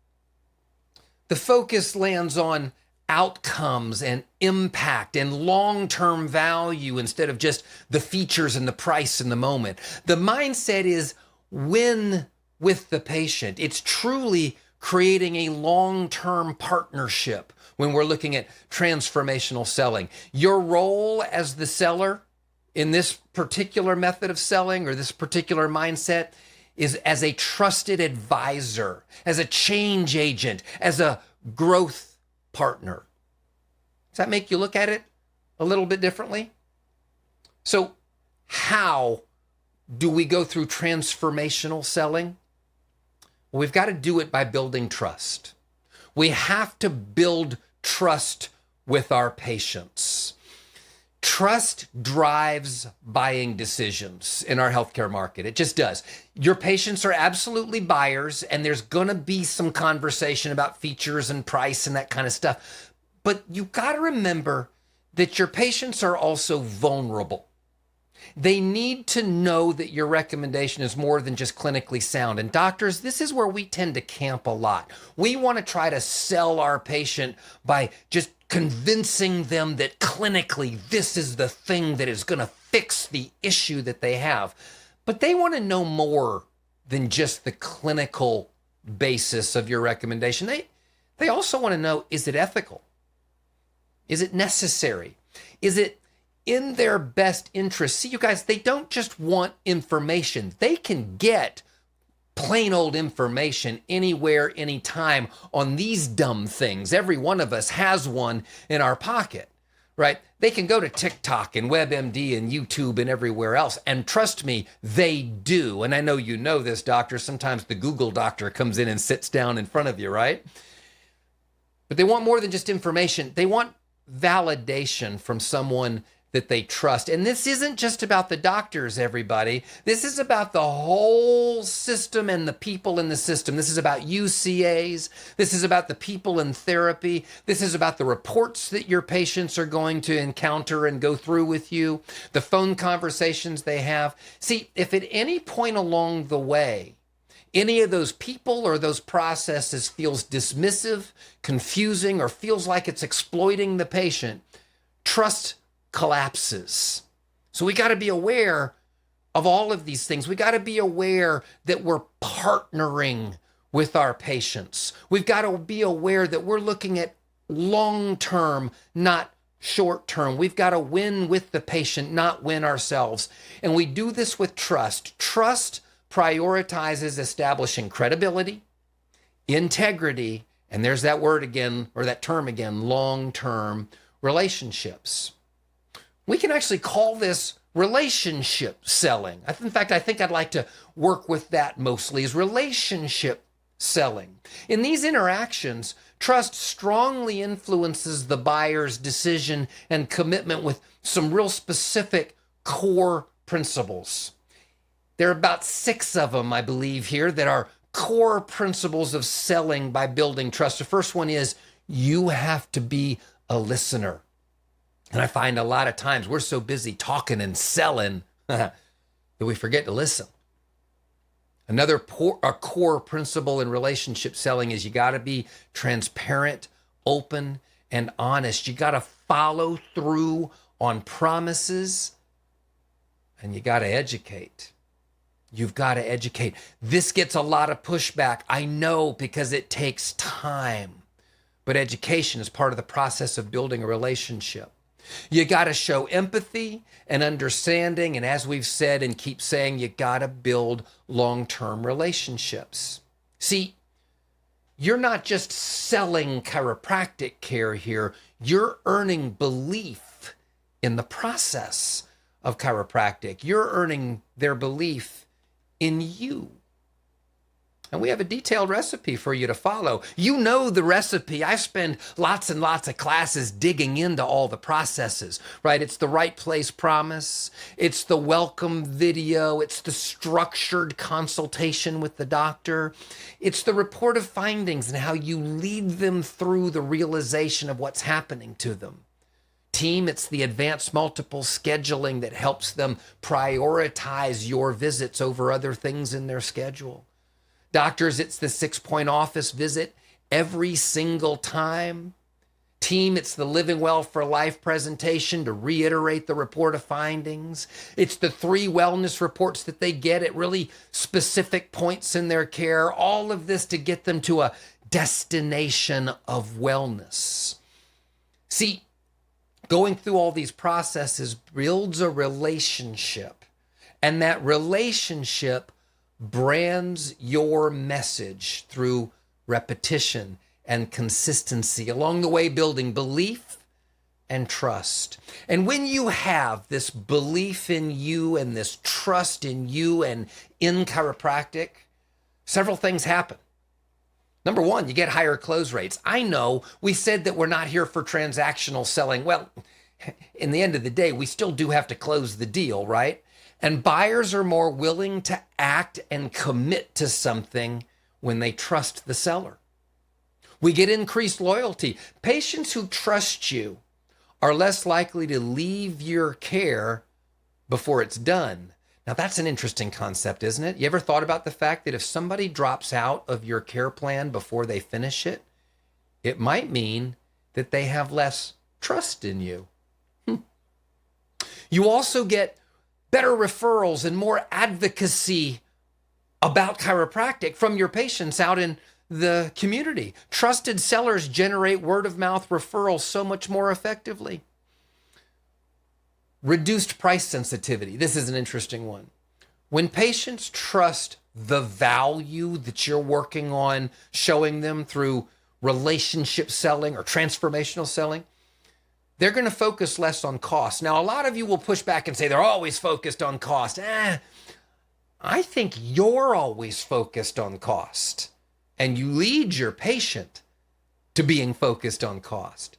The focus lands on outcomes and impact and long-term value instead of just the features and the price in the moment. The mindset is win with the patient. It's truly creating a long-term partnership when we're looking at transformational selling. Your role as the seller in this particular method of selling or this particular mindset is as a trusted advisor, as a change agent, as a growth partner. Does that make you look at it a little bit differently? So how do we go through transformational selling? Well, we've got to do it by building trust. We have to build trust with our patients. Trust drives buying decisions in our healthcare market. It just does. Your patients are absolutely buyers, and there's going to be some conversation about features and price and that kind of stuff. But you got to remember that your patients are also vulnerable. They need to know that your recommendation is more than just clinically sound. And doctors, this is where we tend to camp a lot. We want to try to sell our patient by just convincing them that clinically this is the thing that is going to fix the issue that they have. But they want to know more than just the clinical basis of your recommendation. They also want to know, is it ethical? Is it necessary? Is it in their best interest? See, you guys, they don't just want information. They can get plain old information anywhere, anytime on these dumb things. Every one of us has one in our pocket, right? They can go to TikTok and WebMD and YouTube and everywhere else. And trust me, they do. And I know you know this, doctor. Sometimes the Google doctor comes in and sits down in front of you, right? But they want more than just information. They want validation from someone that they trust. And this isn't just about the doctors, everybody. This is about the whole system and the people in the system. This is about UCAs. This is about the people in therapy. This is about the reports that your patients are going to encounter and go through with you, the phone conversations they have. See, if at any point along the way, any of those people or those processes feels dismissive, confusing, or feels like it's exploiting the patient, trust collapses. So we got to be aware of all of these things. We got to be aware that we're partnering with our patients. We've got to be aware that we're looking at long-term, not short-term. We've got to win with the patient, not win ourselves. And we do this with trust. Trust prioritizes establishing credibility, integrity, and there's that word again, or that term again, long-term relationships. We can actually call this relationship selling. In fact, I think I'd like to work with that mostly, is relationship selling. In these interactions, trust strongly influences the buyer's decision and commitment with some real specific core principles. There are about 6 of them, I believe, here that are core principles of selling by building trust. The first one is you have to be a listener. And I find a lot of times we're so busy talking and selling that we forget to listen. Another core principle in relationship selling is you got to be transparent, open, and honest. You got to follow through on promises, and you got to educate. You've got to educate. This gets a lot of pushback, I know, because it takes time. But education is part of the process of building a relationship. You got to show empathy and understanding. And as we've said and keep saying, you got to build long-term relationships. See, you're not just selling chiropractic care here. You're earning belief in the process of chiropractic. You're earning their belief in you. And we have a detailed recipe for you to follow. You know the recipe. I spend lots and lots of classes digging into all the processes, right? It's the right place promise. It's the welcome video. It's the structured consultation with the doctor. It's the report of findings and how you lead them through the realization of what's happening to them. Team, it's the advanced multiple scheduling that helps them prioritize your visits over other things in their schedule. Doctors, it's the 6-point office visit every single time. Team, it's the Living Well for Life presentation to reiterate the report of findings. It's the 3 wellness reports that they get at really specific points in their care. All of this to get them to a destination of wellness. See, going through all these processes builds a relationship, and that relationship brands your message through repetition and consistency, along the way building belief and trust. And when you have this belief in you and this trust in you and in chiropractic, several things happen. Number one, you get higher close rates. I know we said that we're not here for transactional selling. Well, in the end of the day, we still do have to close the deal, right? And buyers are more willing to act and commit to something when they trust the seller. We get increased loyalty. Patients who trust you are less likely to leave your care before it's done. Now, that's an interesting concept, isn't it? You ever thought about the fact that if somebody drops out of your care plan before they finish it, it might mean that they have less trust in you. You also get better referrals and more advocacy about chiropractic from your patients out in the community. Trusted sellers generate word of mouth referrals so much more effectively. Reduced price sensitivity. This is an interesting one. When patients trust the value that you're working on showing them through relationship selling or transformational selling, they're going to focus less on cost. Now, a lot of you will push back and say they're always focused on cost. I think you're always focused on cost, and you lead your patient to being focused on cost.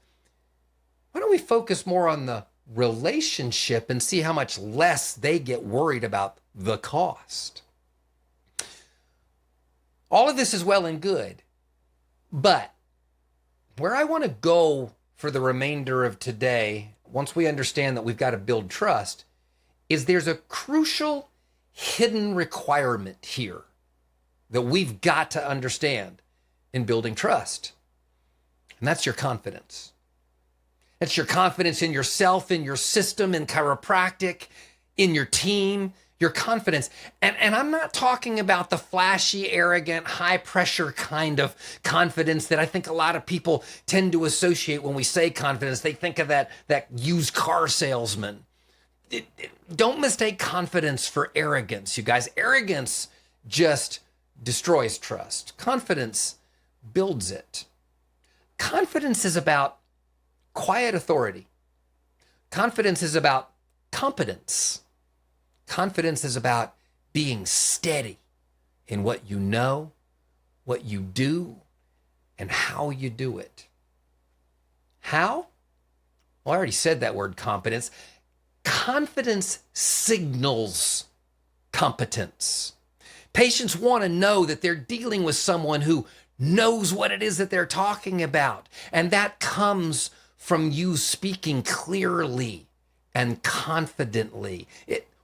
Why don't we focus more on the relationship and see how much less they get worried about the cost? All of this is well and good, but where I want to go for the remainder of today, once we understand that we've got to build trust, is there's a crucial hidden requirement here that we've got to understand in building trust. And that's your confidence. It's your confidence in yourself, in your system, in chiropractic, in your team, your confidence. And I'm not talking about the flashy, arrogant, high pressure kind of confidence that I think a lot of people tend to associate when we say confidence. They think of that used car salesman. Don't mistake confidence for arrogance, you guys. Arrogance just destroys trust. Confidence builds it. Confidence is about quiet authority. Confidence is about competence. Confidence is about being steady in what you know, what you do, and how you do it. How? Well, I already said that word, competence. Confidence signals competence. Patients want to know that they're dealing with someone who knows what it is that they're talking about. And that comes from you speaking clearly and confidently.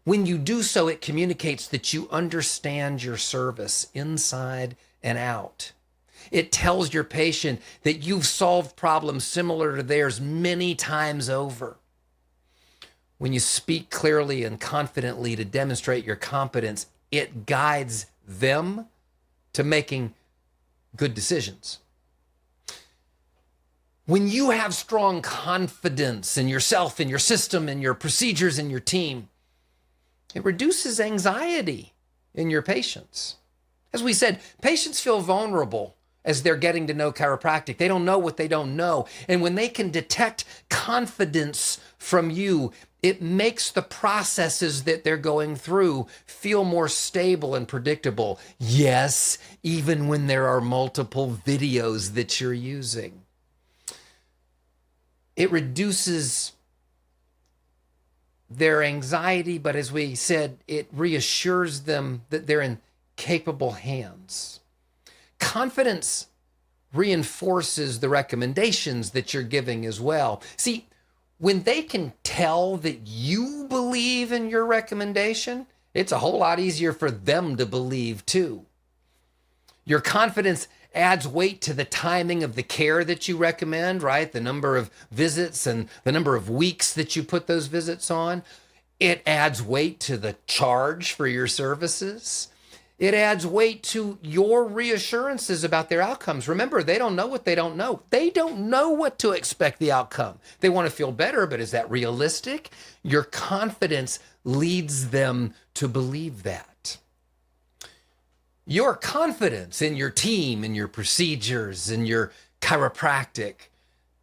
When you do so, it communicates that you understand your service inside and out. It tells your patient that you've solved problems similar to theirs many times over. When you speak clearly and confidently to demonstrate your competence, it guides them to making good decisions. When you have strong confidence in yourself, in your system, in your procedures, in your team, it reduces anxiety in your patients. As we said, patients feel vulnerable as they're getting to know chiropractic. They don't know what they don't know. And when they can detect confidence from you, it makes the processes that they're going through feel more stable and predictable. Yes, even when there are multiple videos that you're using. It reduces their anxiety, but as we said, it reassures them that they're in capable hands. Confidence reinforces the recommendations that you're giving as well. See, when they can tell that you believe in your recommendation, it's a whole lot easier for them to believe too. Your confidence adds weight to the timing of the care that you recommend, right? The number of visits and the number of weeks that you put those visits on. It adds weight to the charge for your services. It adds weight to your reassurances about their outcomes. Remember, they don't know what they don't know. They don't know what to expect the outcome. They want to feel better, but is that realistic? Your confidence leads them to believe that. Your confidence in your team, in your procedures, in your chiropractic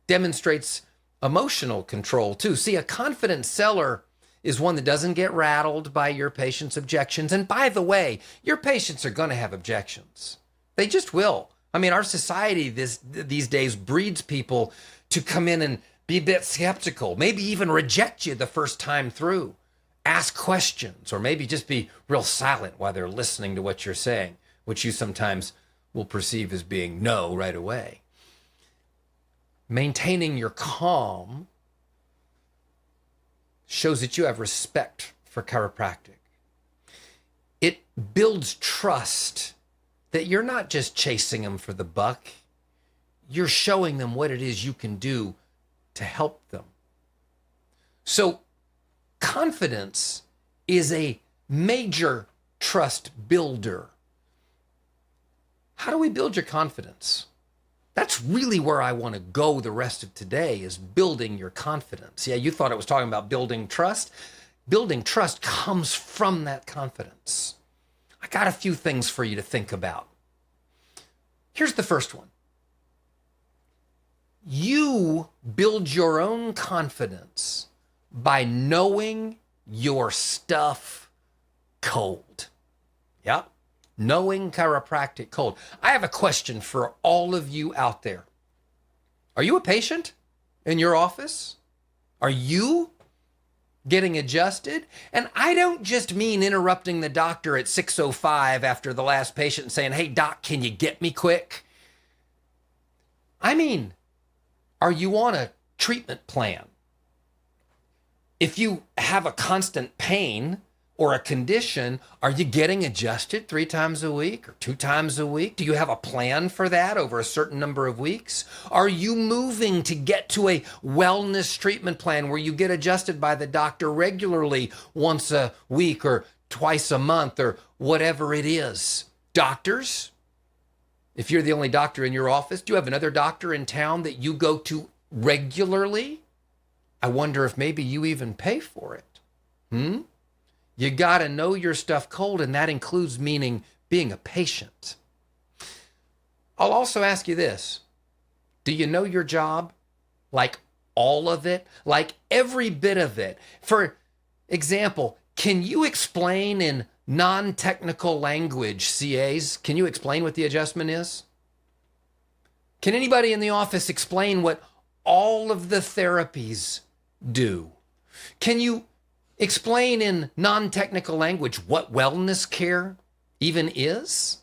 demonstrates emotional control too. See, a confident seller is one that doesn't get rattled by your patient's objections. And by the way, your patients are going to have objections. They just will. I mean, our society these days breeds people to come in and be a bit skeptical, maybe even reject you the first time through, ask questions, or maybe just be real silent while they're listening to what you're saying, which you sometimes will perceive as being no right away. Maintaining your calm shows that you have respect for chiropractic. It builds trust that you're not just chasing them for the buck. You're showing them what it is you can do to help them. So confidence is a major trust builder. How do we build your confidence? That's really where I want to go the rest of today, is building your confidence. Yeah, you thought it was talking about building trust. Building trust comes from that confidence. I got a few things for you to think about. Here's the first one. You build your own confidence by knowing your stuff cold. Yeah. Knowing chiropractic cold. I have a question for all of you out there. Are you a patient in your office? Are you getting adjusted? And I don't just mean interrupting the doctor at 6:05 after the last patient and saying, "Hey, doc, can you get me quick?" I mean, are you on a treatment plan? If you have a constant pain or a condition, are you getting adjusted 3 times a week or 2 times a week? Do you have a plan for that over a certain number of weeks? Are you moving to get to a wellness treatment plan where you get adjusted by the doctor regularly once a week or twice a month or whatever it is? Doctors, if you're the only doctor in your office, do you have another doctor in town that you go to regularly? I wonder if maybe you even pay for it. You got to know your stuff cold, and that includes being a patient. I'll also ask you this. Do you know your job? Like all of it? Like every bit of it? For example, can you explain in non-technical language, CAs, can you explain what the adjustment is? Can anybody in the office explain what all of the therapies do? Can you explain in non-technical language what wellness care even is?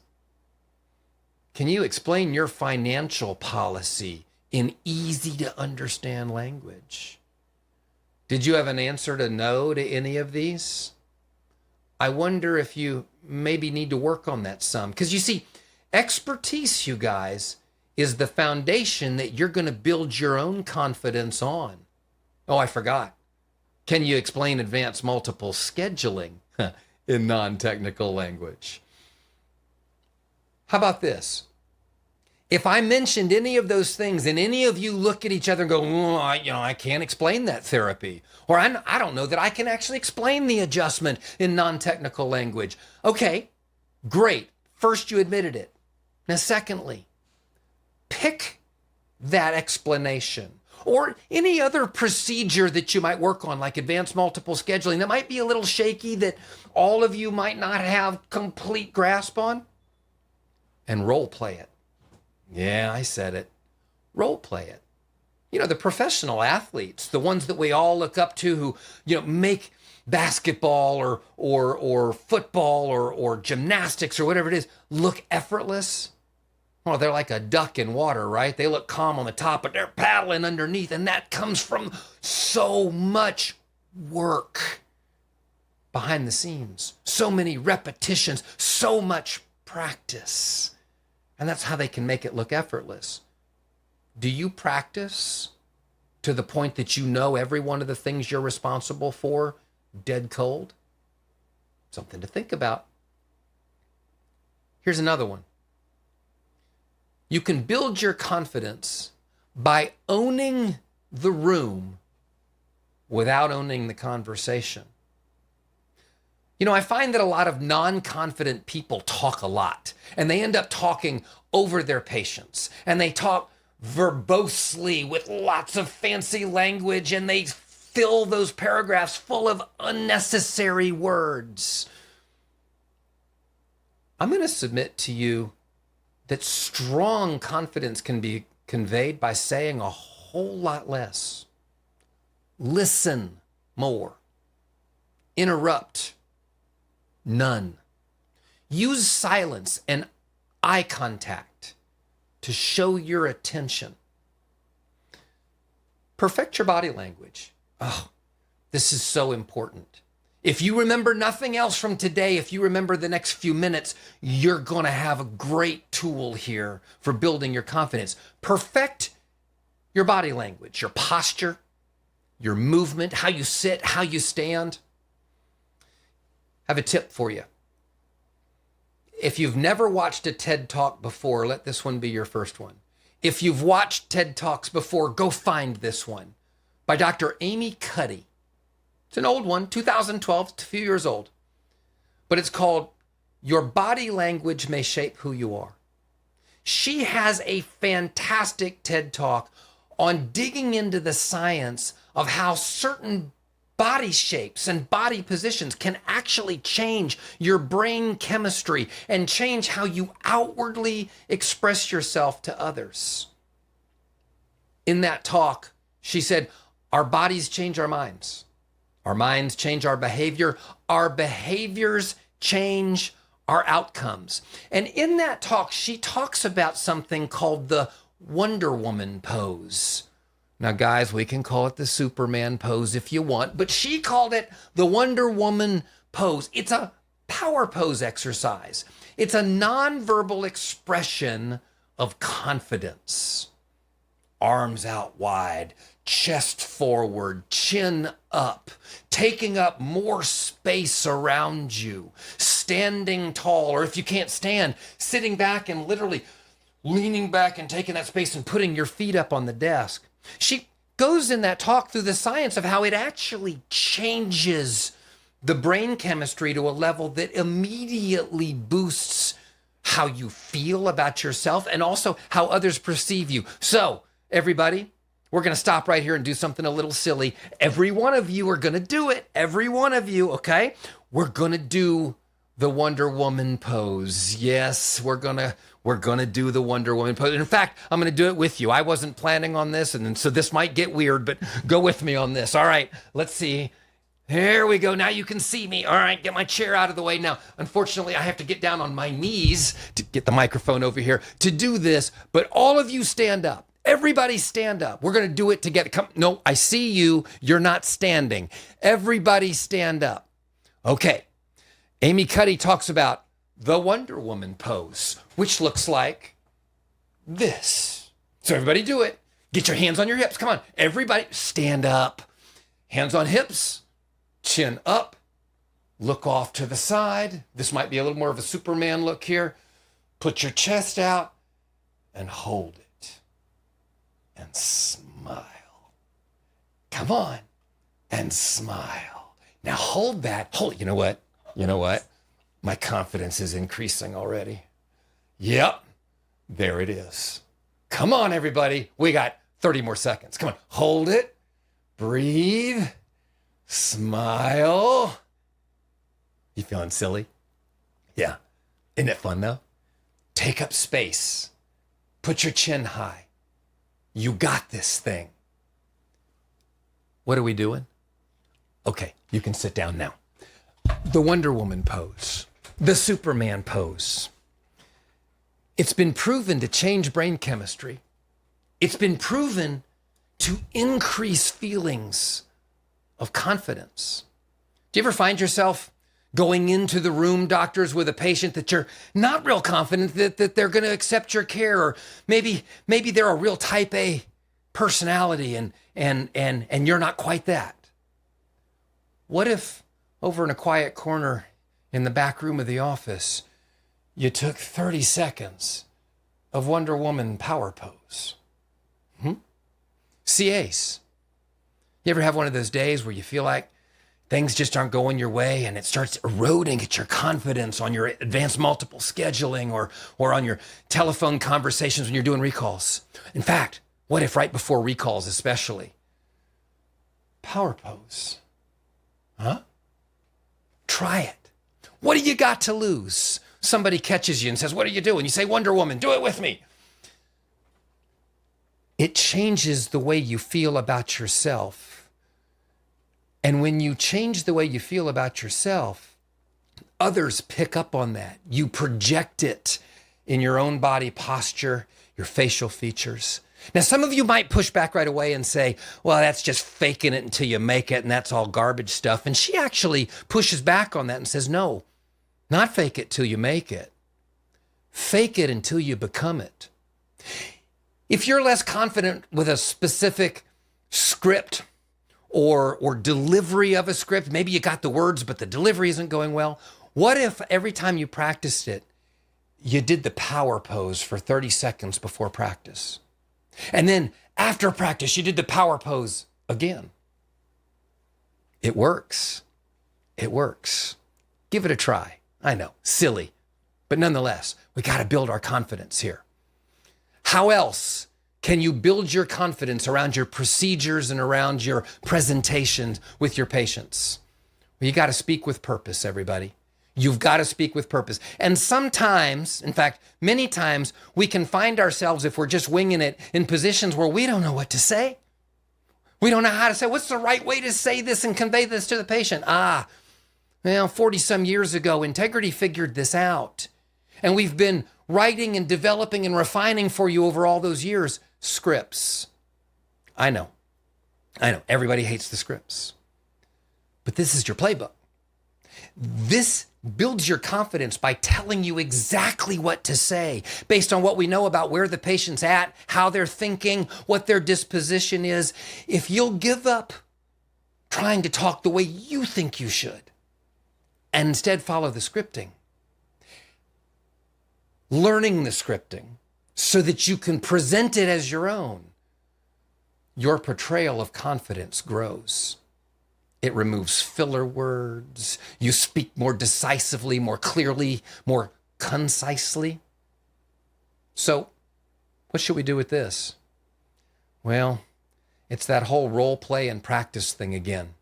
Can you explain your financial policy in easy to understand language? Did you have an answer to no to any of these? I wonder if you maybe need to work on that some. Because you see, expertise, you guys, is the foundation that you're going to build your own confidence on. Oh, I forgot. Can you explain advanced multiple scheduling in non-technical language? How about this? If I mentioned any of those things and any of you look at each other and go, "Oh, I can't explain that therapy," or I don't know that I can actually explain the adjustment in non-technical language. Okay, great. First, you admitted it. Now, secondly, pick that explanation or any other procedure that you might work on, like advanced multiple scheduling, that might be a little shaky, that all of you might not have complete grasp on, and role play it. Yeah, I said it. Role play it. The professional athletes, the ones that we all look up to who, make basketball or football or gymnastics or whatever it is look effortless. Well, they're like a duck in water, right? They look calm on the top, but they're paddling underneath. And that comes from so much work behind the scenes, so many repetitions, so much practice. And that's how they can make it look effortless. Do you practice to the point that you know every one of the things you're responsible for dead cold? Something to think about. Here's another one. You can build your confidence by owning the room without owning the conversation. I find that a lot of non-confident people talk a lot, and they end up talking over their patients, and they talk verbosely with lots of fancy language, and they fill those paragraphs full of unnecessary words. I'm going to submit to you that strong confidence can be conveyed by saying a whole lot less. Listen more. Interrupt none. Use silence and eye contact to show your attention. Perfect your body language. Oh, this is so important. If you remember nothing else from today, if you remember the next few minutes, you're going to have a great tool here for building your confidence. Perfect your body language, your posture, your movement, how you sit, how you stand. I have a tip for you. If you've never watched a TED Talk before, let this one be your first one. If you've watched TED Talks before, go find this one by Dr. Amy Cuddy. It's an old one, 2012, it's a few years old. But it's called Your Body Language May Shape Who You Are. She has a fantastic TED Talk on digging into the science of how certain body shapes and body positions can actually change your brain chemistry and change how you outwardly express yourself to others. In that talk, she said, our bodies change our minds. Our minds change our behavior. Our behaviors change our outcomes. And in that talk, she talks about something called the Wonder Woman pose. Now, guys, we can call it the Superman pose if you want, but she called it the Wonder Woman pose. It's a power pose exercise. It's a nonverbal expression of confidence. Arms out wide, chest forward, chin up, taking up more space around you, standing tall, or if you can't stand, sitting back and literally leaning back and taking that space and putting your feet up on the desk. She goes in that talk through the science of how it actually changes the brain chemistry to a level that immediately boosts how you feel about yourself and also how others perceive you. So, everybody, we're going to stop right here and do something a little silly. Every one of you are going to do it. Every one of you, okay? We're going to do the Wonder Woman pose. Yes, we're going to do the Wonder Woman pose. In fact, I'm going to do it with you. I wasn't planning on this, and so this might get weird, but go with me on this. All right, let's see. Here we go. Now you can see me. All right, get my chair out of the way. Now, unfortunately, I have to get down on my knees to get the microphone over here to do this, but all of you stand up. Everybody stand up. We're going to do it together. Come. No, I see you. You're not standing. Everybody stand up. Okay. Amy Cuddy talks about the Wonder Woman pose, which looks like this. So everybody do it. Get your hands on your hips. Come on. Everybody stand up. Hands on hips. Chin up. Look off to the side. This might be a little more of a Superman look here. Put your chest out. and hold it and smile. Come on and smile. Now hold that. You know what? My confidence is increasing already. Yep, there it is. Come on, everybody. We got 30 more seconds. Come on, hold it, breathe, smile. You feeling silly? Yeah. Isn't it fun though? Take up space. Put your chin high. You got this thing. What are we doing? Okay, you can sit down now. The Wonder Woman pose, the Superman pose. It's been proven to change brain chemistry. It's been proven to increase feelings of confidence. Do you ever find yourself going into the room, doctors, with a patient that you're not real confident that they're going to accept your care, or maybe they're a real type A personality and you're not quite that? What if over in a quiet corner in the back room of the office, you took 30 seconds of Wonder Woman power pose? CAs, you ever have one of those days where you feel like things just aren't going your way and it starts eroding at your confidence on your advanced multiple scheduling or on your telephone conversations when you're doing recalls? In fact, what if right before recalls especially? Power pose. Try it. What do you got to lose? Somebody catches you and says, "What are you doing?" You say, "Wonder Woman, do it with me." It changes the way you feel about yourself. And when you change the way you feel about yourself, others pick up on that. You project it in your own body posture, your facial features. Now, some of you might push back right away and say, "Well, that's just faking it until you make it, and that's all garbage stuff." And she actually pushes back on that and says, "No, not fake it till you make it. Fake it until you become it." If you're less confident with a specific script or delivery of a script, maybe you got the words, but the delivery isn't going well. What if every time you practiced it, you did the power pose for 30 seconds before practice? And then after practice, you did the power pose again. It works. It works. Give it a try. I know, silly, but nonetheless, we got to build our confidence here. How else can you build your confidence around your procedures and around your presentations with your patients? Well, you got to speak with purpose, everybody. You've got to speak with purpose. And sometimes, in fact, many times, we can find ourselves, if we're just winging it, in positions where we don't know what to say. We don't know how to say, what's the right way to say this and convey this to the patient? 40 some years ago, Integrity figured this out. And we've been writing and developing and refining for you over all those years scripts. I know. Everybody hates the scripts. But this is your playbook. This builds your confidence by telling you exactly what to say based on what we know about where the patient's at, how they're thinking, what their disposition is. If you'll give up trying to talk the way you think you should and instead follow the scripting, learning the scripting so that you can present it as your own, your portrayal of confidence grows. It removes filler words. You speak more decisively, more clearly, more concisely. So, what should we do with this? Well, it's that whole role play and practice thing again.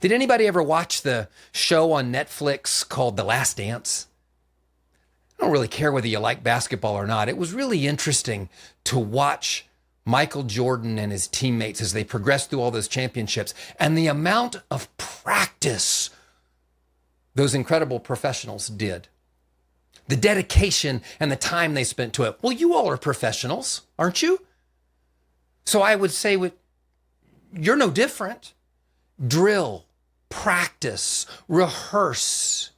Did anybody ever watch the show on Netflix called The Last Dance? I don't really care whether you like basketball or not. It was really interesting to watch Michael Jordan and his teammates as they progressed through all those championships and the amount of practice those incredible professionals did. The dedication and the time they spent to it. Well, you all are professionals, aren't you? So I would say you're no different. Drill, practice, rehearse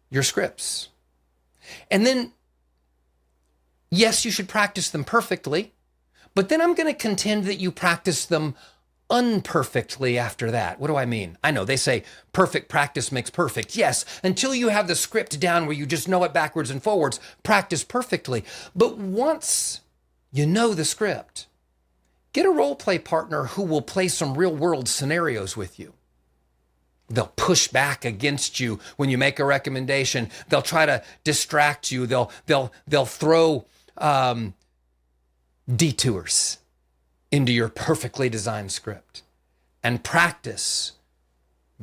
your scripts. And then, yes, you should practice them perfectly, but then I'm going to contend that you practice them unperfectly after that. What do I mean? I know they say perfect practice makes perfect. Yes, until you have the script down where you just know it backwards and forwards, practice perfectly. But once you know the script, get a role play partner who will play some real world scenarios with you. They'll push back against you when you make a recommendation. They'll try to distract you. They'll throw detours into your perfectly designed script, and practice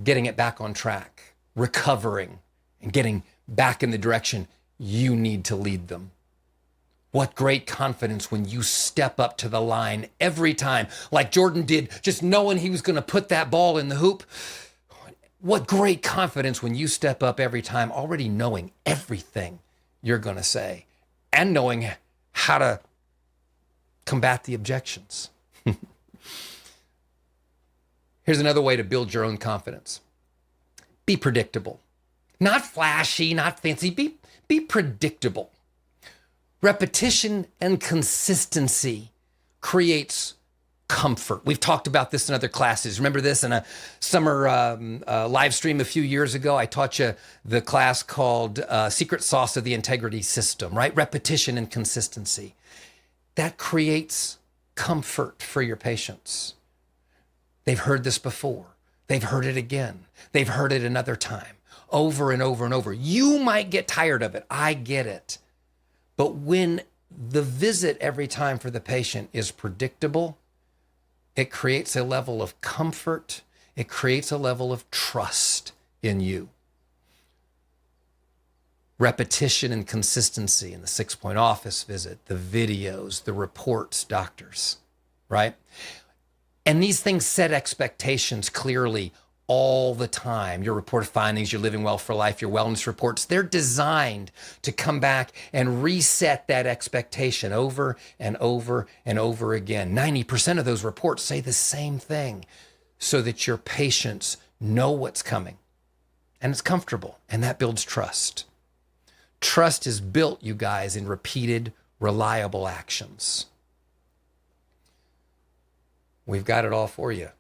getting it back on track, recovering, and getting back in the direction you need to lead them. What great confidence when you step up to the line every time, like Jordan did, just knowing he was going to put that ball in the hoop. What great confidence when you step up every time, already knowing everything you're going to say and knowing how to combat the objections. Here's another way to build your own confidence. Be predictable. Not flashy, not fancy. Be predictable. Repetition and consistency creates comfort. We've talked about this in other classes. Remember this in a summer live stream a few years ago? I taught you the class called Secret Sauce of the Integrity System, right? Repetition and consistency. That creates comfort for your patients. They've heard this before. They've heard it again. They've heard it another time, over and over and over. You might get tired of it. I get it. But when the visit every time for the patient is predictable, it creates a level of comfort. It creates a level of trust in you. Repetition and consistency in the 6-point office visit, the videos, the reports, doctors, right? And these things set expectations clearly all the time. Your report of findings, your living well for life, your wellness reports, they're designed to come back and reset that expectation over and over and over again. 90% of those reports say the same thing so that your patients know what's coming and it's comfortable, and that builds trust. Trust is built, you guys, in repeated, reliable actions. We've got it all for you.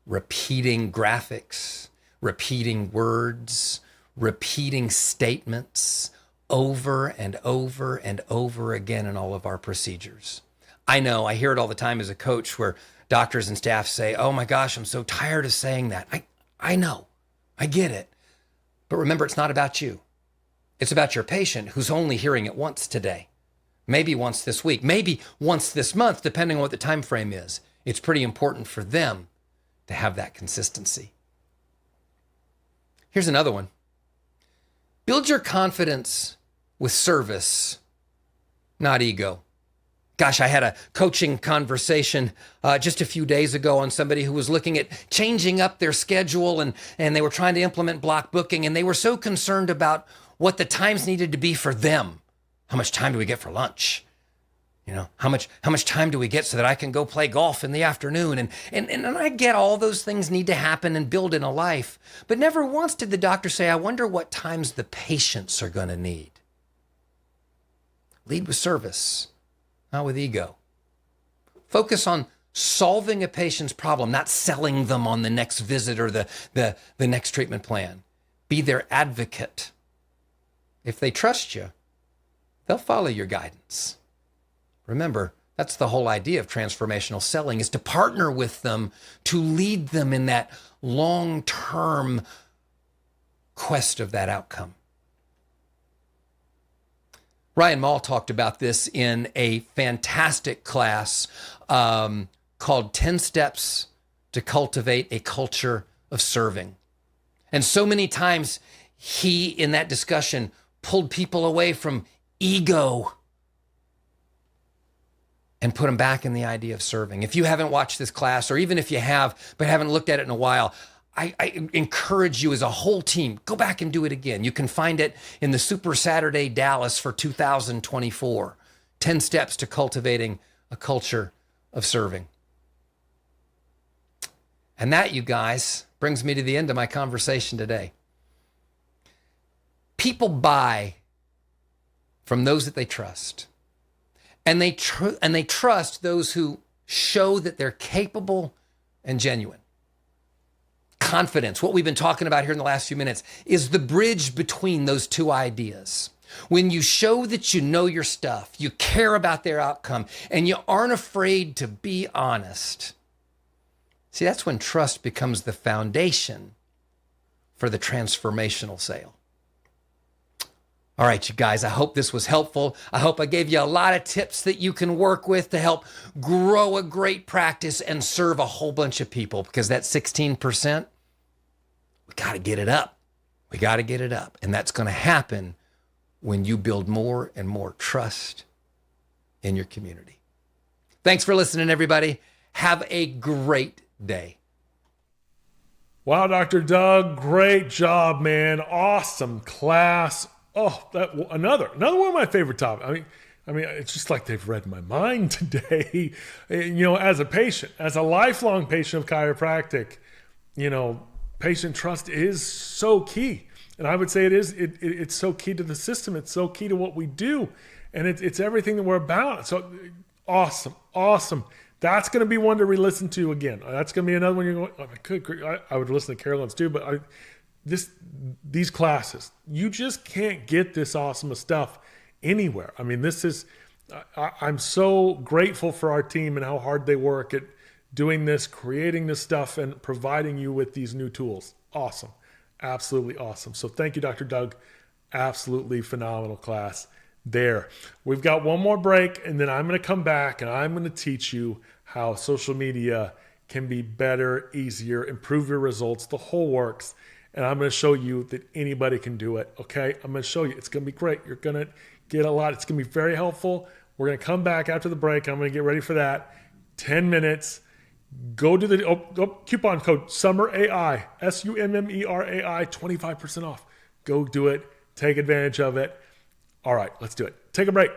Repeating graphics, repeating words, repeating statements over and over and over again in all of our procedures. I know, I hear it all the time as a coach where doctors and staff say, oh my gosh, I'm so tired of saying that. I know, I get it. But remember, it's not about you. It's about your patient who's only hearing it once today, maybe once this week, maybe once this month, depending on what the time frame is. It's pretty important for them to have that consistency. Here's another one. Build your confidence with service, not ego. Gosh, I had a coaching conversation just a few days ago on somebody who was looking at changing up their schedule and they were trying to implement block booking, and they were so concerned about what the times needed to be for them. How much time do we get for lunch? You know, how much time do we get so that I can go play golf in the afternoon? And I get all those things need to happen and build in a life. But never once did the doctor say, I wonder what times the patients are going to need. Lead with service, not with ego. Focus on solving a patient's problem, not selling them on the next visit or the next treatment plan. Be their advocate. If they trust you, they'll follow your guidance. Remember, that's the whole idea of transformational selling, is to partner with them, to lead them in that long-term quest of that outcome. Ryan Maul talked about this in a fantastic class called 10 Steps to Cultivate a Culture of Serving. And so many times he, in that discussion, pulled people away from ego and put them back in the idea of serving. If you haven't watched this class, or even if you have, but haven't looked at it in a while, I encourage you as a whole team, go back and do it again. You can find it in the Super Saturday Dallas for 2024. 10 Steps to Cultivating a Culture of Serving. And that, you guys, brings me to the end of my conversation today. People buy from those that they trust. And they trust those who show that they're capable and genuine. Confidence, what we've been talking about here in the last few minutes, is the bridge between those two ideas. When you show that you know your stuff, you care about their outcome, and you aren't afraid to be honest. See, that's when trust becomes the foundation for the transformational sale. All right, you guys, I hope this was helpful. I hope I gave you a lot of tips that you can work with to help grow a great practice and serve a whole bunch of people, because that 16%, we got to get it up. We got to get it up. And that's going to happen when you build more and more trust in your community. Thanks for listening, everybody. Have a great day. Wow, Dr. Doug, great job, man. Awesome class. Oh, another one of my favorite topics. I mean, it's just like they've read my mind today. As a patient, as a lifelong patient of chiropractic, patient trust is so key. And I would say it's so key to the system. It's so key to what we do. And it's everything that we're about. So awesome. That's going to be one to re-listen to again. That's going to be another one you're going, I would listen to Carolyn's too, but these classes, you just can't get this awesome stuff anywhere. I mean, I'm so grateful for our team and how hard they work at doing this, creating this stuff, and providing you with these new tools. Awesome. Absolutely awesome. So thank you, Dr. Doug. Absolutely phenomenal class there. We've got one more break, and then I'm going to come back and I'm going to teach you how social media can be better, easier, improve your results, the whole works. And I'm going to show you that anybody can do it. Okay. I'm going to show you. It's going to be great. You're going to get a lot. It's going to be very helpful. We're going to come back after the break. I'm going to get ready for that. 10 minutes. Go to the coupon code SUMMERAI, SUMMERAI, 25% off. Go do it. Take advantage of it. All right, let's do it. Take a break.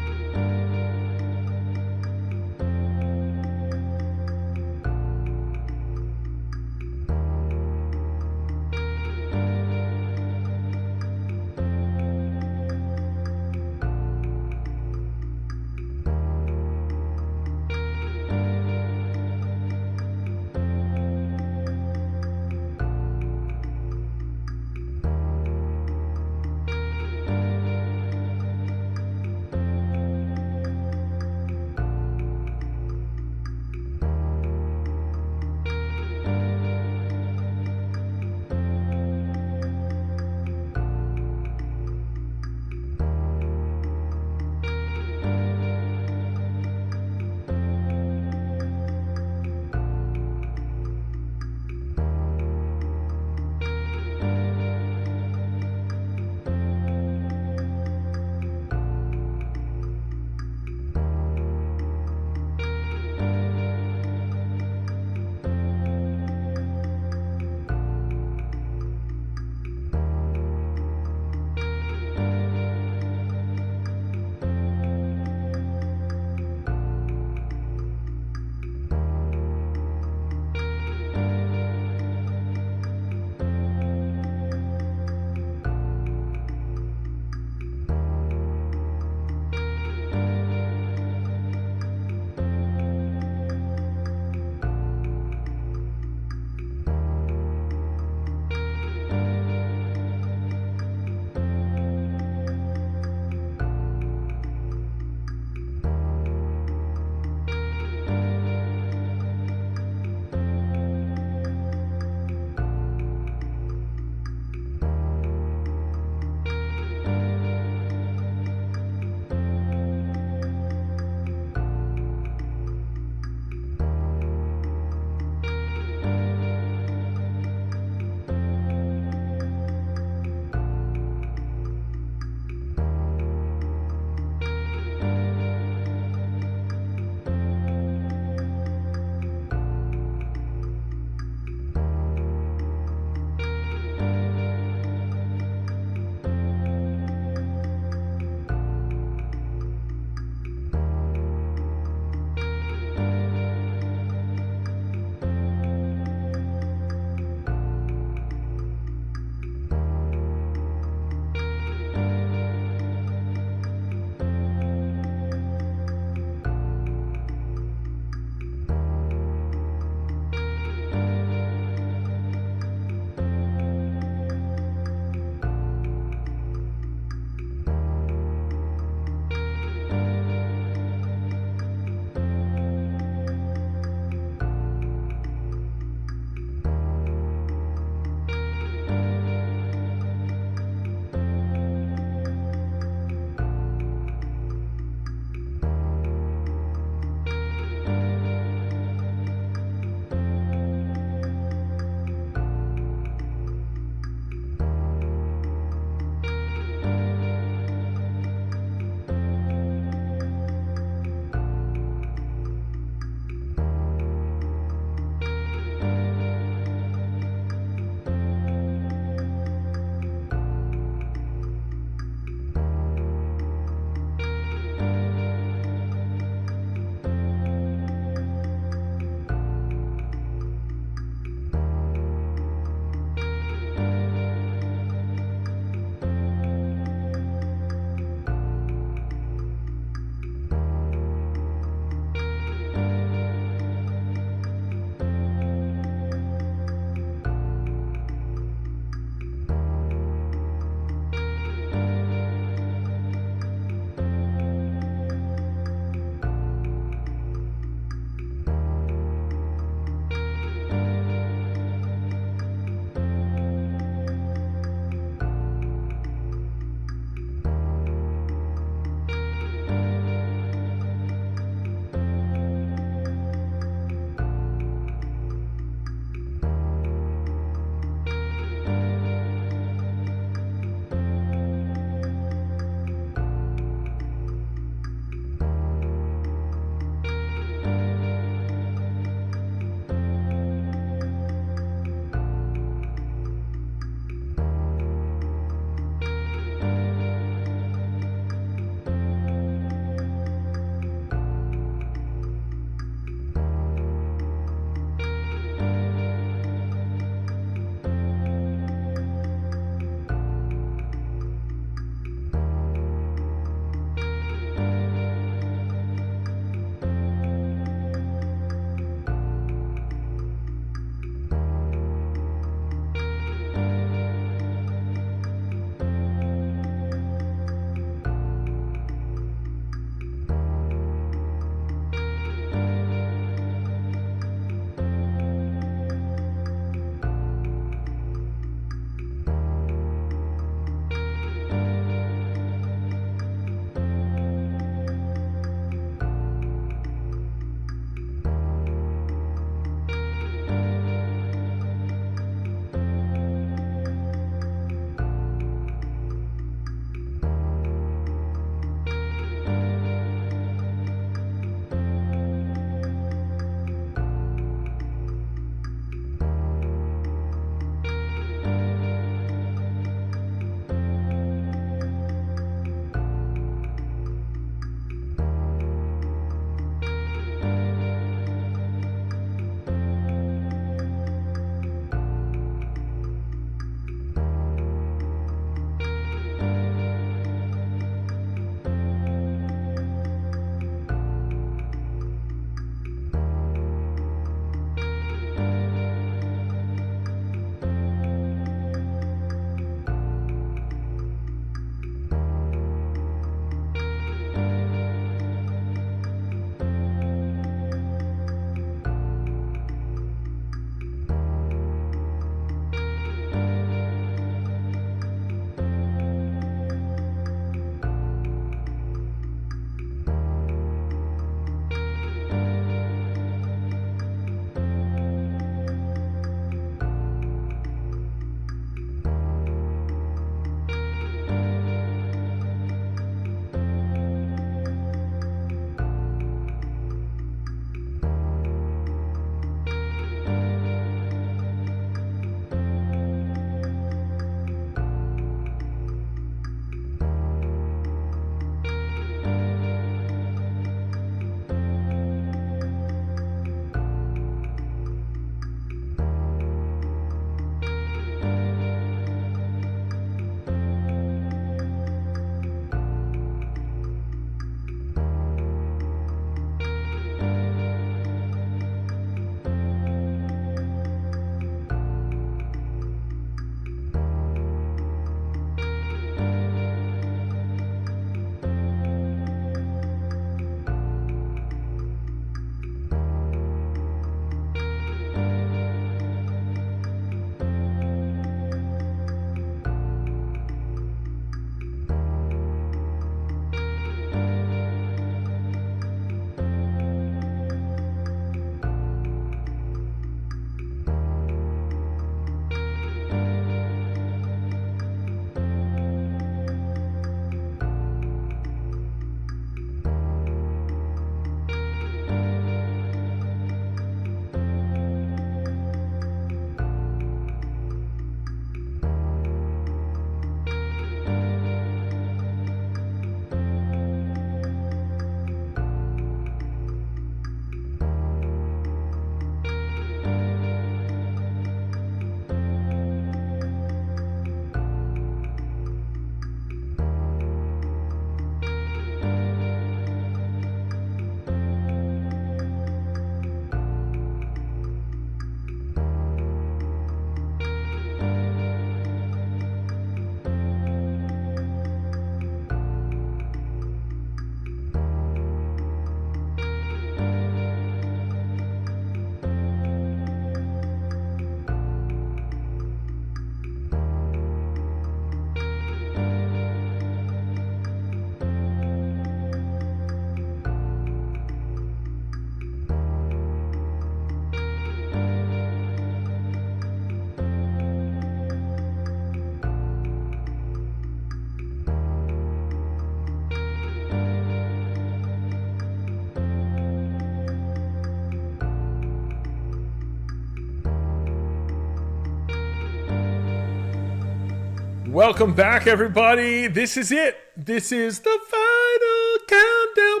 Welcome back, everybody. This is it. This is the final countdown.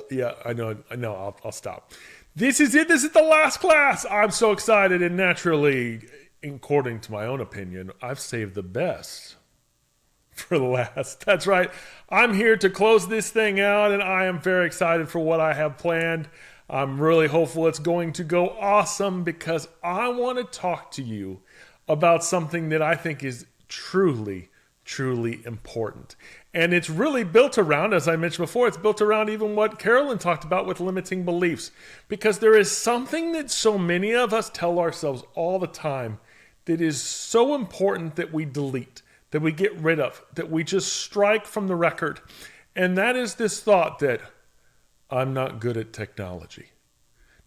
Yeah, I know. I'll stop. This is it. This is the last class. I'm so excited, and naturally, according to my own opinion, I've saved the best for the last. That's right. I'm here to close this thing out, and I am very excited for what I have planned. I'm really hopeful it's going to go awesome because I want to talk to you about something that I think is truly, truly important. And it's really built around, as I mentioned before, it's built around even what Carolyn talked about with limiting beliefs. Because there is something that so many of us tell ourselves all the time that is so important that we delete, that we get rid of, that we just strike from the record. And that is this thought that I'm not good at technology.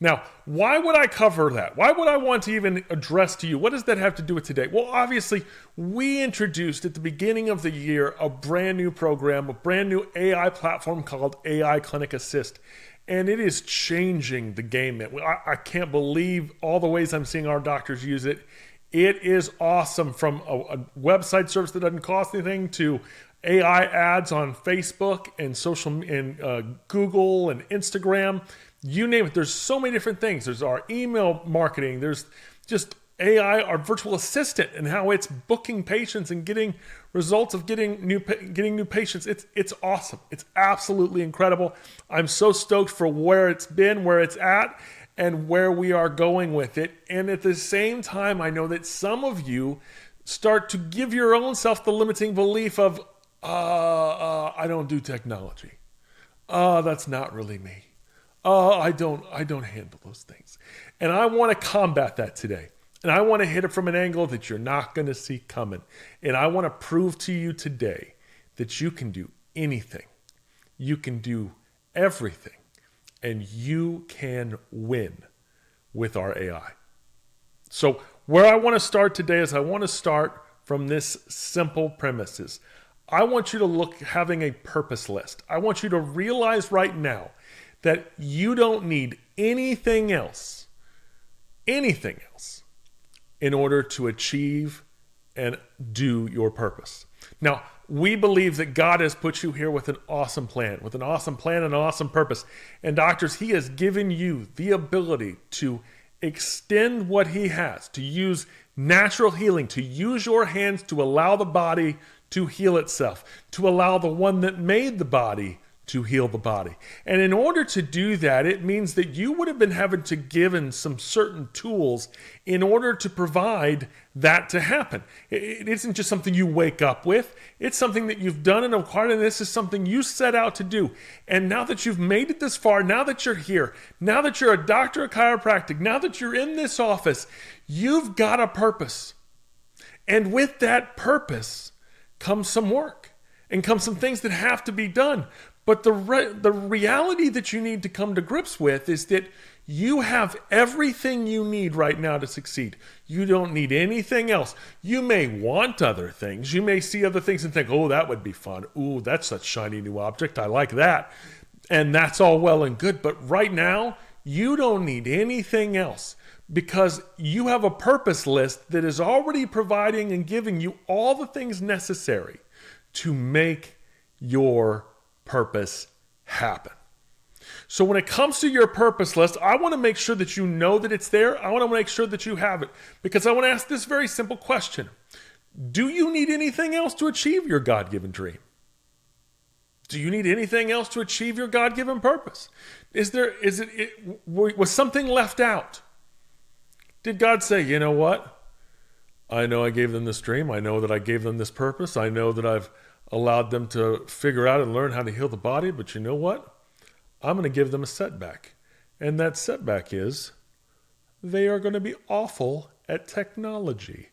Now, why would I cover that? Why would I want to even address to you? What does that have to do with today? Well, obviously, we introduced at the beginning of the year a brand new program, a brand new AI platform called AI Clinic Assist. And it is changing the game. I can't believe all the ways I'm seeing our doctors use it. It is awesome, from a website service that doesn't cost anything to AI ads on Facebook and social and Google and Instagram. You name it. There's so many different things. There's our email marketing. There's just AI, our virtual assistant, and how it's booking patients and getting results of getting new patients. It's awesome. It's absolutely incredible. I'm so stoked for where it's been, where it's at, and where we are going with it. And at the same time, I know that some of you start to give your own self the limiting belief of, I don't do technology. That's not really me. I don't handle those things. And I want to combat that today. And I want to hit it from an angle that you're not going to see coming. And I want to prove to you today that you can do anything. You can do everything. And you can win with our AI. So where I want to start today is I want to start from this simple premises. I want you to look having a purpose list. I want you to realize right now that you don't need anything else in order to achieve and do your purpose. Now, we believe that God has put you here with an awesome plan and an awesome purpose. And doctors, He has given you the ability to extend what He has, to use natural healing, to use your hands to allow the body to heal itself, to allow the one that made the body to heal the body. And in order to do that, it means that you would have been having to given some certain tools in order to provide that to happen. It isn't just something you wake up with. It's something that you've done and acquired, and this is something you set out to do. And now that you've made it this far, now that you're here, now that you're a doctor of chiropractic, now that you're in this office, you've got a purpose. And with that purpose comes some work and comes some things that have to be done. But the reality that you need to come to grips with is that you have everything you need right now to succeed. You don't need anything else. You may want other things. You may see other things and think, oh, that would be fun. Ooh, that's a shiny new object. I like that. And that's all well and good. But right now, you don't need anything else because you have a purpose list that is already providing and giving you all the things necessary to make your purpose happen. So when it comes to your purpose list, I want to make sure that you know that it's there. I want to make sure that you have it because I want to ask this very simple question. Do you need anything else to achieve your God-given dream? Do you need anything else to achieve your God-given purpose? Was something left out? Did God say, you know what? I know I gave them this dream. I know that I gave them this purpose. I know that I've allowed them to figure out and learn how to heal the body. But you know what? I'm going to give them a setback. And that setback is they are going to be awful at technology.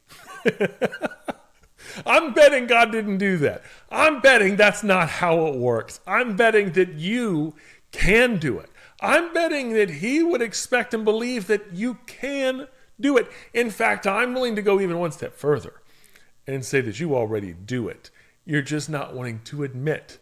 I'm betting God didn't do that. I'm betting that's not how it works. I'm betting that you can do it. I'm betting that He would expect and believe that you can do it. In fact, I'm willing to go even one step further and say that you already do it. You're just not wanting to admit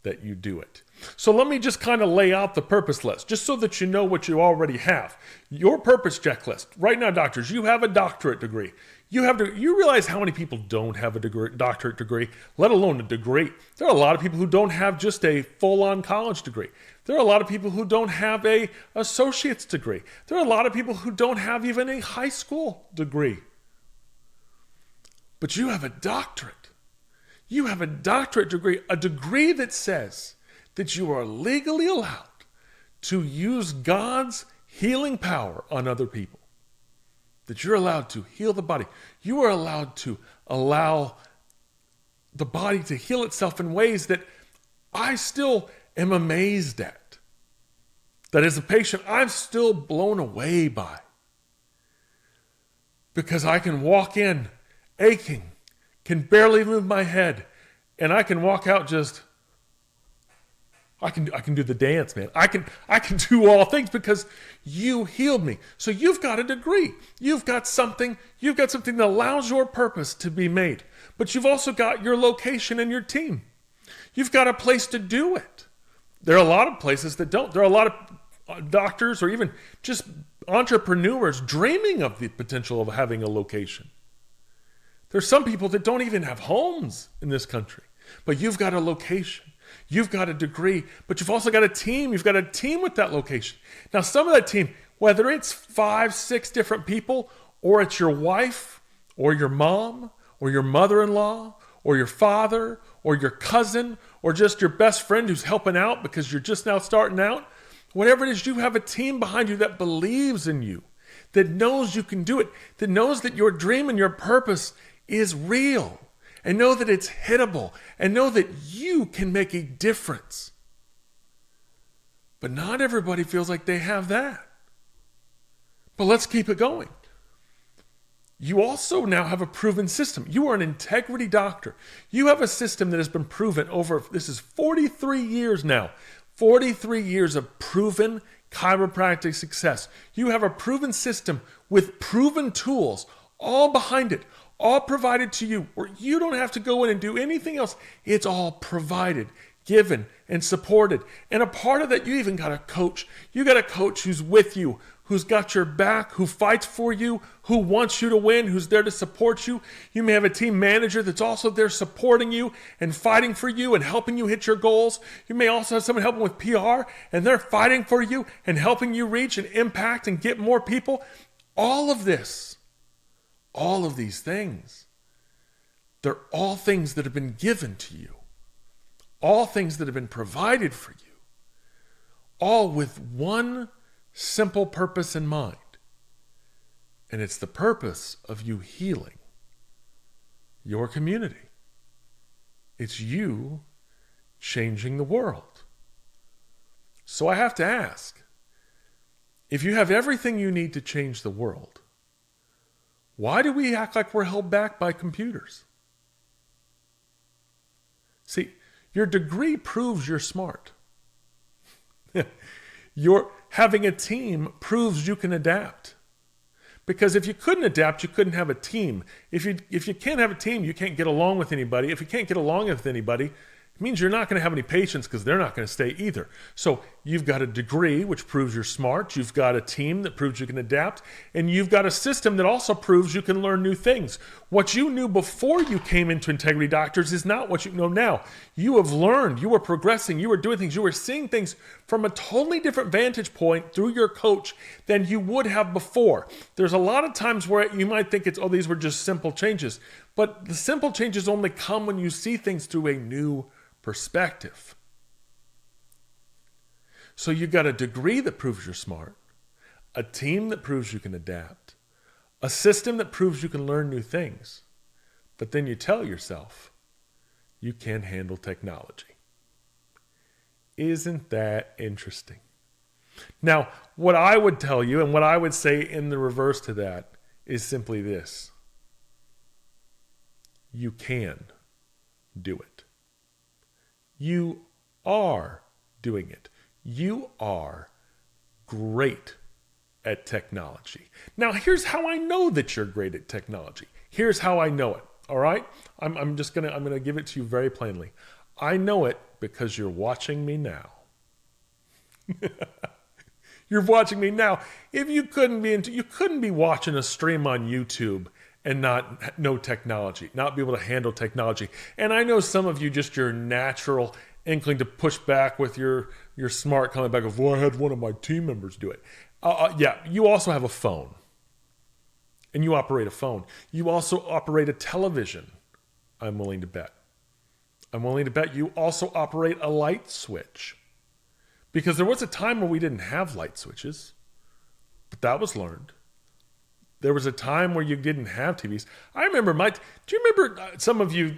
that you do it. So let me just kind of lay out the purpose list, just so that you know what you already have. Your purpose checklist. Right now, doctors, you have a doctorate degree. You realize how many people don't have a doctorate degree, let alone a degree. There are a lot of people who don't have just a full-on college degree. There are a lot of people who don't have a associate's degree. There are a lot of people who don't have even a high school degree. But you have a doctorate. You have a doctorate degree, a degree that says that you are legally allowed to use God's healing power on other people. That you're allowed to heal the body. You are allowed to allow the body to heal itself in ways that I still am amazed at. That as a patient, I'm still blown away by. Because I can walk in aching, can barely move my head, and I can walk out just, I can do the dance, man. I can do all things because you healed me. So you've got a degree. You've got something that allows your purpose to be made. But you've also got your location and your team. You've got a place to do it. There are a lot of places that don't. There are a lot of doctors or even just entrepreneurs dreaming of the potential of having a location. There's some people that don't even have homes in this country, but you've got a location. You've got a degree, but you've also got a team. You've got a team with that location. Now, some of that team, whether it's 5, 6 different people, or it's your wife, or your mom, or your mother-in-law, or your father, or your cousin, or just your best friend who's helping out because you're just now starting out, whatever it is, you have a team behind you that believes in you, that knows you can do it, that knows that your dream and your purpose is real, and know that it's hittable, and know that you can make a difference. But not everybody feels like they have that. But let's keep it going. You also now have a proven system. You are an integrity doctor. You have a system that has been proven over, this is 43 years now, 43 years of proven chiropractic success. You have a proven system with proven tools, all behind it, all provided to you, where you don't have to go in and do anything else. It's all provided, given, and supported. And a part of that, you even got a coach. You got a coach who's with you, who's got your back, who fights for you, who wants you to win, who's there to support you. You may have a team manager that's also there supporting you and fighting for you and helping you hit your goals. You may also have someone helping with PR, and they're fighting for you and helping you reach and impact and get more people. All of this. All of these things, they're all things that have been given to you, all things that have been provided for you, all with one simple purpose in mind. And it's the purpose of you healing your community. It's you changing the world. So I have to ask, if you have everything you need to change the world, why do we act like we're held back by computers? See, your degree proves you're smart. Your having a team proves you can adapt. Because if you couldn't adapt, you couldn't have a team. If you can't have a team, you can't get along with anybody. If you can't get along with anybody, it means you're not going to have any patients because they're not going to stay either. So you've got a degree, which proves you're smart. You've got a team that proves you can adapt. And you've got a system that also proves you can learn new things. What you knew before you came into Integrity Doctors is not what you know now. You have learned. You were progressing. You were doing things. You were seeing things from a totally different vantage point through your coach than you would have before. There's a lot of times where you might think these were just simple changes. But the simple changes only come when you see things through a new perspective. So you've got a degree that proves you're smart, a team that proves you can adapt, a system that proves you can learn new things, but then you tell yourself you can't handle technology. Isn't that interesting? Now, what I would tell you and what I would say in the reverse to that is simply this. You can do it. You are doing it. You are great at technology. Now, here's how I know that you're great at technology. Here's how I know it. All right? I'm gonna give it to you very plainly. I know it because you're watching me now. You're watching me now. If you couldn't be watching a stream on YouTube and not know technology, not be able to handle technology. And I know some of you, just your natural inkling to push back with your smart coming back of, well, I had one of my team members do it. Yeah, you also have a phone. And you operate a phone. You also operate a television, I'm willing to bet. I'm willing to bet you also operate a light switch. Because there was a time where we didn't have light switches, but that was learned. There was a time where you didn't have TVs. I remember do you remember some of you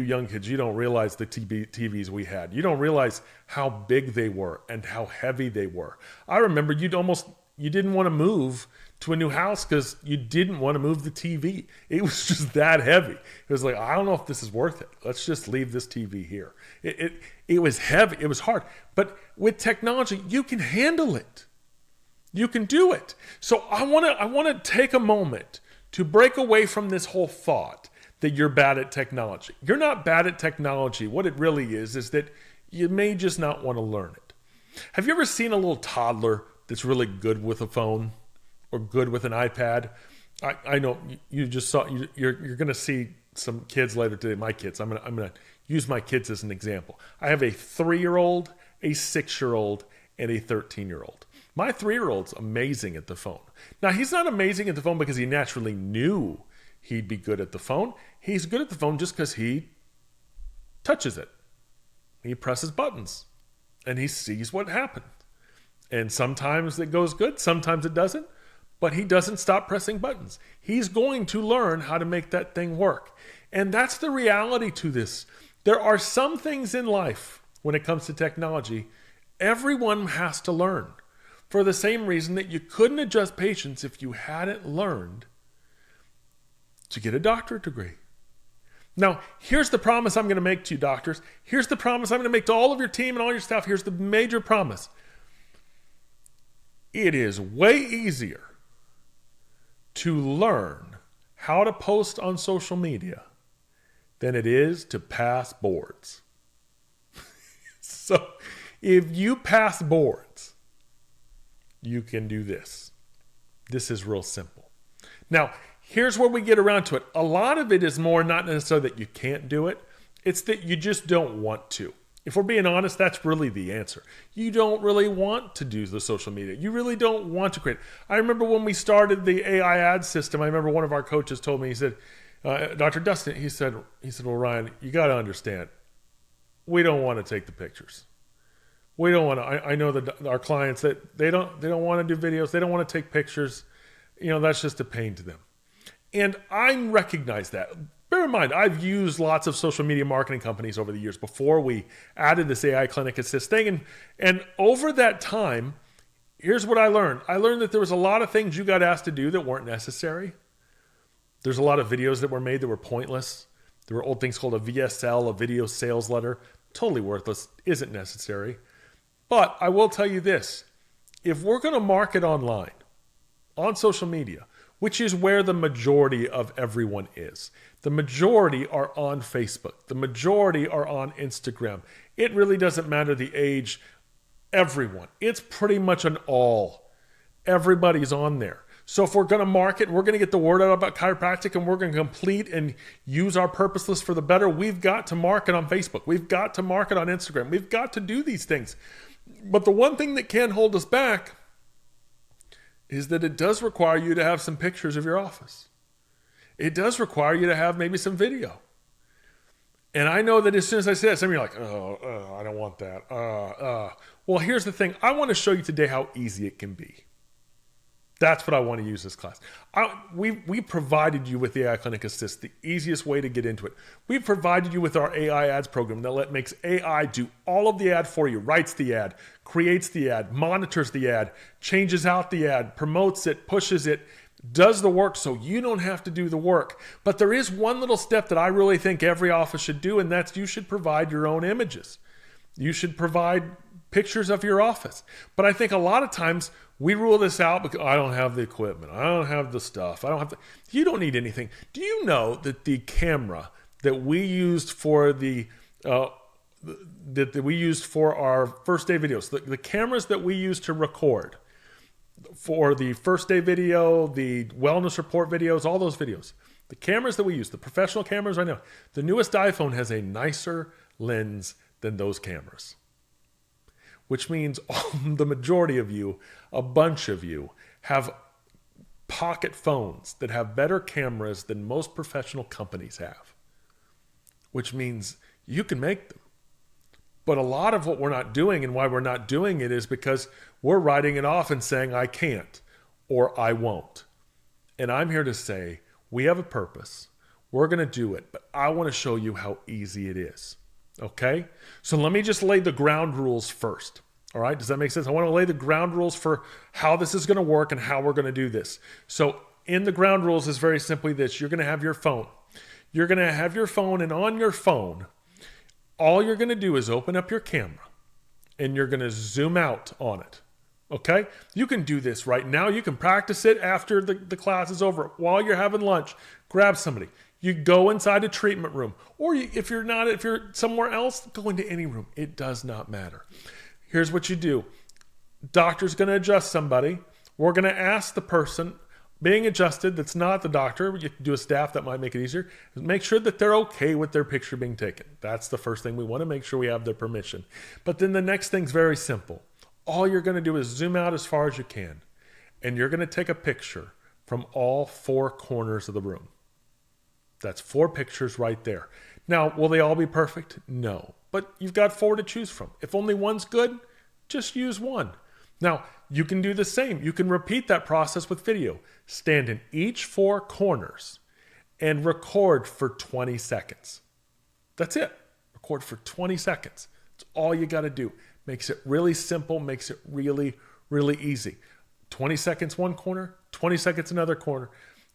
young kids, you don't realize the TVs we had. You don't realize how big they were and how heavy they were. I remember you didn't want to move to a new house because you didn't want to move the TV. It was just that heavy. It was like, I don't know if this is worth it. Let's just leave this TV here. It was heavy. It was hard. But with technology, you can handle it. You can do it. So I want to take a moment to break away from this whole thought that you're bad at technology. You're not bad at technology. What it really is that you may just not want to learn it. Have you ever seen a little toddler that's really good with a phone or good with an iPad? I know you just saw, you're going to see some kids later today, my kids. I'm going to use my kids as an example. I have a 3-year-old, a 6-year-old, and a 13-year-old. My 3-year-old's amazing at the phone. Now, he's not amazing at the phone because he naturally knew he'd be good at the phone. He's good at the phone just because he touches it. He presses buttons, and he sees what happened. And sometimes it goes good, sometimes it doesn't, but he doesn't stop pressing buttons. He's going to learn how to make that thing work. And that's the reality to this. There are some things in life, when it comes to technology, everyone has to learn. For the same reason that you couldn't adjust patients if you hadn't learned to get a doctorate degree. Now, here's the promise I'm going to make to you, doctors. Here's the promise I'm going to make to all of your team and all your staff. Here's the major promise. It is way easier to learn how to post on social media than it is to pass boards. So, if you pass boards, you can do this. This is real simple. Now, here's where we get around to it. A lot of it is more not necessarily that you can't do it. It's that you just don't want to. If we're being honest, that's really the answer. You don't really want to do the social media. You really don't want to create. I remember when we started the AI ad system, I remember one of our coaches told me, he said, Dr. Dustin, he said, well, Ryan, you got to understand, we don't want to take the pictures. We don't want to. I know that our clients that they don't want to do videos. They don't want to take pictures. That's just a pain to them. And I recognize that. Bear in mind, I've used lots of social media marketing companies over the years before we added this AI Clinic Assist thing. And over that time, here's what I learned. I learned that there was a lot of things you got asked to do that weren't necessary. There's a lot of videos that were made that were pointless. There were old things called a VSL, a video sales letter. Totally worthless, isn't necessary. But I will tell you this, if we're going to market online, on social media, which is where the majority of everyone is, the majority are on Facebook, the majority are on Instagram. It really doesn't matter the age, everyone. It's pretty much an all. Everybody's on there. So if we're going to market, we're going to get the word out about chiropractic, and we're going to complete and use our purpose list for the better, we've got to market on Facebook. We've got to market on Instagram. We've got to do these things. But the one thing that can hold us back is that it does require you to have some pictures of your office. It does require you to have maybe some video. And I know that as soon as I say that, some of you are like, I don't want that. Well, here's the thing. I want to show you today how easy it can be. That's what I want to use this class. We provided you with the AI Clinic Assist, the easiest way to get into it. We provided you with our AI ads program that makes AI do all of the ad for you, writes the ad, creates the ad, monitors the ad, changes out the ad, promotes it, pushes it, does the work so you don't have to do the work. But there is one little step that I really think every office should do, and that's you should provide your own images. You should provide pictures of your office. But I think a lot of times we rule this out because I don't have the equipment. I don't have the stuff. You don't need anything. Do you know that the camera that we used for the that we used for our first day videos, the cameras that we used to record for the first day video, the wellness report videos, all those videos, the cameras that we use, the professional cameras right now, the newest iPhone has a nicer lens than those cameras, which means the majority of you, a bunch of you, have pocket phones that have better cameras than most professional companies have, which means you can make them. But a lot of what we're not doing, and why we're not doing it, is because we're writing it off and saying, I can't or I won't. And I'm here to say, we have a purpose. We're going to do it, but I want to show you how easy it is. Okay? So let me just lay the ground rules first. All right? Does that make sense? I want to lay the ground rules for how this is going to work and how we're going to do this. So in the ground rules is very simply this. You're going to have your phone. You're going to have your phone, and on your phone, all you're going to do is open up your camera and you're going to zoom out on it. Okay? You can do this right now. You can practice it after the class is over. While you're having lunch, grab somebody. You go inside a treatment room. Or if you're somewhere else, go into any room. It does not matter. Here's what you do. Doctor's going to adjust somebody. We're going to ask the person being adjusted that's not the doctor. You can do a staff, that might make it easier. Make sure that they're okay with their picture being taken. That's the first thing. We want to make sure we have their permission. But then the next thing's very simple. All you're going to do is zoom out as far as you can. And you're going to take a picture from all four corners of the room. That's 4 pictures right there. Now, will they all be perfect? No. But you've got 4 to choose from. If only one's good, just use one. Now, you can do the same. You can repeat that process with video. Stand in each 4 corners and record for 20 seconds. That's it. Record for 20 seconds. That's all you got to do. Makes it really simple, makes it really, really easy. 20 seconds one corner, 20 seconds another corner.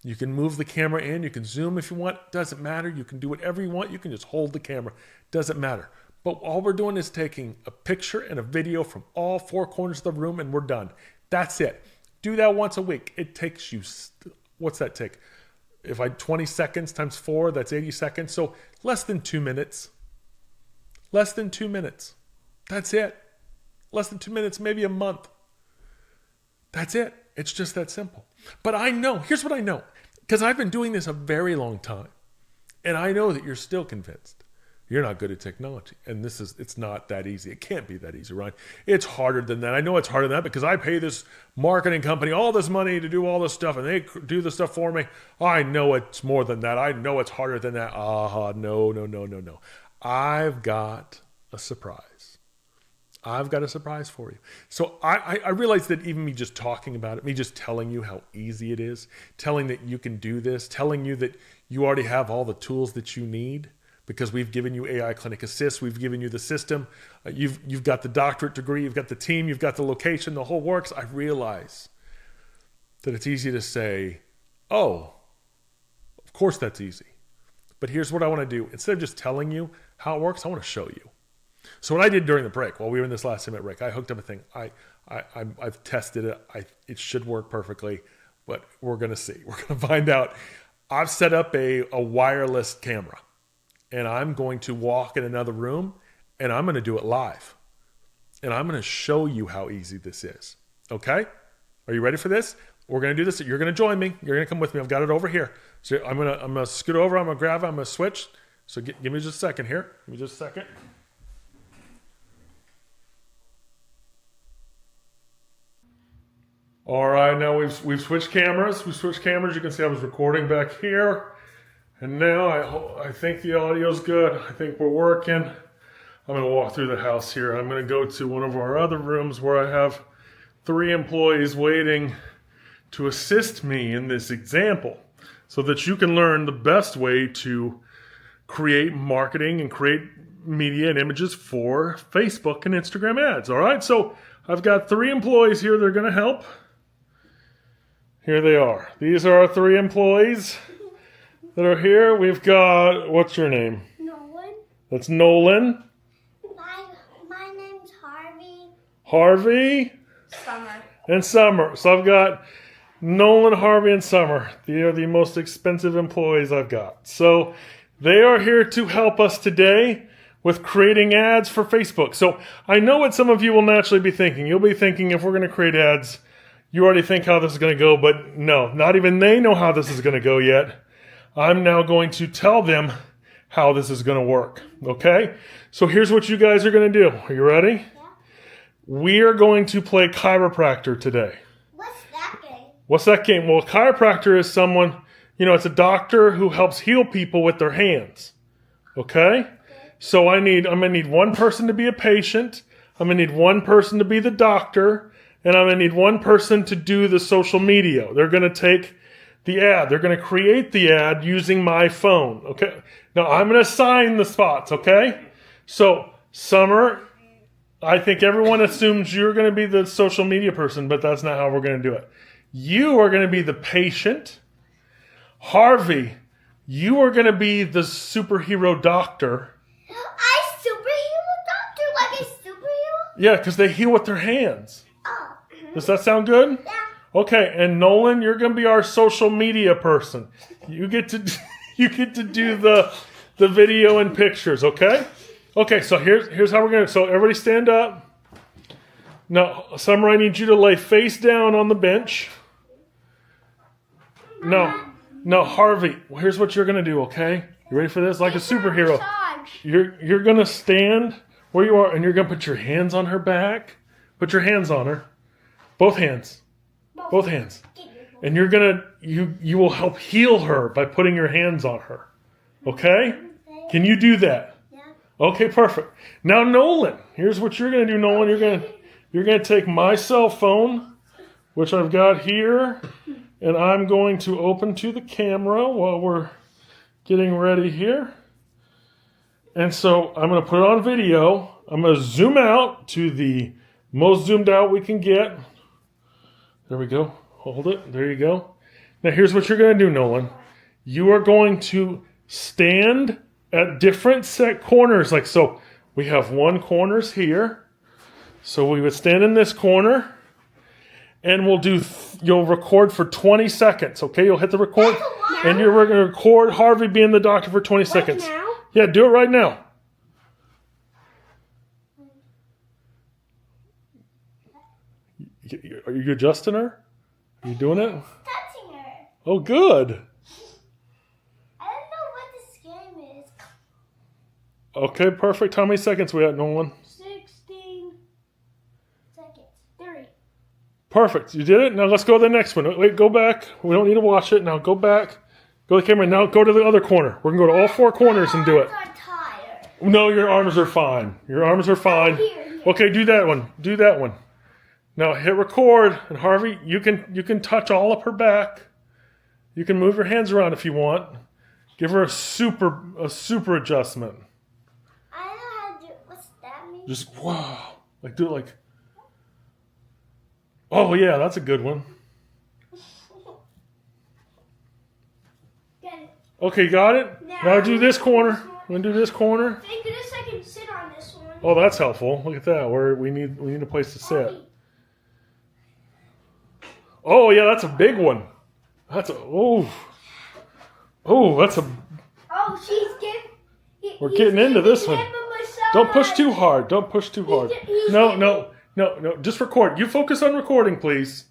You can move the camera in, you can zoom if you want, doesn't matter. You can do whatever you want, you can just hold the camera, doesn't matter. But all we're doing is taking a picture and a video from all 4 corners of the room and we're done. That's it. Do that once a week. It takes you, what's that take? If 20 seconds times 4, that's 80 seconds. So less than 2 minutes. Less than 2 minutes. That's it. Less than 2 minutes, maybe a month. That's it. It's just that simple. But I know, here's what I know, because I've been doing this a very long time. And I know that you're still convinced you're not good at technology. And it's not that easy. It can't be that easy, right? It's harder than that. I know it's harder than that because I pay this marketing company all this money to do all this stuff and they do the stuff for me. I know it's more than that. I know it's harder than that. No. I've got a surprise. I've got a surprise for you. So I realize that even me just talking about it, me just telling you how easy it is, telling that you can do this, telling you that you already have all the tools that you need, because we've given you AI Clinic Assist, we've given you the system, you've got the doctorate degree, you've got the team, you've got the location, the whole works. I realize that it's easy to say, oh, of course that's easy. But here's what I want to do. Instead of just telling you how it works, I want to show you. So what I did during the break, while we were in this last 10-minute break, I hooked up a thing. I've tested it. It should work perfectly, but we're going to see. We're going to find out. I've set up a wireless camera. And I'm going to walk in another room and I'm going to do it live. And I'm going to show you how easy this is. Okay? Are you ready for this? We're going to do this. You're going to join me. You're going to come with me. I've got it over here. So I'm going to scoot over. I'm going to grab it. I'm going to switch. So give me just a second here. Give me just a second. All right. Now we've switched cameras. We switched cameras. You can see I was recording back here. And now I think the audio's good. I think we're working. I'm going to walk through the house here. I'm going to go to one of our other rooms where I have 3 employees waiting to assist me in this example so that you can learn the best way to create marketing and create media and images for Facebook and Instagram ads. All right, so I've got 3 employees here that are going to help. Here they are. These are our 3 employees that are here. We've got, what's your name? Nolan. That's Nolan. My name's Harvey. Harvey. Summer. And Summer. So I've got Nolan, Harvey, and Summer. They are the most expensive employees I've got. So they are here to help us today with creating ads for Facebook. So I know what some of you will naturally be thinking. You'll be thinking, if we're going to create ads, you already think how this is going to go, but no, not even they know how this is going to go yet. I'm now going to tell them how this is going to work, okay? So here's what you guys are going to do. Are you ready? Yeah. We are going to play chiropractor today. What's that game? What's that game? Well, a chiropractor is someone, it's a doctor who helps heal people with their hands, okay? So I'm going to need one person to be a patient. I'm going to need one person to be the doctor. And I'm going to need one person to do the social media. They're going to take the ad. They're going to create the ad using my phone. Okay. Now I'm going to assign the spots. Okay. So Summer, I think everyone assumes you're going to be the social media person, but that's not how we're going to do it. You are going to be the patient. Harvey, you are going to be the superhero doctor. I superhero doctor like a superhero? Yeah, because they heal with their hands. Oh. Does that sound good? Yeah. Okay, and Nolan, you're going to be our social media person. You get to do the video and pictures, okay? Okay, so here's how we're going to. So everybody stand up. Now, Summer, I need you to lay face down on the bench. No, Harvey, here's what you're going to do, okay? You ready for this? Like a superhero. You're going to stand where you are, and you're going to put your hands on her back. Put your hands on her. Both hands. Both hands. And you're going to, you will help heal her by putting your hands on her. Okay? Can you do that? Yeah. Okay, perfect. Now, Nolan, here's what you're going to do, Nolan. You're going to take my cell phone, which I've got here, and I'm going to open to the camera while we're getting ready here. And so I'm going to put it on video. I'm going to zoom out to the most zoomed out we can get. There we go. Hold it. There you go. Now here's what you're going to do, Nolan. You are going to stand at different set corners. Like so, we have one corner's here. So we would stand in this corner. And you'll record for 20 seconds. Okay, you'll hit the record. And you're going to record Harvey being the doctor for 20 seconds. Now? Yeah, do it right now. Are you adjusting her? Are you doing it? Touching her. Oh, good. I don't know what this game is. Okay, perfect. How many seconds we at, Nolan? 16 seconds. 3. Perfect. You did it? Now let's go to the next one. Wait, go back. We don't need to watch it. Now go back. Go to the camera. Now go to the other corner. We're going to go to all 4 corners and do it. I'm tired. No, your arms are fine. Your arms are fine. Here. Okay, do that one. Do that one. Now hit record, and Harvey, you can touch all up her back. You can move your hands around if you want. Give her a super adjustment. I don't know how to do. What's that mean? Just wow, like do it like. Oh yeah, that's a good one. Get it. Okay, got it. Now do this corner. We're gonna do this corner. Thank goodness I can sit on this one. Oh, that's helpful. Look at that. Where we need a place to sit. Oh yeah, that's a big one. That's a that's a. Oh, she's getting. We're getting into this one. Don't push too hard. Don't push too hard. he's No. Just record. You focus on recording, please.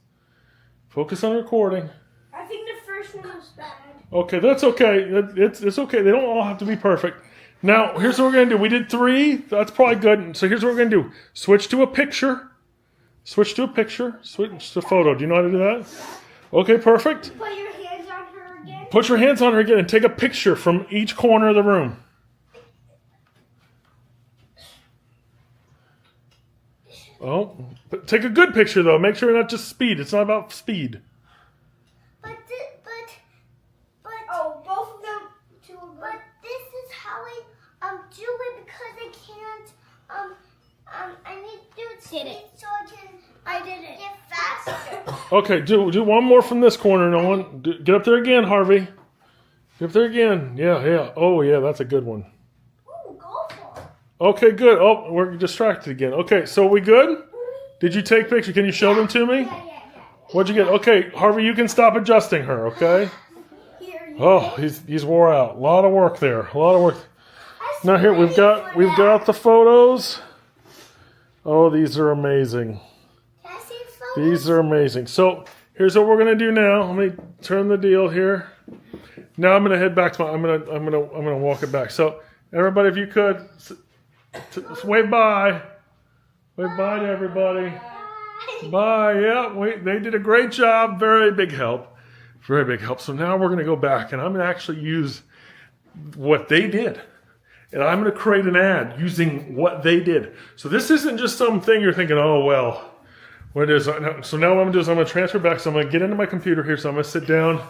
Focus on recording. I think the first one was bad. Okay, that's okay. It's okay. They don't all have to be perfect. Now, here's what we're going to do. We did 3. That's probably good. So here's what we're going to do. Switch to a picture. Switch to a picture. Switch to photo. Do you know how to do that? Okay, perfect. Put your hands on her again. Put your hands on her again and take a picture from each corner of the room. Oh, but take a good picture though. Make sure not just speed. It's not about speed. But oh, both of them. But this is how I do it because I can't I need to do it speed so I did it. Get faster. Okay, do one more from this corner. No one. Get up there again, Harvey. Get up there again. Yeah. Oh yeah, that's a good one. Ooh, go for it. Okay, good. Oh, we're distracted again. Okay, so we good? Did you take pictures? Can you show them to me? Yeah. What'd you get? Okay, Harvey, you can stop adjusting her, okay? Here. Oh, he's wore out. A lot of work there. A lot of work. I Now here we've got the photos. Oh, these are amazing. Can I see the photos? These are amazing. So here's what we're gonna do now. Let me turn the deal here. Now I'm gonna head back to my. I'm gonna walk it back. So everybody, if you could, wave bye. Wave bye to everybody. Bye. Yeah, they did a great job. Very big help. Very big help. So now we're gonna go back, and I'm gonna actually use what they did. And I'm going to create an ad using what they did. So this isn't just something you're thinking, oh, well, what is it? So now what I'm going to do is I'm going to transfer back. So I'm going to get into my computer here. So I'm going to sit down.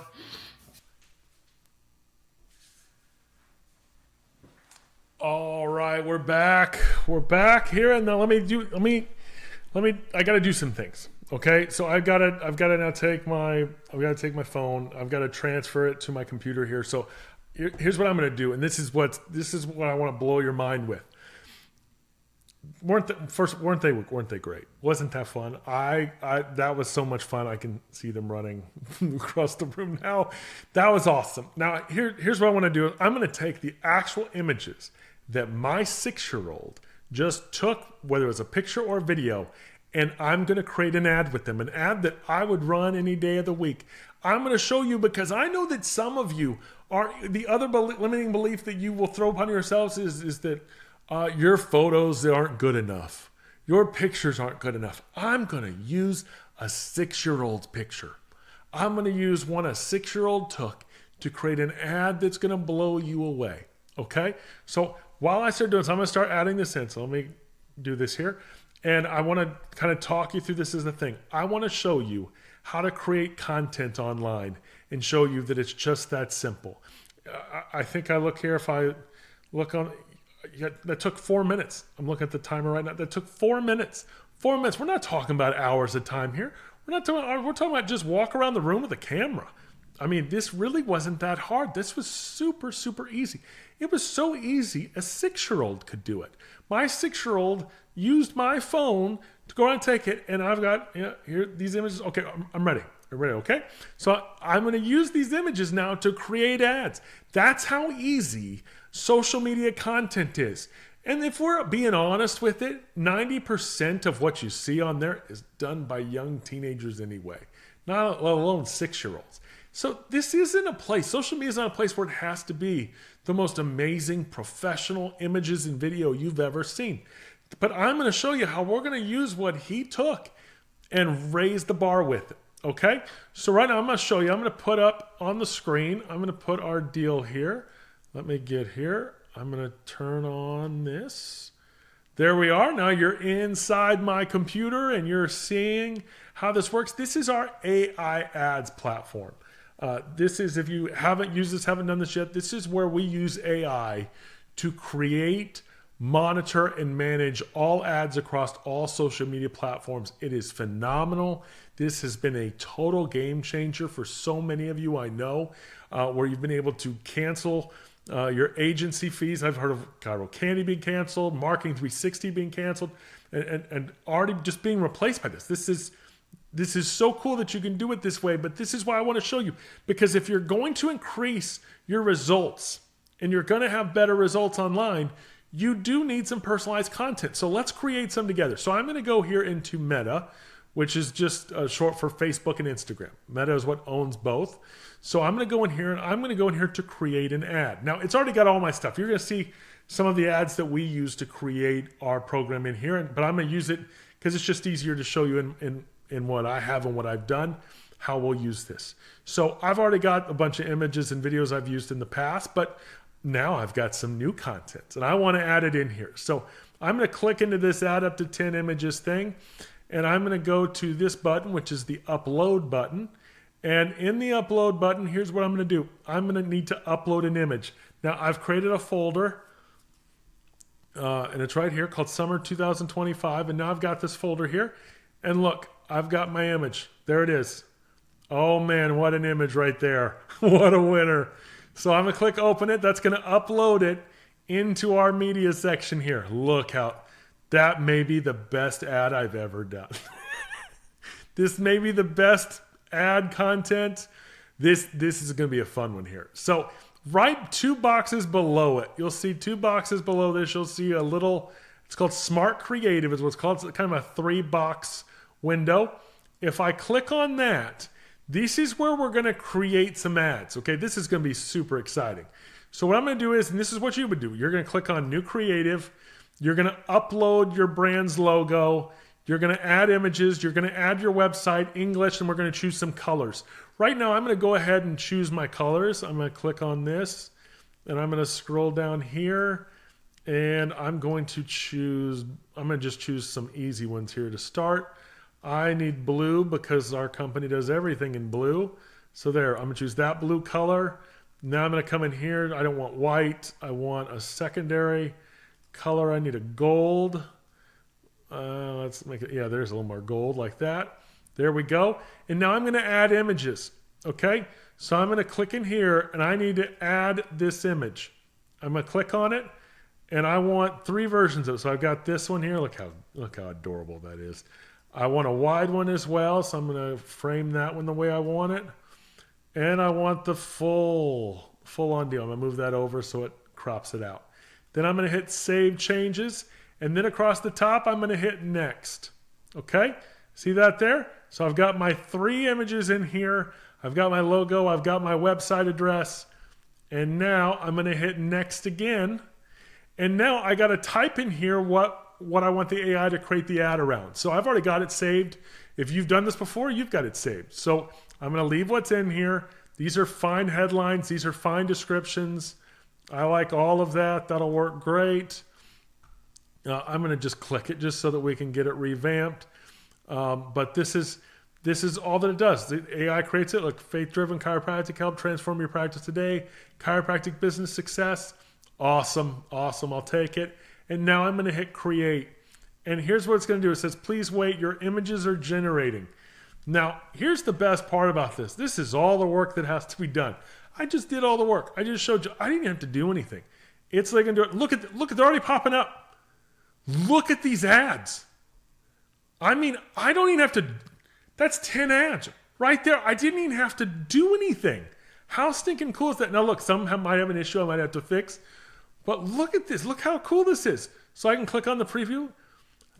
All right, we're back. We're back here. And now I got to do some things. Okay, so I've got to now take my phone. I've got to transfer it to my computer here. So here's what I'm going to do, and this is what I want to blow your mind with. Weren't they great? Wasn't that fun? That was so much fun. I can see them running across the room now. That was awesome. Now here's what I want to do. I'm going to take the actual images that my 6-year-old just took, whether it was a picture or a video, and I'm going to create an ad with them, an ad that I would run any day of the week. I'm going to show you because I know that some of you are, the other limiting belief that you will throw upon yourselves is that your photos aren't good enough. Your pictures aren't good enough. I'm going to use a 6-year-old's picture. I'm going to use one a 6-year-old took to create an ad that's going to blow you away. Okay? So while I start doing this, I'm going to start adding this in. So let me do this here. And I want to kind of talk you through this as a thing. I want to show you how to create content online and show you that it's just that simple. I think I look here, if I look on, that took 4 minutes. I'm looking at the timer right now. That took 4 minutes. 4 minutes. We're not talking about hours of time here. We're talking about just walk around the room with a camera. I mean, this really wasn't that hard. This was super, super easy. It was so easy, a 6-year-old could do it. My 6-year-old used my phone to go and take it, and I've got here these images. Okay, I'm ready. I'm ready, okay? So I'm going to use these images now to create ads. That's how easy social media content is. And if we're being honest with it, 90% of what you see on there is done by young teenagers anyway, not let alone 6-year-olds. So this isn't a place, social media is not a place where it has to be the most amazing professional images and video you've ever seen. But I'm going to show you how we're going to use what he took and raise the bar with it. Okay? So right now I'm going to show you, I'm going to put up on the screen, I'm going to put our deal here. Let me get here. I'm going to turn on this. There we are. Now you're inside my computer and you're seeing how this works. This is our AI ads platform. This is, if you haven't used this, haven't done this yet, this is where we use AI to create, monitor, and manage all ads across all social media platforms. It is phenomenal. This has been a total game changer for so many of you I know, where you've been able to cancel your agency fees. I've heard of Cairo Candy being canceled, Marketing 360 being canceled, and already just being replaced by this. This is so cool that you can do it this way, but this is why I want to show you. Because if you're going to increase your results and you're going to have better results online, you do need some personalized content. So let's create some together. So I'm going to go here into Meta, which is just short for Facebook and Instagram. Meta is what owns both. So I'm going to go in here and I'm going to go in here to create an ad. Now it's already got all my stuff. You're going to see some of the ads that we use to create our program in here, but I'm going to use it because it's just easier to show you in what I have and what I've done, how we'll use this. So I've already got a bunch of images and videos I've used in the past, but now I've got some new content and I want to add it in here. So I'm going to click into this add up to 10 images thing, and I'm going to go to this button, which is the upload button. And in the upload button, here's what I'm going to do. I'm going to need to upload an image. Now I've created a folder and it's right here called Summer 2025. And now I've got this folder here, and look, I've got my image. There it is. Oh man, what an image right there. What a winner. So I'm going to click open it. That's going to upload it into our media section here. Look how that may be the best ad I've ever done. This may be the best ad content This is going to be a fun one here. So right 2 boxes below it, you'll see 2 boxes below this. You'll see a little, it's called Smart Creative is what's called. It's kind of a 3-box window. If I click on that, this is where we're going to create some ads. Okay, this is going to be super exciting. So what I'm going to do is, and this is what you would do, you're going to click on New Creative. You're going to upload your brand's logo. You're going to add images. You're going to add your website, English, and we're going to choose some colors. Right now, I'm going to go ahead and choose my colors. I'm going to click on this, and I'm going to scroll down here, and I'm going to just choose some easy ones here to start. I need blue because our company does everything in blue. So there, I'm going to choose that blue color. Now I'm going to come in here. I don't want white. I want a secondary color. I need a gold. Let's make it, yeah, there's a little more gold like that. There we go. And now I'm going to add images. Okay, so I'm going to click in here and I need to add this image. I'm going to click on it and I want 3 versions of it. So I've got this one here. Look how adorable that is. I want a wide one as well, so I'm going to frame that one the way I want it. And I want the full on deal. I'm going to move that over so it crops it out. Then I'm going to hit Save Changes. And then across the top, I'm going to hit Next. Okay? See that there? So I've got my 3 images in here. I've got my logo. I've got my website address. And now I'm going to hit Next again. And now I got to type in here what I want the AI to create the ad around. So I've already got it saved. If you've done this before, you've got it saved. So I'm going to leave what's in here. These are fine headlines. These are fine descriptions. I like all of that. That'll work great. I'm going to just click it just so that we can get it revamped. But this is all that it does. The AI creates it. Look, faith-driven chiropractic help transform your practice today. Chiropractic business success. Awesome. I'll take it. And now I'm going to hit create. And here's what it's going to do. It says, please wait, your images are generating. Now, here's the best part about this. This is all the work that has to be done. I just did all the work. I just showed you. I didn't have to do anything. It's like, look at, they're already popping up. Look at these ads. I mean, I don't even have to, that's 10 ads right there. I didn't even have to do anything. How stinking cool is that? Now look, some might have an issue I might have to fix. But look at this. Look how cool this is. So I can click on the preview.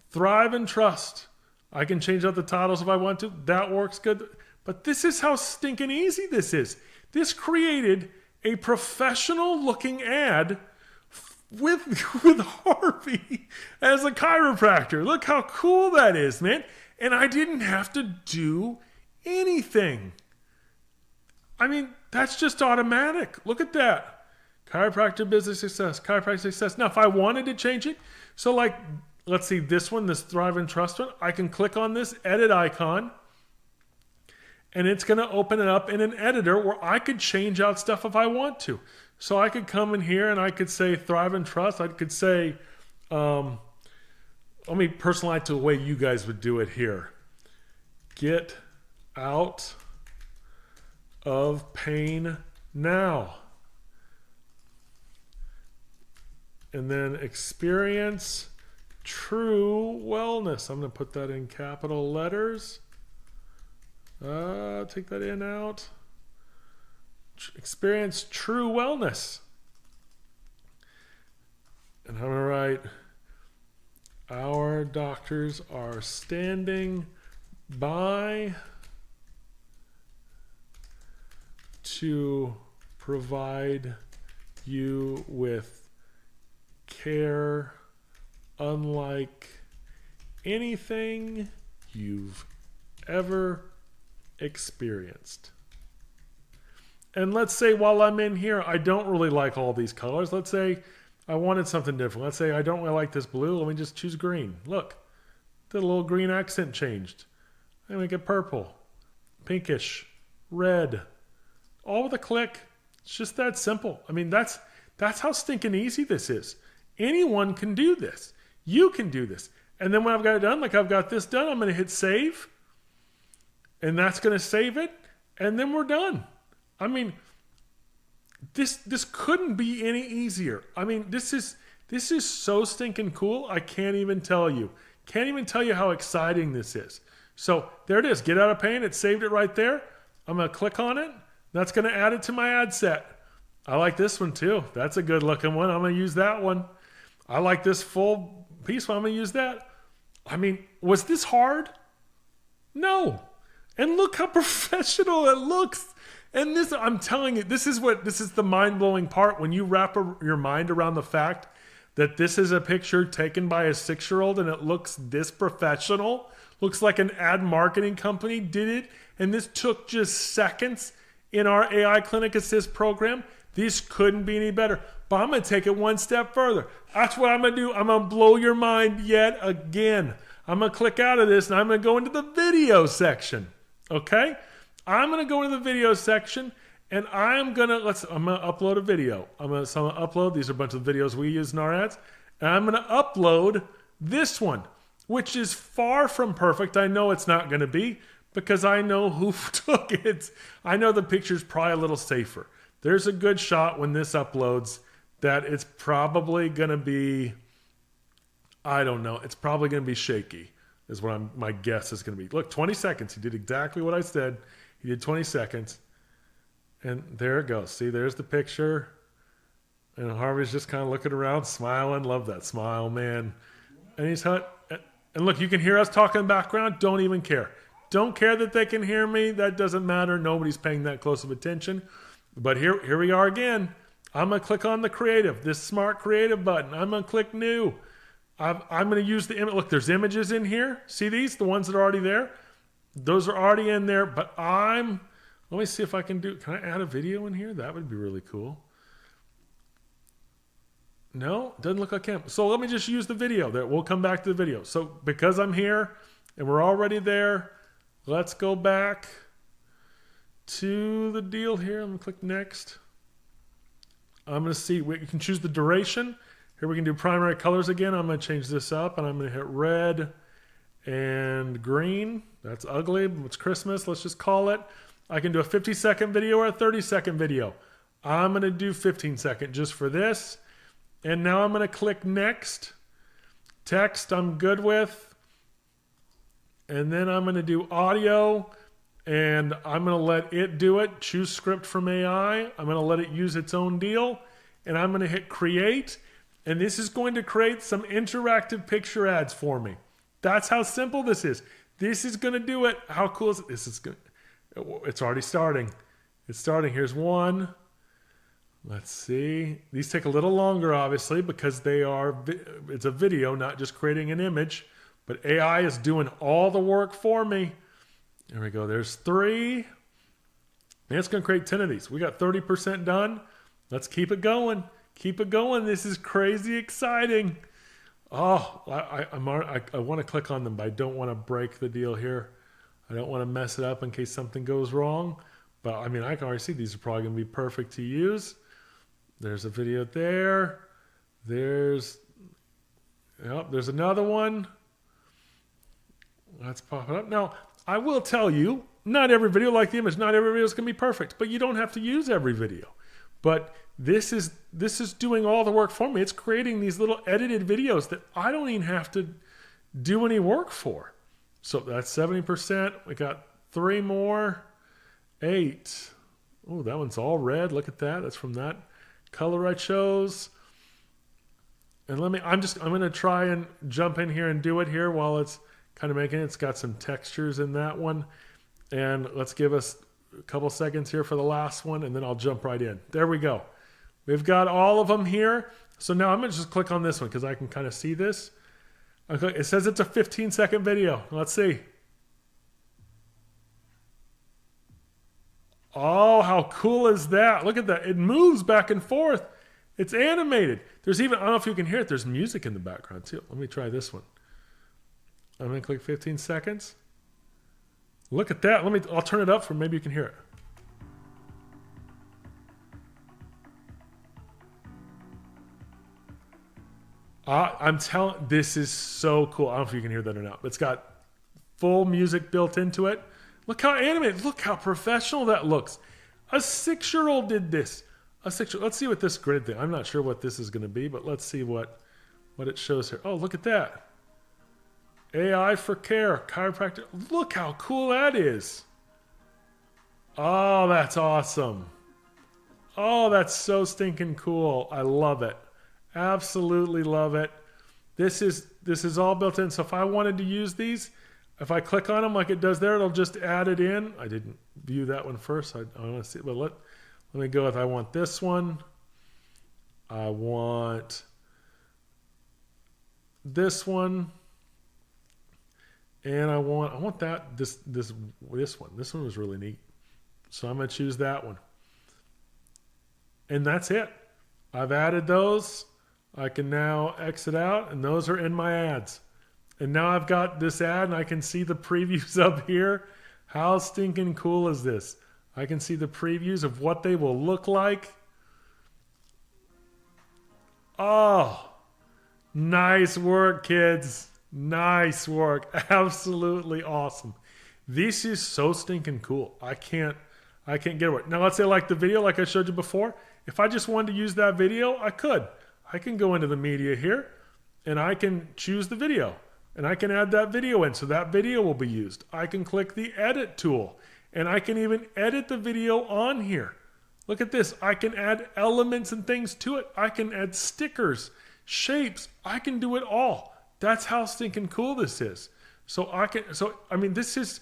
Thrive and Trust. I can change out the titles if I want to. That works good. But this is how stinking easy this is. This created a professional looking ad with Harvey as a chiropractor. Look how cool that is, man. And I didn't have to do anything. I mean, that's just automatic. Look at that. Chiropractor business success, chiropractic success. Now, if I wanted to change it, so like, let's see this one, this Thrive and Trust one, I can click on this edit icon and it's going to open it up in an editor where I could change out stuff if I want to. So I could come in here and I could say Thrive and Trust. I could say, let me personalize to the way you guys would do it here. Get out of pain now. And then experience true wellness. I'm going to put that in capital letters. Take that in out. Experience true wellness. And I'm going to write, our doctors are standing by to provide you with care unlike anything you've ever experienced. And let's say while I'm in here, I don't really like all these colors. Let's say I wanted something different. Let's say I don't really like this blue. Let me just choose green. Look, the little green accent changed. I make it purple, pinkish, red, all with a click. It's just that simple. I mean, that's how stinking easy this is. Anyone can do this. You can do this. And then when I've got it done, like I've got this done, I'm going to hit save. And that's going to save it. And then we're done. I mean, this couldn't be any easier. I mean, this is so stinking cool. I can't even tell you. Can't even tell you how exciting this is. So there it is. Get out of pain. It saved it right there. I'm going to click on it. That's going to add it to my ad set. I like this one too. That's a good looking one. I'm going to use that one. I like this full piece one. I'm going to use that. I mean, was this hard? No. And look how professional it looks. And this, I'm telling you, this is the mind-blowing part when you wrap your mind around the fact that this is a picture taken by a 6-year-old and it looks this professional. Looks like an ad marketing company did it. And this took just seconds in our AI Clinic Assist program. This couldn't be any better. But I'm going to take it one step further. That's what I'm going to do. I'm going to blow your mind yet again. I'm going to click out of this and I'm going to go into the video section. Okay? I'm going to go into the video section and I'm going to upload a video. I'm going to upload. These are a bunch of videos we use in our ads. And I'm going to upload this one, which is far from perfect. I know it's not going to be because I know who took it. I know the picture's probably a little safer. There's a good shot when this uploads that it's probably going to be, I don't know, it's probably going to be shaky is what my guess is going to be. Look, 20 seconds. He did exactly what I said. He did 20 seconds. And there it goes. See, there's the picture. And Harvey's just kind of looking around, smiling. Love that smile, man. And he's and look, you can hear us talking in the background. Don't even care. Don't care that they can hear me. That doesn't matter. Nobody's paying that close of attention. But here we are again. I'm going to click on the creative, this smart creative button. I'm going to click new. I'm going to use the image. Look, there's images in here. See these? The ones that are already there? Those are already in there. But let me see if I can I add a video in here? That would be really cool. No, doesn't look like I can. So let me just use the video. We'll come back to the video. So because I'm here and we're already there, let's go back to the deal here. I'm going to click next. I'm going to see, we can choose the duration. Here we can do primary colors again. I'm going to change this up and I'm going to hit red and green. That's ugly. It's Christmas. Let's just call it. I can do a 50-second video or a 30-second video. I'm going to do 15-second just for this. And now I'm going to click next. Text I'm good with. And then I'm going to do audio. And I'm going to let it do it. Choose script from AI. I'm going to let it use its own deal. And I'm going to hit create. And this is going to create some interactive picture ads for me. That's how simple this is. This is going to do it. How cool is it? It's already starting. It's starting. Here's one. Let's see. These take a little longer, obviously, because it's a video, not just creating an image. But AI is doing all the work for me. There we go. There's 3. And it's going to create 10 of these. We got 30% done. Let's keep it going. Keep it going. This is crazy exciting. Oh, I want to click on them, but I don't want to break the deal here. I don't want to mess it up in case something goes wrong. But I mean, I can already see these are probably going to be perfect to use. There's a video there. There's another one. Let's pop it up. Now, I will tell you, not every video, like the image, not every video is going to be perfect, but you don't have to use every video. But this is doing all the work for me. It's creating these little edited videos that I don't even have to do any work for. So that's 70%. We got 3 more. 8. Oh, that one's all red. Look at that. That's from that color I chose. And I'm going to try and jump in here and do it here while it's kind of making it. It's got some textures in that one. And let's give us a couple seconds here for the last one, and then I'll jump right in. There we go. We've got all of them here. So now I'm going to just click on this one because I can kind of see this. Okay, it says it's a 15-second video. Let's see. Oh, how cool is that? Look at that. It moves back and forth. It's animated. There's even, I don't know if you can hear it, there's music in the background too. Let me try this one. I'm going to click 15 seconds. Look at that. I'll turn it up for maybe you can hear it. I'm telling, this is so cool. I don't know if you can hear that or not, but it's got full music built into it. Look how animated. Look how professional that looks. A 6-year-old did this. Let's see what this grid thing. I'm not sure what this is going to be, but let's see what it shows here. Oh, look at that. AI for care, chiropractor. Look how cool that is. Oh, that's awesome. Oh, that's so stinking cool. I love it. Absolutely love it. This is all built in. So if I wanted to use these, if I click on them like it does there, it'll just add it in. I didn't view that one first. I want to see, but let me go with, I want this one. I want this one. And I want that, this one. This one was really neat. So I'm going to choose that one. And that's it. I've added those. I can now exit out, and those are in my ads. And now I've got this ad, and I can see the previews up here. How stinking cool is this? I can see the previews of what they will look like. Oh, nice work, kids. Nice work. Absolutely awesome. This is so stinking cool. I can't get away. Now let's say like the video like I showed you before. If I just wanted to use that video, I could. I can go into the media here and I can choose the video and I can add that video in, so that video will be used. I can click the edit tool and I can even edit the video on here. Look at this. I can add elements and things to it. I can add stickers, shapes. I can do it all. That's how stinking cool this is. This is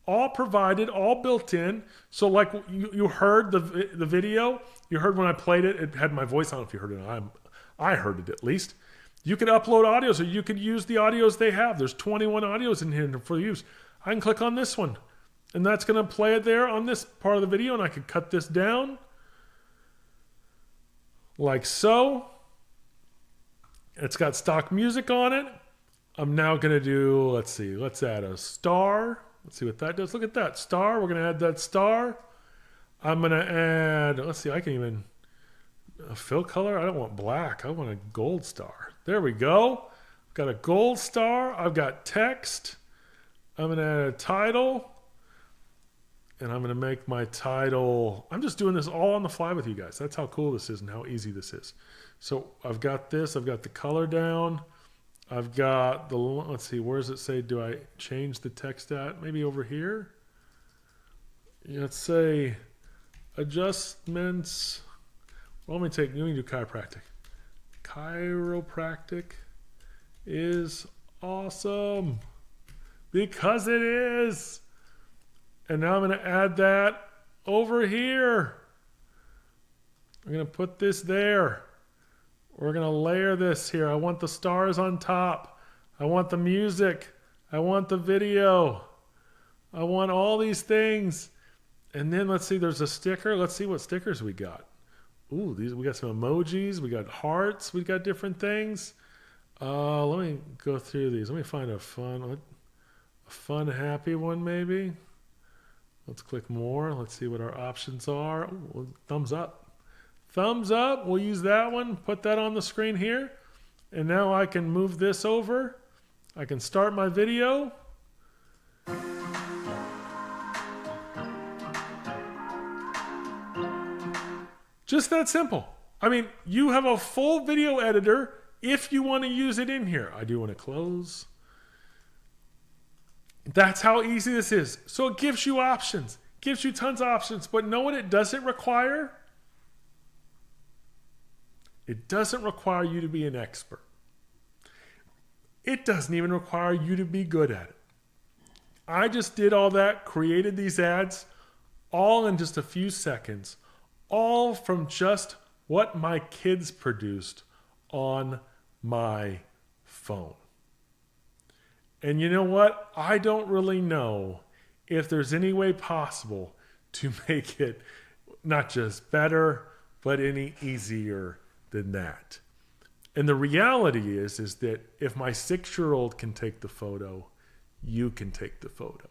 all provided, all built in. So like you heard the video, you heard when I played it, it had my voice on. If you heard it, I heard it at least. You can upload audios, or you could use the audios they have. There's 21 audios in here for use. I can click on this one, and that's going to play it there on this part of the video, and I could cut this down like so. It's got stock music on it. I'm now going to do, let's add a star. Let's see what that does. Look at that star. We're going to add that star. I'm going to add, I can even, a fill color. I don't want black. I want a gold star. There we go. I've got a gold star. I've got text. I'm going to add a title. And I'm going to make my title, I'm just doing this all on the fly with you guys. That's how cool this is and how easy this is. So I've got this. I've got the color down. I've got the, let's see, where does it say, do I change the text at? Maybe over here? Let's say adjustments. Well, let me do chiropractic. Chiropractic is awesome because it is. And now I'm going to add that over here. I'm going to put this there. We're going to layer this here. I want the stars on top. I want the music. I want the video. I want all these things. And then let's see, there's a sticker. Let's see what stickers we got. Ooh, we got some emojis. We got hearts. We got different things. Let me go through these. Let me find a fun, happy one maybe. Let's click more. Let's see what our options are. Ooh, thumbs up. Thumbs up. We'll use that one. Put that on the screen here. And now I can move this over. I can start my video. Just that simple. I mean, you have a full video editor if you want to use it in here. I do want to close. That's how easy this is. So it gives you options. Gives you tons of options. But know what it doesn't require? It doesn't require you to be an expert. It doesn't even require you to be good at it. I just did all that, created these ads, all in just a few seconds, all from just what my kids produced on my phone. And you know what? I don't really know if there's any way possible to make it not just better, but any easier than that. And the reality is that if my 6-year-old can take the photo, you can take the photo.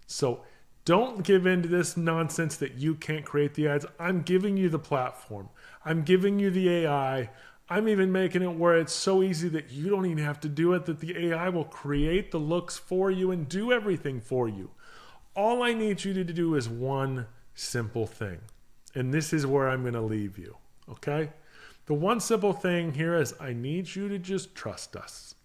So don't give in to this nonsense that you can't create the ads. I'm giving you the platform. I'm giving you the AI. I'm even making it where it's so easy that you don't even have to do it, that the AI will create the looks for you and do everything for you. All I need you to do is one simple thing. And this is where I'm going to leave you. Okay? The one simple thing here is I need you to just trust us.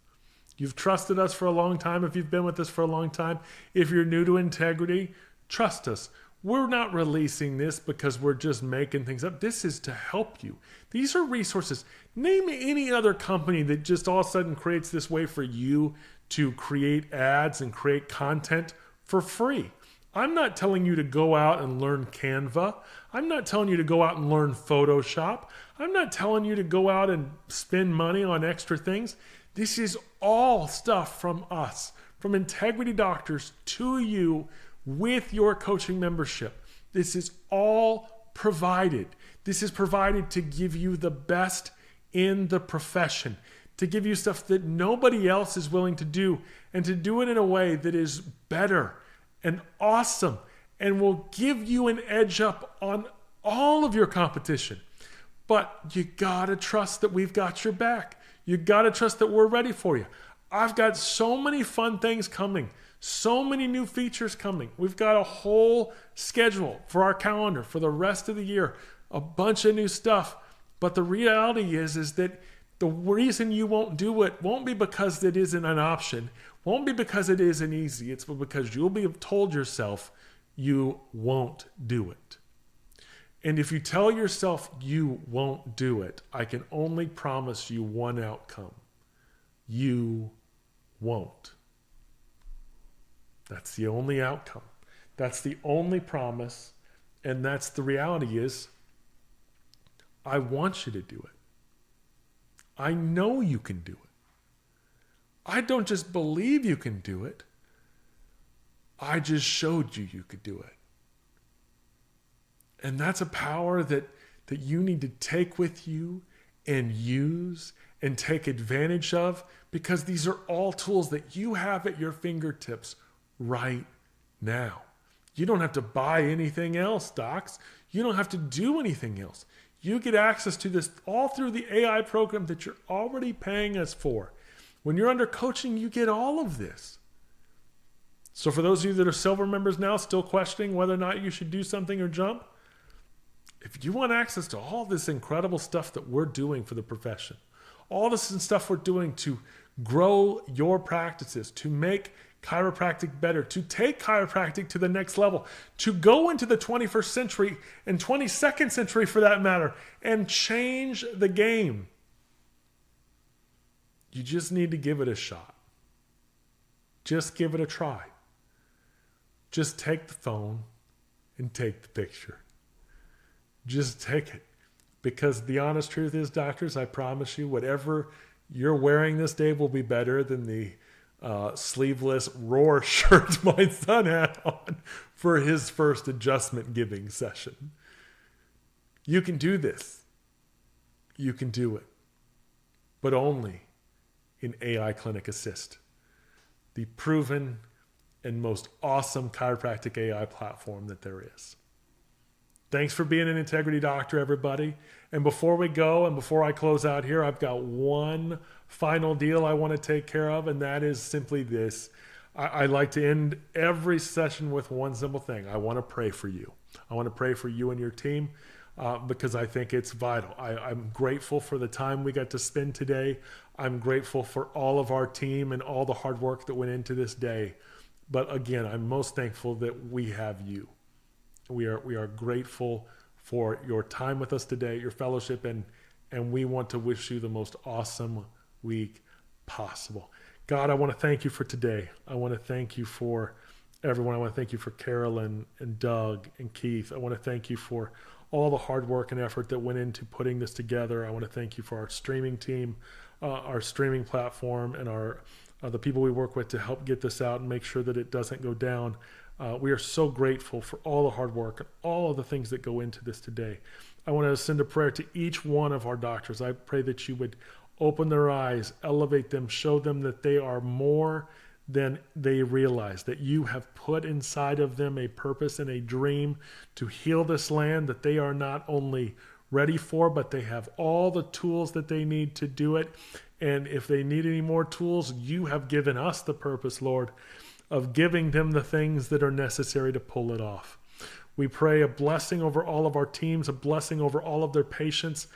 You've trusted us for a long time if you've been with us for a long time. If you're new to Integrity, trust us. We're not releasing this because we're just making things up. This is to help you. These are resources. Name any other company that just all of a sudden creates this way for you to create ads and create content for free. I'm not telling you to go out and learn Canva. I'm not telling you to go out and learn Photoshop. I'm not telling you to go out and spend money on extra things. This is all stuff from us, from Integrity Doctors to you with your coaching membership. This is all provided. This is provided to give you the best in the profession, to give you stuff that nobody else is willing to do, and to do it in a way that is better and awesome and will give you an edge up on all of your competition. But you gotta trust that we've got your back. You gotta trust that we're ready for you. I've got so many fun things coming. So many new features coming. We've got a whole schedule for our calendar for the rest of the year. A bunch of new stuff. But the reality is that the reason you won't do it won't be because it isn't an option. Won't be because it isn't easy. It's because you'll be told yourself you won't do it. And if you tell yourself you won't do it, I can only promise you one outcome. You won't. That's the only outcome. That's the only promise. And that's the reality is, I want you to do it. I know you can do it. I don't just believe you can do it. I just showed you you could do it. And that's a power that you need to take with you and use and take advantage of, because these are all tools that you have at your fingertips right now. You don't have to buy anything else, docs. You don't have to do anything else. You get access to this all through the AI program that you're already paying us for. When you're under coaching, you get all of this. So for those of you that are silver members now, still questioning whether or not you should do something or jump, if you want access to all this incredible stuff that we're doing for the profession, all this stuff we're doing to grow your practices, to make chiropractic better, to take chiropractic to the next level, to go into the 21st century and 22nd century for that matter, and change the game. You just need to give it a shot. Just give it a try. Just take the phone and take the picture. Just take it. Because the honest truth is, doctors, I promise you, whatever you're wearing this day will be better than the sleeveless Roar shirt my son had on for his first adjustment giving session. You can do this. You can do it. But only in AI Clinic Assist, the proven and most awesome chiropractic AI platform that there is. Thanks for being an Integrity Doctor, everybody. And before we go and before I close out here, I've got one final deal I want to take care of, and that is simply this. I like to end every session with one simple thing. I want to pray for you. I want to pray for you and your team because I think it's vital. I'm grateful for the time we got to spend today. I'm grateful for all of our team and all the hard work that went into this day. But again, I'm most thankful that we have you. We are grateful for your time with us today, your fellowship, and we want to wish you the most awesome week possible. God, I want to thank you for today. I want to thank you for everyone. I want to thank you for Carolyn and Doug and Keith. I want to thank you for all the hard work and effort that went into putting this together. I want to thank you for our streaming team, our streaming platform, and the people we work with to help get this out and make sure that it doesn't go down. We are so grateful for all the hard work and all of the things that go into this today. I want to send a prayer to each one of our doctors. I pray that you would open their eyes, elevate them, show them that they are more than they realize, that you have put inside of them a purpose and a dream to heal this land, that they are not only ready for, but they have all the tools that they need to do it. And if they need any more tools, you have given us the purpose, Lord, of giving them the things that are necessary to pull it off. We pray a blessing over all of our teams, a blessing over all of their patients,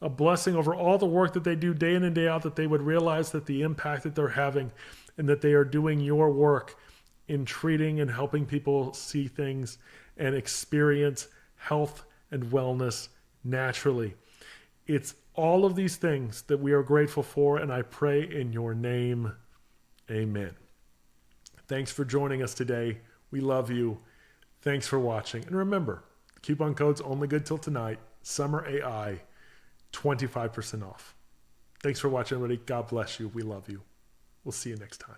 a blessing over all the work that they do day in and day out, that they would realize that the impact that they're having and that they are doing your work in treating and helping people see things and experience health and wellness naturally. It's all of these things that we are grateful for, and I pray in your name, amen. Thanks for joining us today. We love you. Thanks for watching. And remember, the coupon code's only good till tonight. Summer AI, 25% off. Thanks for watching, everybody. God bless you. We love you. We'll see you next time.